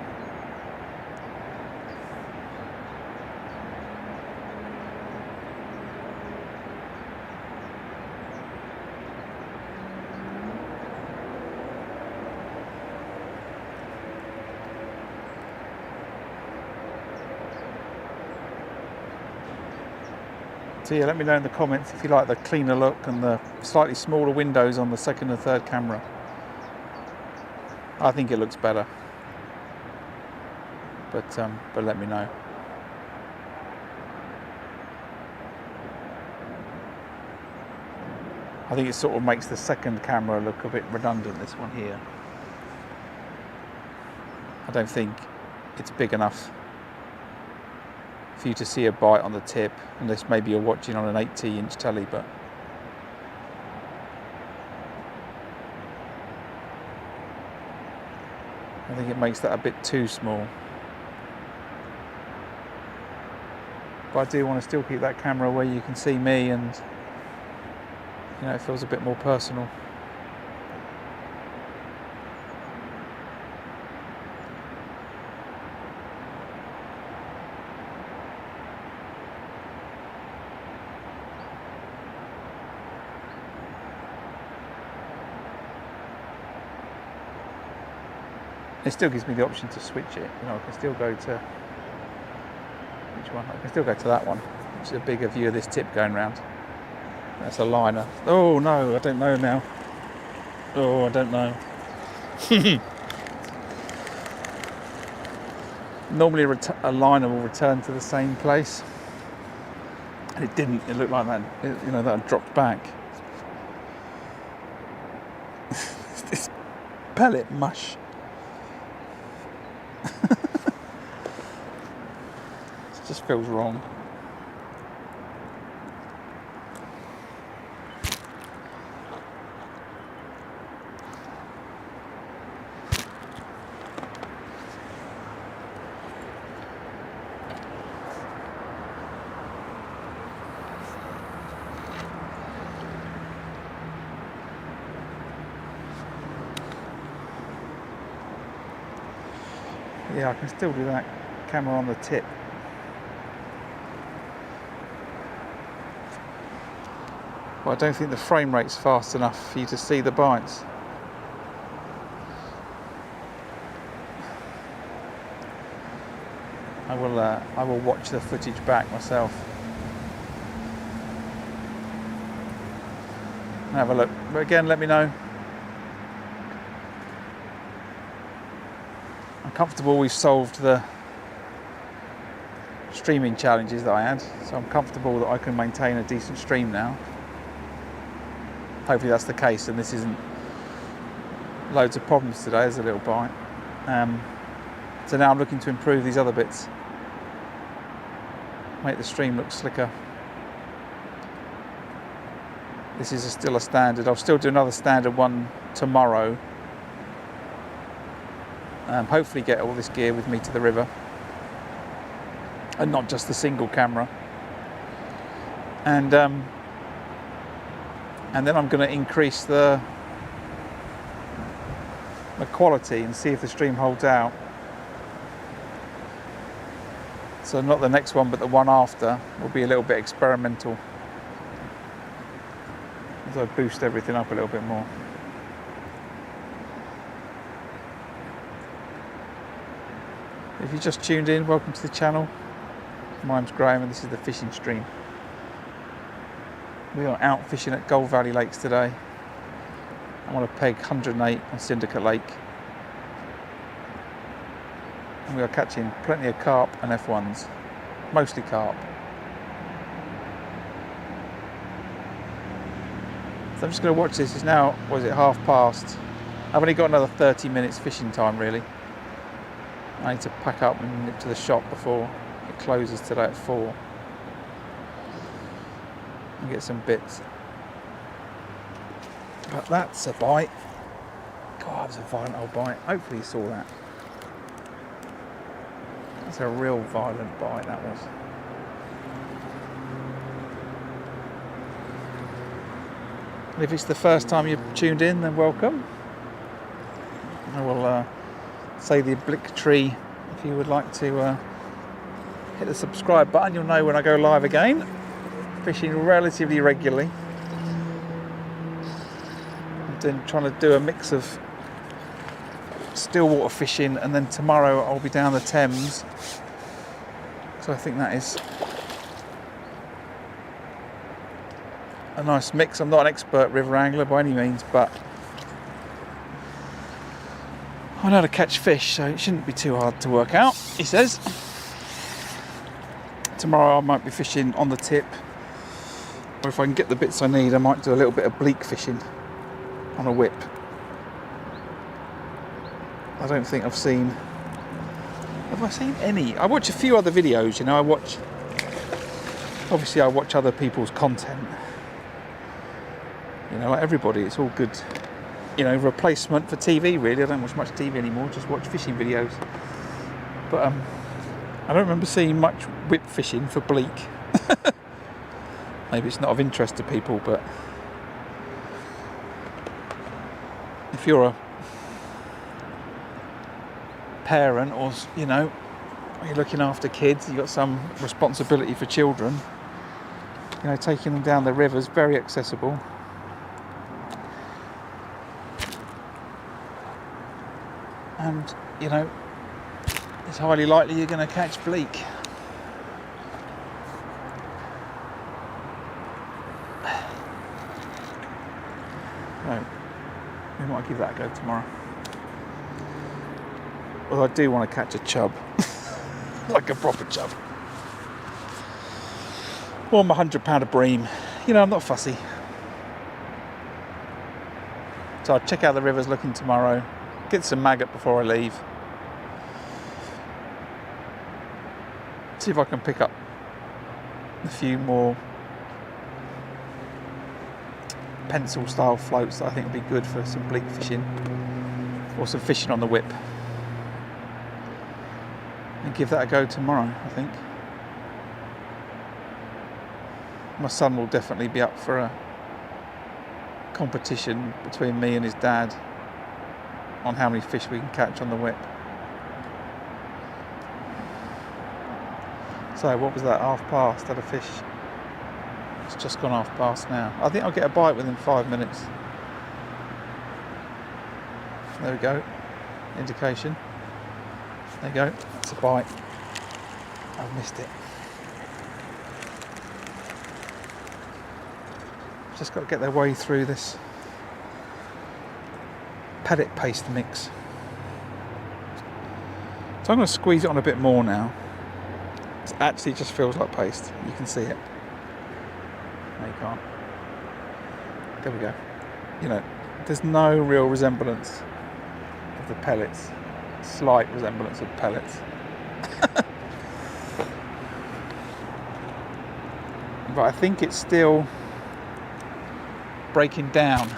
So yeah, let me know in the comments if you like the cleaner look and the slightly smaller windows on the second and third camera. I think it looks better, but let me know. I think it sort of makes the second camera look a bit redundant, this one here. I don't think it's big enough for you to see a bite on the tip, unless maybe you're watching on an 80-inch telly, but I think it makes that a bit too small. But I do want to still keep that camera where you can see me and, you know, it feels a bit more personal. It still gives me the option to switch it. You know, I can still go to which one? I can still go to that one, which is a bigger view of this tip going round. That's a liner. Oh no, I don't know now. Oh, I don't know. Normally a liner will return to the same place, and it didn't. It looked like that. You know, that had dropped back. This pellet mush. It just feels wrong. Yeah, I can still do that camera on the tip. But I don't think the frame rate's fast enough for you to see the bites. I will watch the footage back myself. Have a look. But again, let me know. I'm comfortable we've solved the streaming challenges that I had, so I'm comfortable that I can maintain a decent stream now. Hopefully that's the case and this isn't loads of problems today. There's a little bite. So now I'm looking to improve these other bits, make the stream look slicker. This is still a standard. I'll still do another standard one tomorrow. Hopefully get all this gear with me to the river and not just the single camera. And then I'm going to increase the quality and see if the stream holds out. So not the next one, but the one after will be a little bit experimental, as I boost everything up a little bit more. If you just tuned in, welcome to the channel. My name's Graham and this is the fishing stream. We are out fishing at Gold Valley Lakes today. I'm on a peg 108 on Syndicate Lake. And we are catching plenty of carp and F1s, mostly carp. So I'm just going to watch this. It's now, what is it, past. I've only got another 30 minutes fishing time really. I need to pack up and nip to the shop before it closes today at 4 and get some bits. But that's a bite. God, that was a violent old bite. Hopefully you saw that. That's a real violent bite, that was. And if it's the first time you've tuned in, then welcome. I will say the obligatory if you would like to hit the subscribe button. You'll know when I go live again. Fishing relatively regularly. I'm trying to do a mix of still water fishing, and then tomorrow I'll be down the Thames. So I think that is a nice mix. I'm not an expert river angler by any means, but I know how to catch fish, so it shouldn't be too hard to work out, he says. Tomorrow I might be fishing on the tip, or if I can get the bits I need, I might do a little bit of bleak fishing on a whip. I don't think I've seen... Have I seen any? I watch a few other videos, you know, obviously I watch other people's content. You know, like everybody, it's all good, you know, replacement for TV really. I don't watch much TV anymore, just watch fishing videos. But I don't remember seeing much whip fishing for bleak. Maybe it's not of interest to people, but if you're a parent, or you know, you're looking after kids, you've got some responsibility for children, you know, taking them down the river is very accessible. And you know, it's highly likely you're going to catch bleak. So we might give that a go tomorrow. Well, I do want to catch a chub, like a proper chub. Or my £100 of bream. You know, I'm not fussy. So I'll check out the rivers looking tomorrow. Get some maggot before I leave. See if I can pick up a few more pencil style floats that I think would be good for some bleak fishing. Or some fishing on the whip. And give that a go tomorrow, I think. My son will definitely be up for a competition between me and his dad on how many fish we can catch on the whip. So what was that, past? Had a fish. It's just gone past now. I think I'll get a bite within 5 minutes. There we go, indication. There you go, that's a bite. I've missed it. Just got to get their way through this pellet paste mix. So I'm going to squeeze it on a bit more now. It actually just feels like paste. You can see it. No, you can't. There we go. You know, there's no real resemblance of the pellets. Slight resemblance of pellets. But I think it's still breaking down.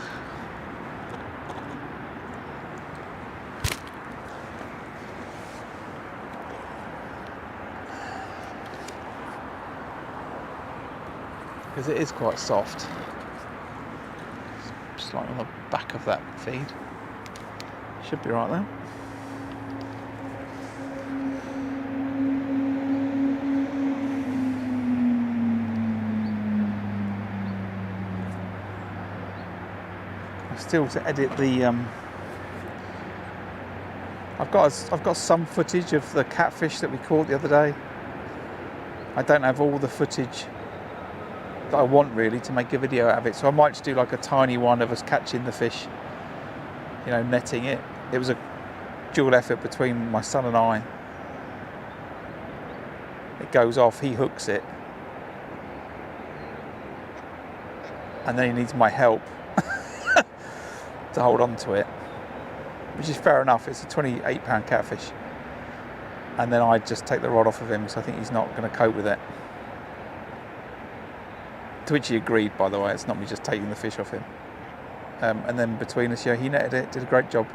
Because it is quite soft. Just like on the back of that feed. Should be right there. Still to edit the I've got some footage of the catfish that we caught the other day. I don't have all the footage that I want really to make a video out of it, so I might just do like a tiny one of us catching the fish you know, netting it. It was a dual effort between my son and I. It goes off, he hooks it, and then he needs my help to hold on to it, which is fair enough. It's a 28-pound catfish, and then I just take the rod off of him because I think he's not going to cope with it. To which he agreed, by the way. It's not me just taking the fish off him. And then between us, yeah, he netted it, did a great job.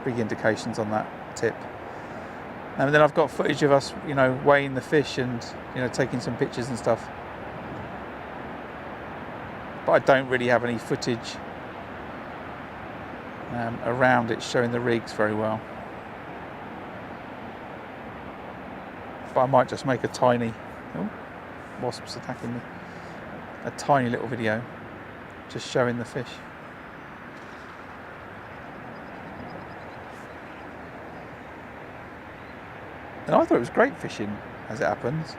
Big indications on that tip. And then I've got footage of us, you know, weighing the fish and, you know, taking some pictures and stuff. But I don't really have any footage around it showing the rigs very well. But I might just make a tiny, oh, wasps attacking me, a tiny little video just showing the fish. And I thought it was great fishing, as it happens.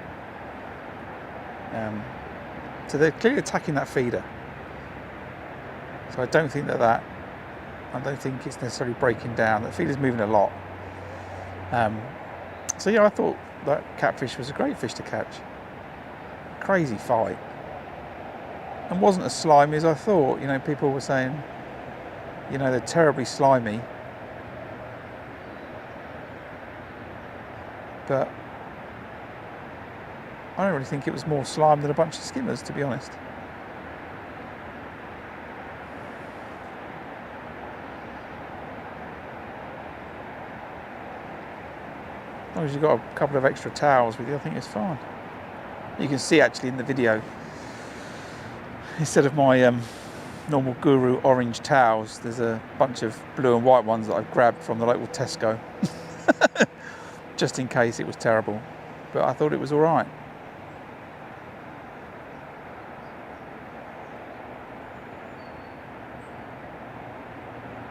So they're clearly attacking that feeder. So I don't think I don't think it's necessarily breaking down. The feeder's moving a lot. So yeah, I thought that catfish was a great fish to catch. Crazy fight. And wasn't as slimy as I thought. You know, people were saying, you know, they're terribly slimy. But I don't really think it was more slime than a bunch of skimmers, to be honest. As long as you've got a couple of extra towels with you, I think it's fine. You can see actually in the video, instead of my normal Guru orange towels, there's a bunch of blue and white ones that I've grabbed from the local Tesco. Just in case it was terrible. But I thought it was all right.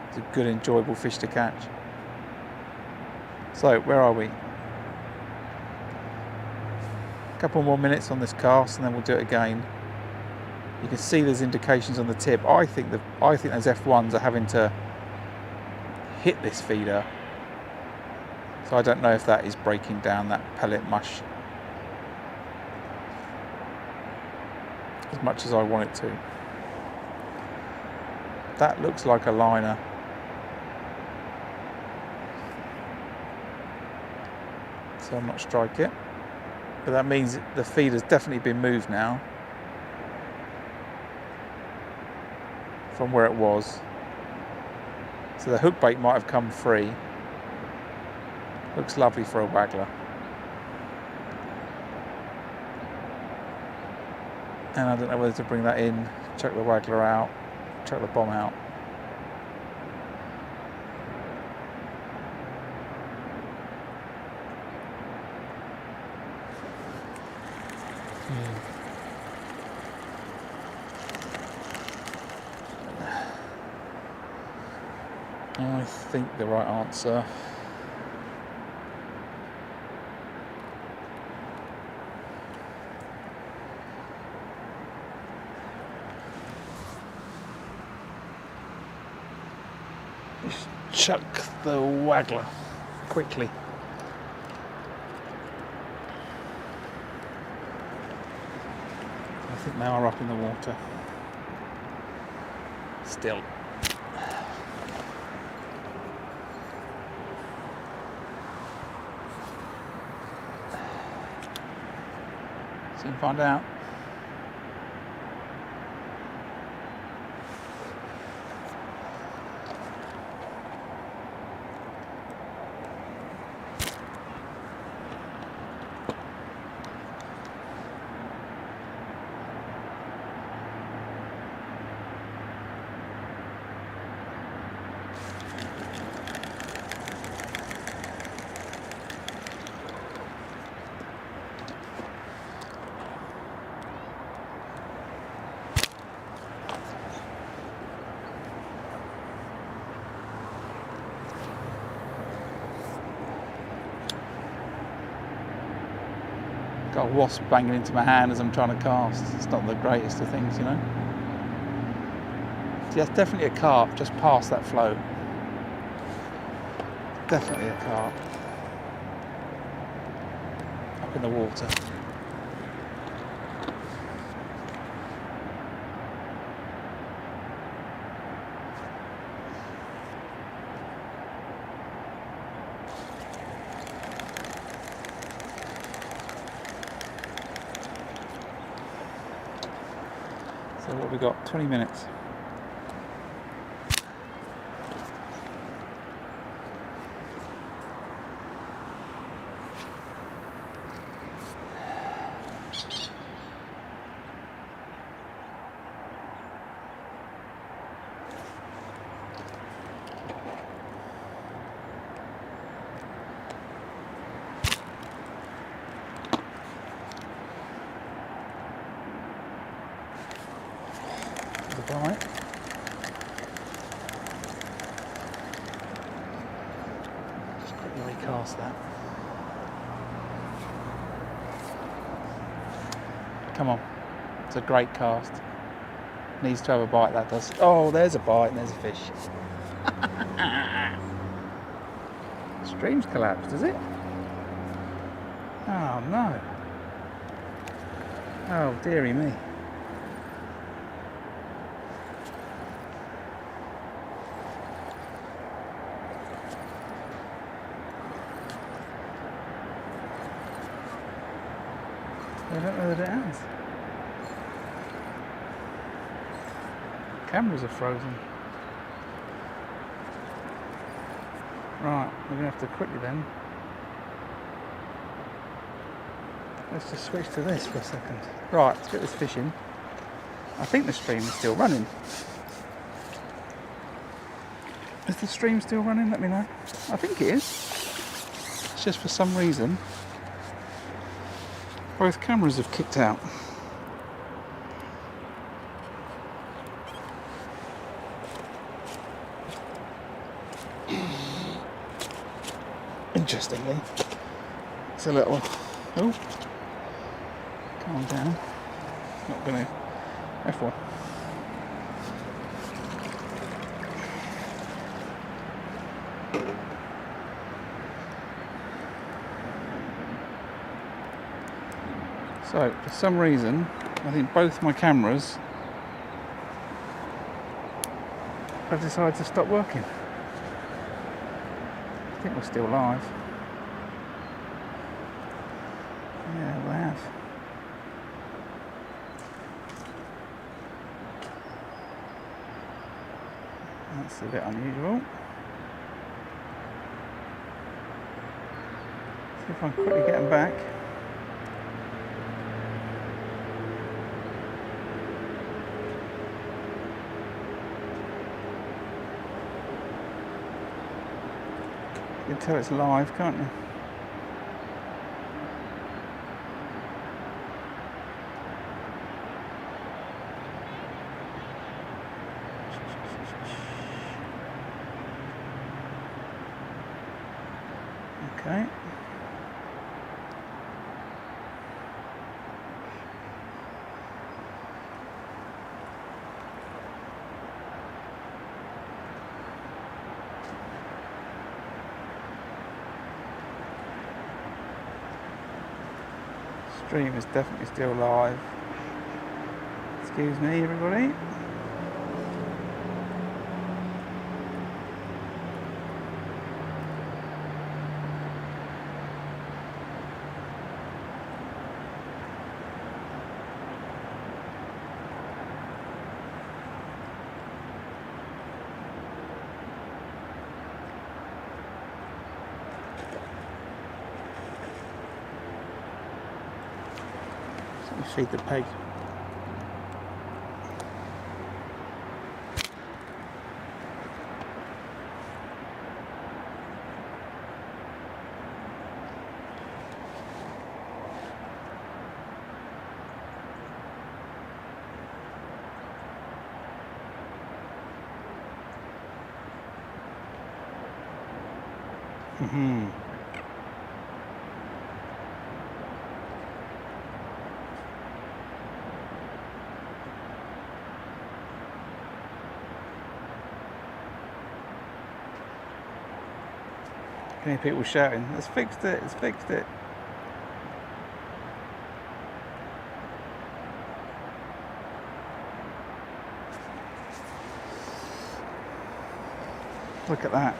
It's a good, enjoyable fish to catch. So, where are we? A couple more minutes on this cast and then we'll do it again. You can see there's indications on the tip. I think those F1s are having to hit this feeder. So I don't know if that is breaking down that pellet mush as much as I want it to. That looks like a liner. So I'm not strike it. But that means the feeder's definitely been moved now from where it was. So the hook bait might have come free. Looks lovely for a waggler. And I don't know whether to bring that in, chuck the waggler out, chuck the bomb out. I think the right answer is chuck the waggler quickly. I think they are up in the water still. Soon find out. Got a wasp banging into my hand as I'm trying to cast. It's not the greatest of things, you know. Yeah, it's definitely a carp just past that float. Definitely a carp. Up in the water. So what have we got? 20 minutes. The bite. Just quickly recast that. Come on, it's a great cast. Needs to have a bite, that does. Oh, there's a bite and there's a fish. Stream's collapsed, is it? Oh no. Oh dearie me. I don't know that it has. Cameras are frozen. Right, we're going to have to quickly then. Let's just switch to this for a second. Right, let's get this fish in. I think the stream is still running. Is the stream still running? Let me know. I think it is. It's just for some reason both cameras have kicked out. Interestingly, it's a little, oh, calm down, not going to, F1. So, for some reason, I think both my cameras have decided to stop working. I think we're still live. Yeah, we have. That's a bit unusual. See if I can quickly get them back. You can tell it's live, can't you? Okay. Stream is definitely still live. Excuse me, everybody. Feed the pig. can hear people shouting, "It's fixed it, it's fixed it." Look at that.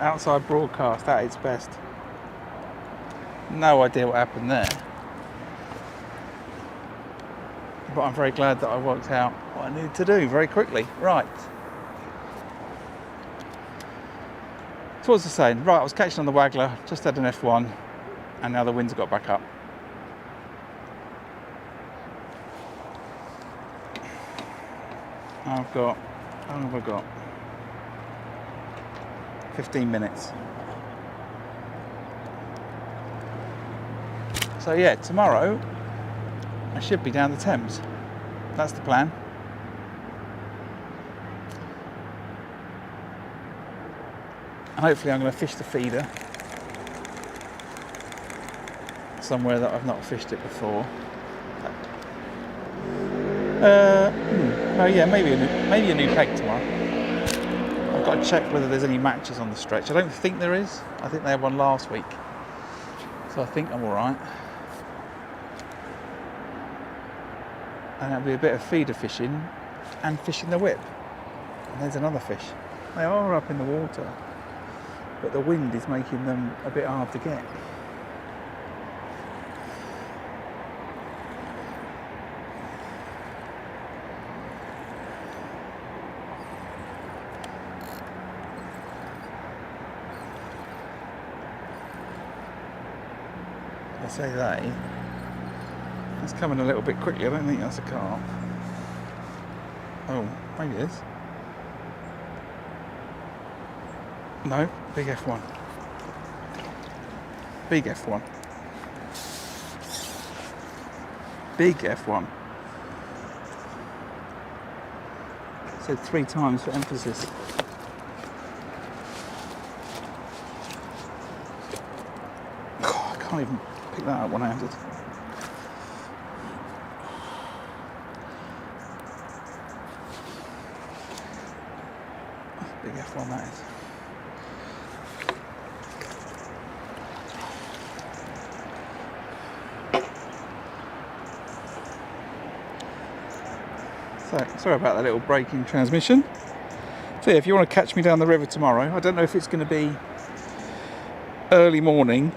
Outside broadcast at its best. No idea what happened there. But I'm very glad that I worked out what I needed to do very quickly. Right. So what was I saying? Right, I was catching on the waggler, just had an F1, and now the winds got back up. How long have I got? 15 minutes. So yeah, tomorrow I should be down the Thames. That's the plan. And hopefully I'm going to fish the feeder somewhere that I've not fished it before. Oh yeah, maybe a new peg tomorrow. I've got to check whether there's any matches on the stretch. I don't think there is. I think they had one last week, so I think I'm all right. And that'll be a bit of feeder fishing and fishing the whip. And there's another fish. They are up in the water, but the wind is making them a bit hard to get. I say they. It's coming a little bit quickly. I don't think that's a carp. Oh, maybe it is. No, big F1. Big F1. Big F1. Said 3 times for emphasis. Oh, I can't even pick that up one-handed. Big F1 that is. So, sorry about that little break in transmission. So yeah, if you want to catch me down the river tomorrow, I don't know if it's going to be early morning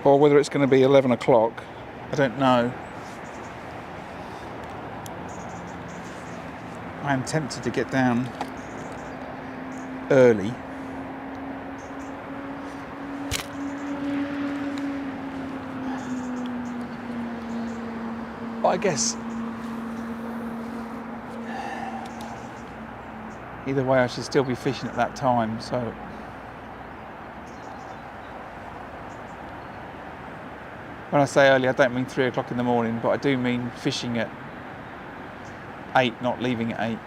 or whether it's going to be 11 o'clock. I don't know. I am tempted to get down early. But I guess either way I should still be fishing at that time, so when I say early I don't mean 3 o'clock in the morning, but I do mean fishing at 8, not leaving at 8.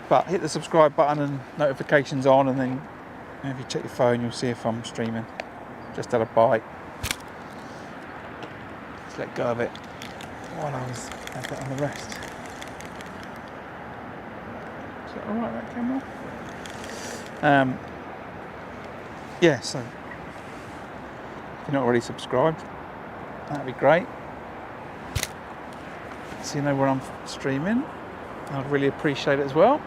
But hit the subscribe button and notifications on, and then if you check your phone you'll see if I'm streaming. Just had a bite. Just let go of it while I was had that on the rest. Is that alright, that camera? Yeah, so if you're not already subscribed, that'd be great. So you know where I'm streaming. I'd really appreciate it as well.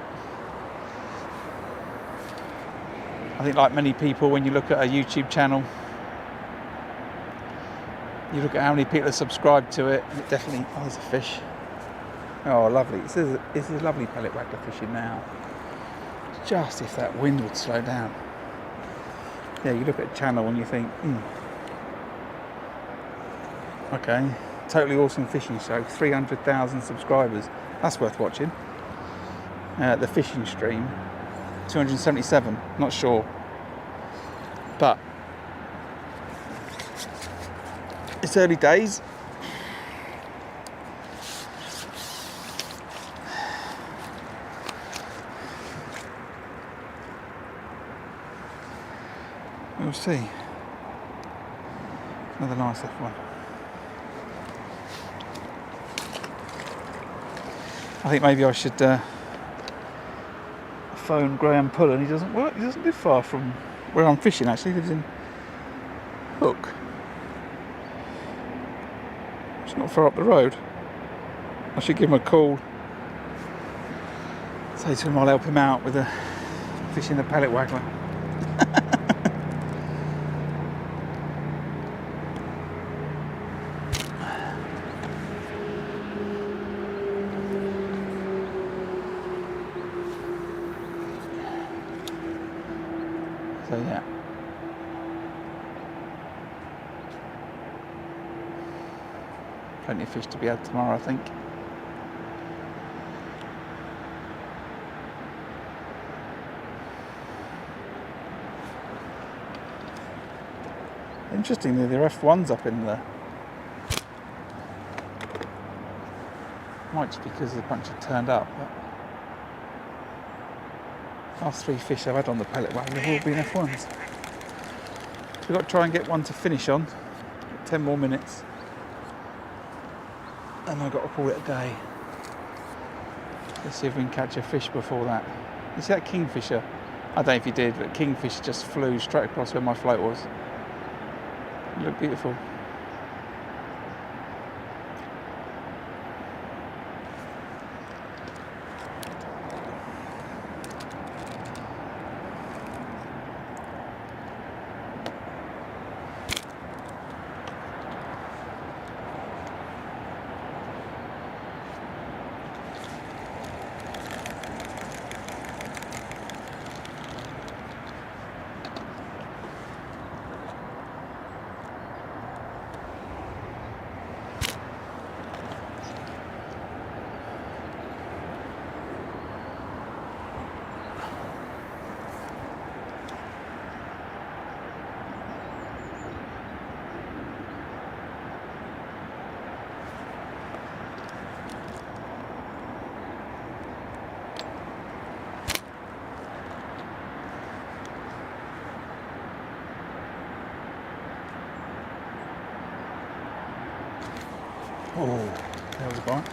I think like many people, when you look at a YouTube channel, you look at how many people are subscribed to it, and it definitely, oh, there's a fish. Oh, lovely. This is lovely pellet waggler fishing now. Just if that wind would slow down. Yeah, you look at a channel and you think, okay, totally awesome fishing show, 300,000 subscribers. That's worth watching. The fishing stream, 277, not sure. But it's early days. We'll see. Another nice F1. I think maybe I should phone Graham Pullen. He doesn't work. He doesn't live far from where I'm fishing. Actually, he lives in Hook. It's not far up the road. I should give him a call. Say to him I'll help him out with fishing the pellet waggler. So yeah. Plenty of fish to be had tomorrow, I think. Interestingly, there are F1s up in there. Might just be because a bunch have turned up, but last 3 fish I've had on the pellet wagon have all been F1s. So we've got to try and get one to finish on. 10 more minutes. And I've got to call it a day. Let's see if we can catch a fish before that. You see that kingfisher? I don't know if you did, but kingfisher just flew straight across where my float was. It looked beautiful. Oh, there was a bite.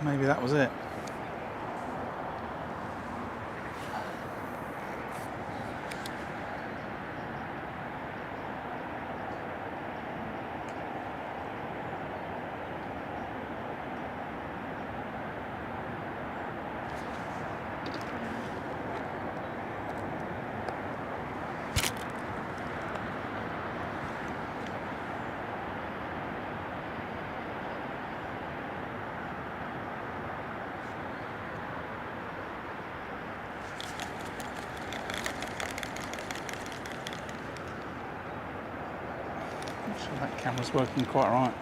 Maybe that was it. So that camera's working quite right.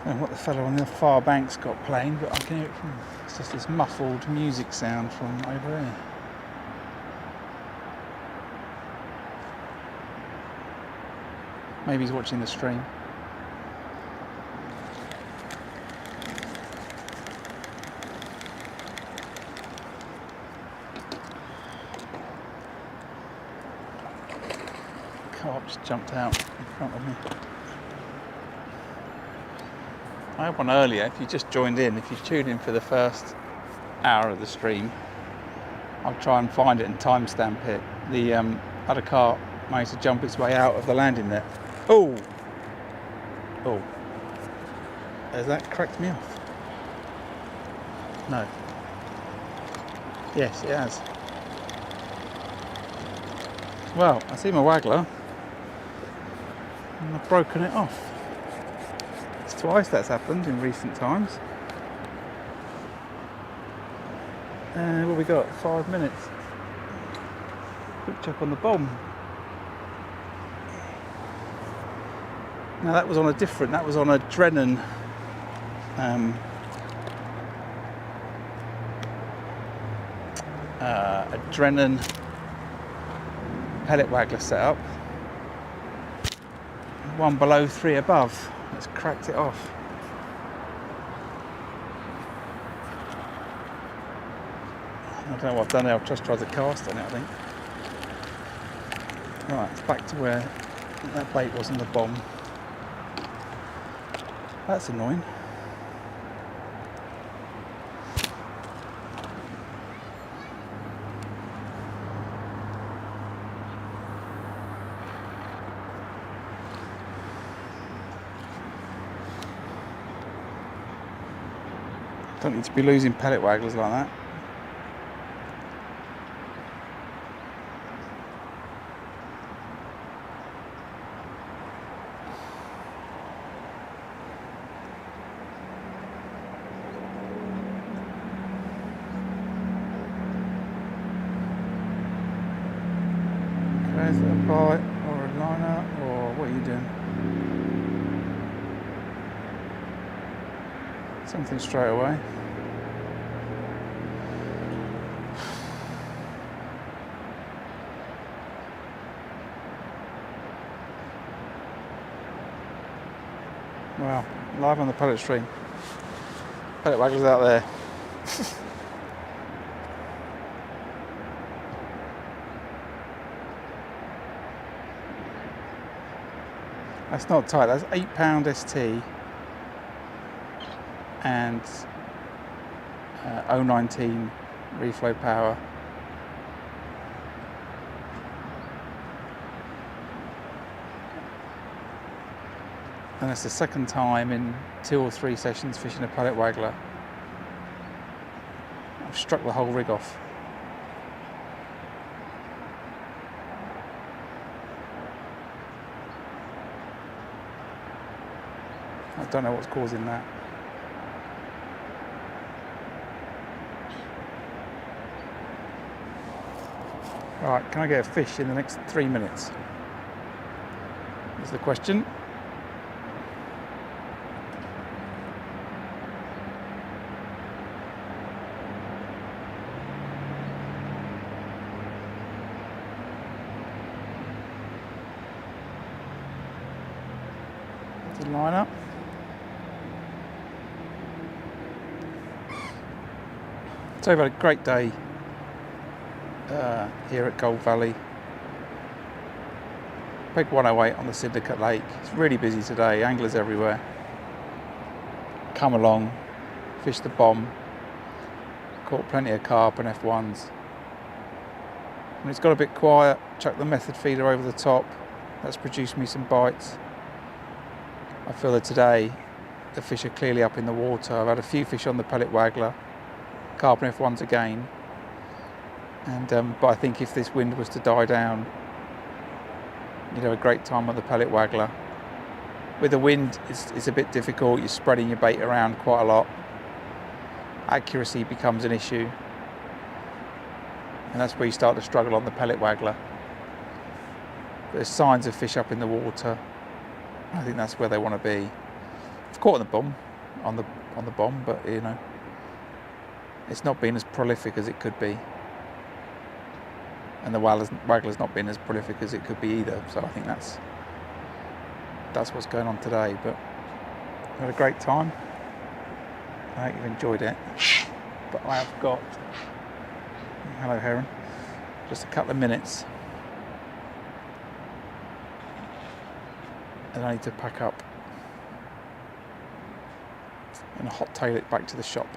I don't know what the fellow on the far bank's got playing, but I can hear it from, it's just this muffled music sound from over there. Maybe he's watching the stream. Carp just jumped out in front of me. I had one earlier. If you just joined in, if you tuned in for the first hour of the stream, I'll try and find it and timestamp it. The other car managed to jump its way out of the landing net. Oh! Oh. Has that cracked me off? No. Yes, it has. Well, I see my waggler and I've broken it off. It's twice that's happened in recent times. And what we got? 5 minutes. Quick check on the bomb. Now that was on a Drennan a Drennan pellet waggler setup. One below, 3 above. Let's cracked it off. I don't know what I've done there. I've just tried to cast on it, I think. Right, it's back to where that bait was in the bomb. That's annoying. Don't need to be losing pellet wagglers like that. Okay, is it a bite or a liner or what are you doing? Something straight away. Wow, live on the pellet stream. Pellet wagglers out there. That's not tight, that's 8 pound ST and 019 reflow power. And that's the second time in 2 or 3 sessions fishing a pellet waggler. I've struck the whole rig off. I don't know what's causing that. Right, can I get a fish in the next 3 minutes? Is the question. To line up. So we've had a great day here at Gold Valley. Peg 108 on the Syndicate Lake. It's really busy today, anglers everywhere. Come along, fish the bomb, caught plenty of carp and F1s. When it's got a bit quiet, chuck the method feeder over the top. That's produced me some bites. I feel that today the fish are clearly up in the water. I've had a few fish on the pellet waggler, carp and F1s again. And but I think if this wind was to die down, you'd have a great time on the pellet waggler. With the wind, it's a bit difficult. You're spreading your bait around quite a lot. Accuracy becomes an issue, and that's where you start to struggle on the pellet waggler. There's signs of fish up in the water. I think that's where they want to be. I've caught on the bomb, but you know, it's not been as prolific as it could be. And the waggler's not been as prolific as it could be either. So I think that's what's going on today. But I had a great time. I hope you've enjoyed it. But I have got, hello Heron, just a couple of minutes and I need to pack up and hot tail it back to the shop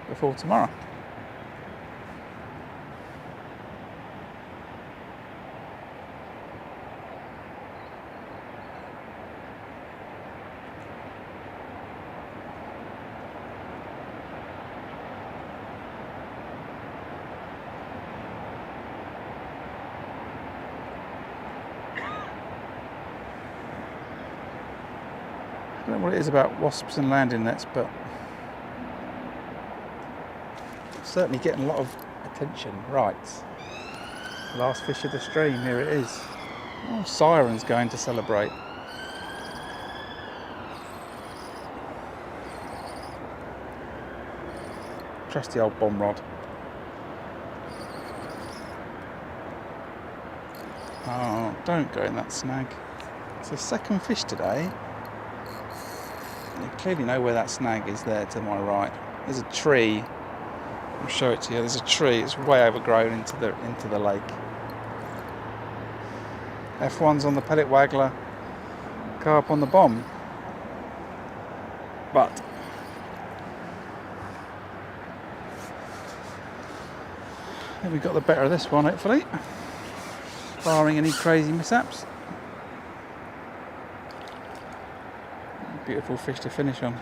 before tomorrow. I don't know what it is about wasps and landing nets, but certainly getting a lot of attention. Right, last fish of the stream, here it is. Oh, siren's going to celebrate. Trusty old bomb rod. Oh, don't go in that snag. It's the second fish today. You clearly know where that snag is there to my right. There's a tree. I'll show it to you. There's a tree. It's way overgrown into the lake. F1's on the pellet waggler. Carp on the bomb. But we got the better of this one, hopefully, barring any crazy mishaps. Beautiful fish to finish on.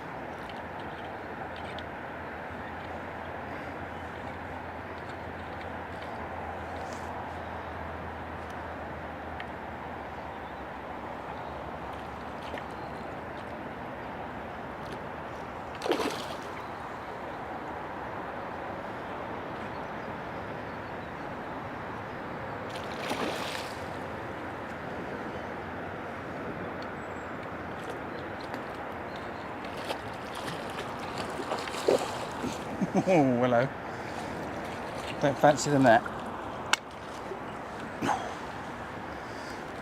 Oh, hello. Don't fancy the net.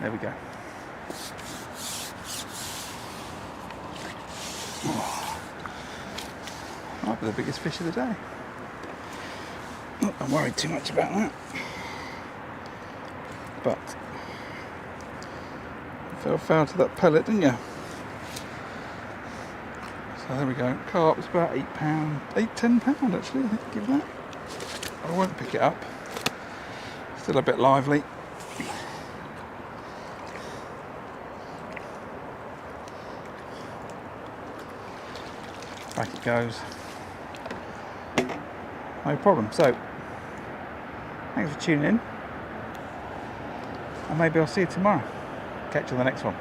There we go. Might be the biggest fish of the day. Not I'm worried too much about that. But you fell foul to that pellet, didn't you? So there we go. Carp is about £8, £10 actually, I think, give that. I won't pick it up. Still a bit lively. Back it goes. No problem. So, thanks for tuning in. And maybe I'll see you tomorrow. Catch you on the next one.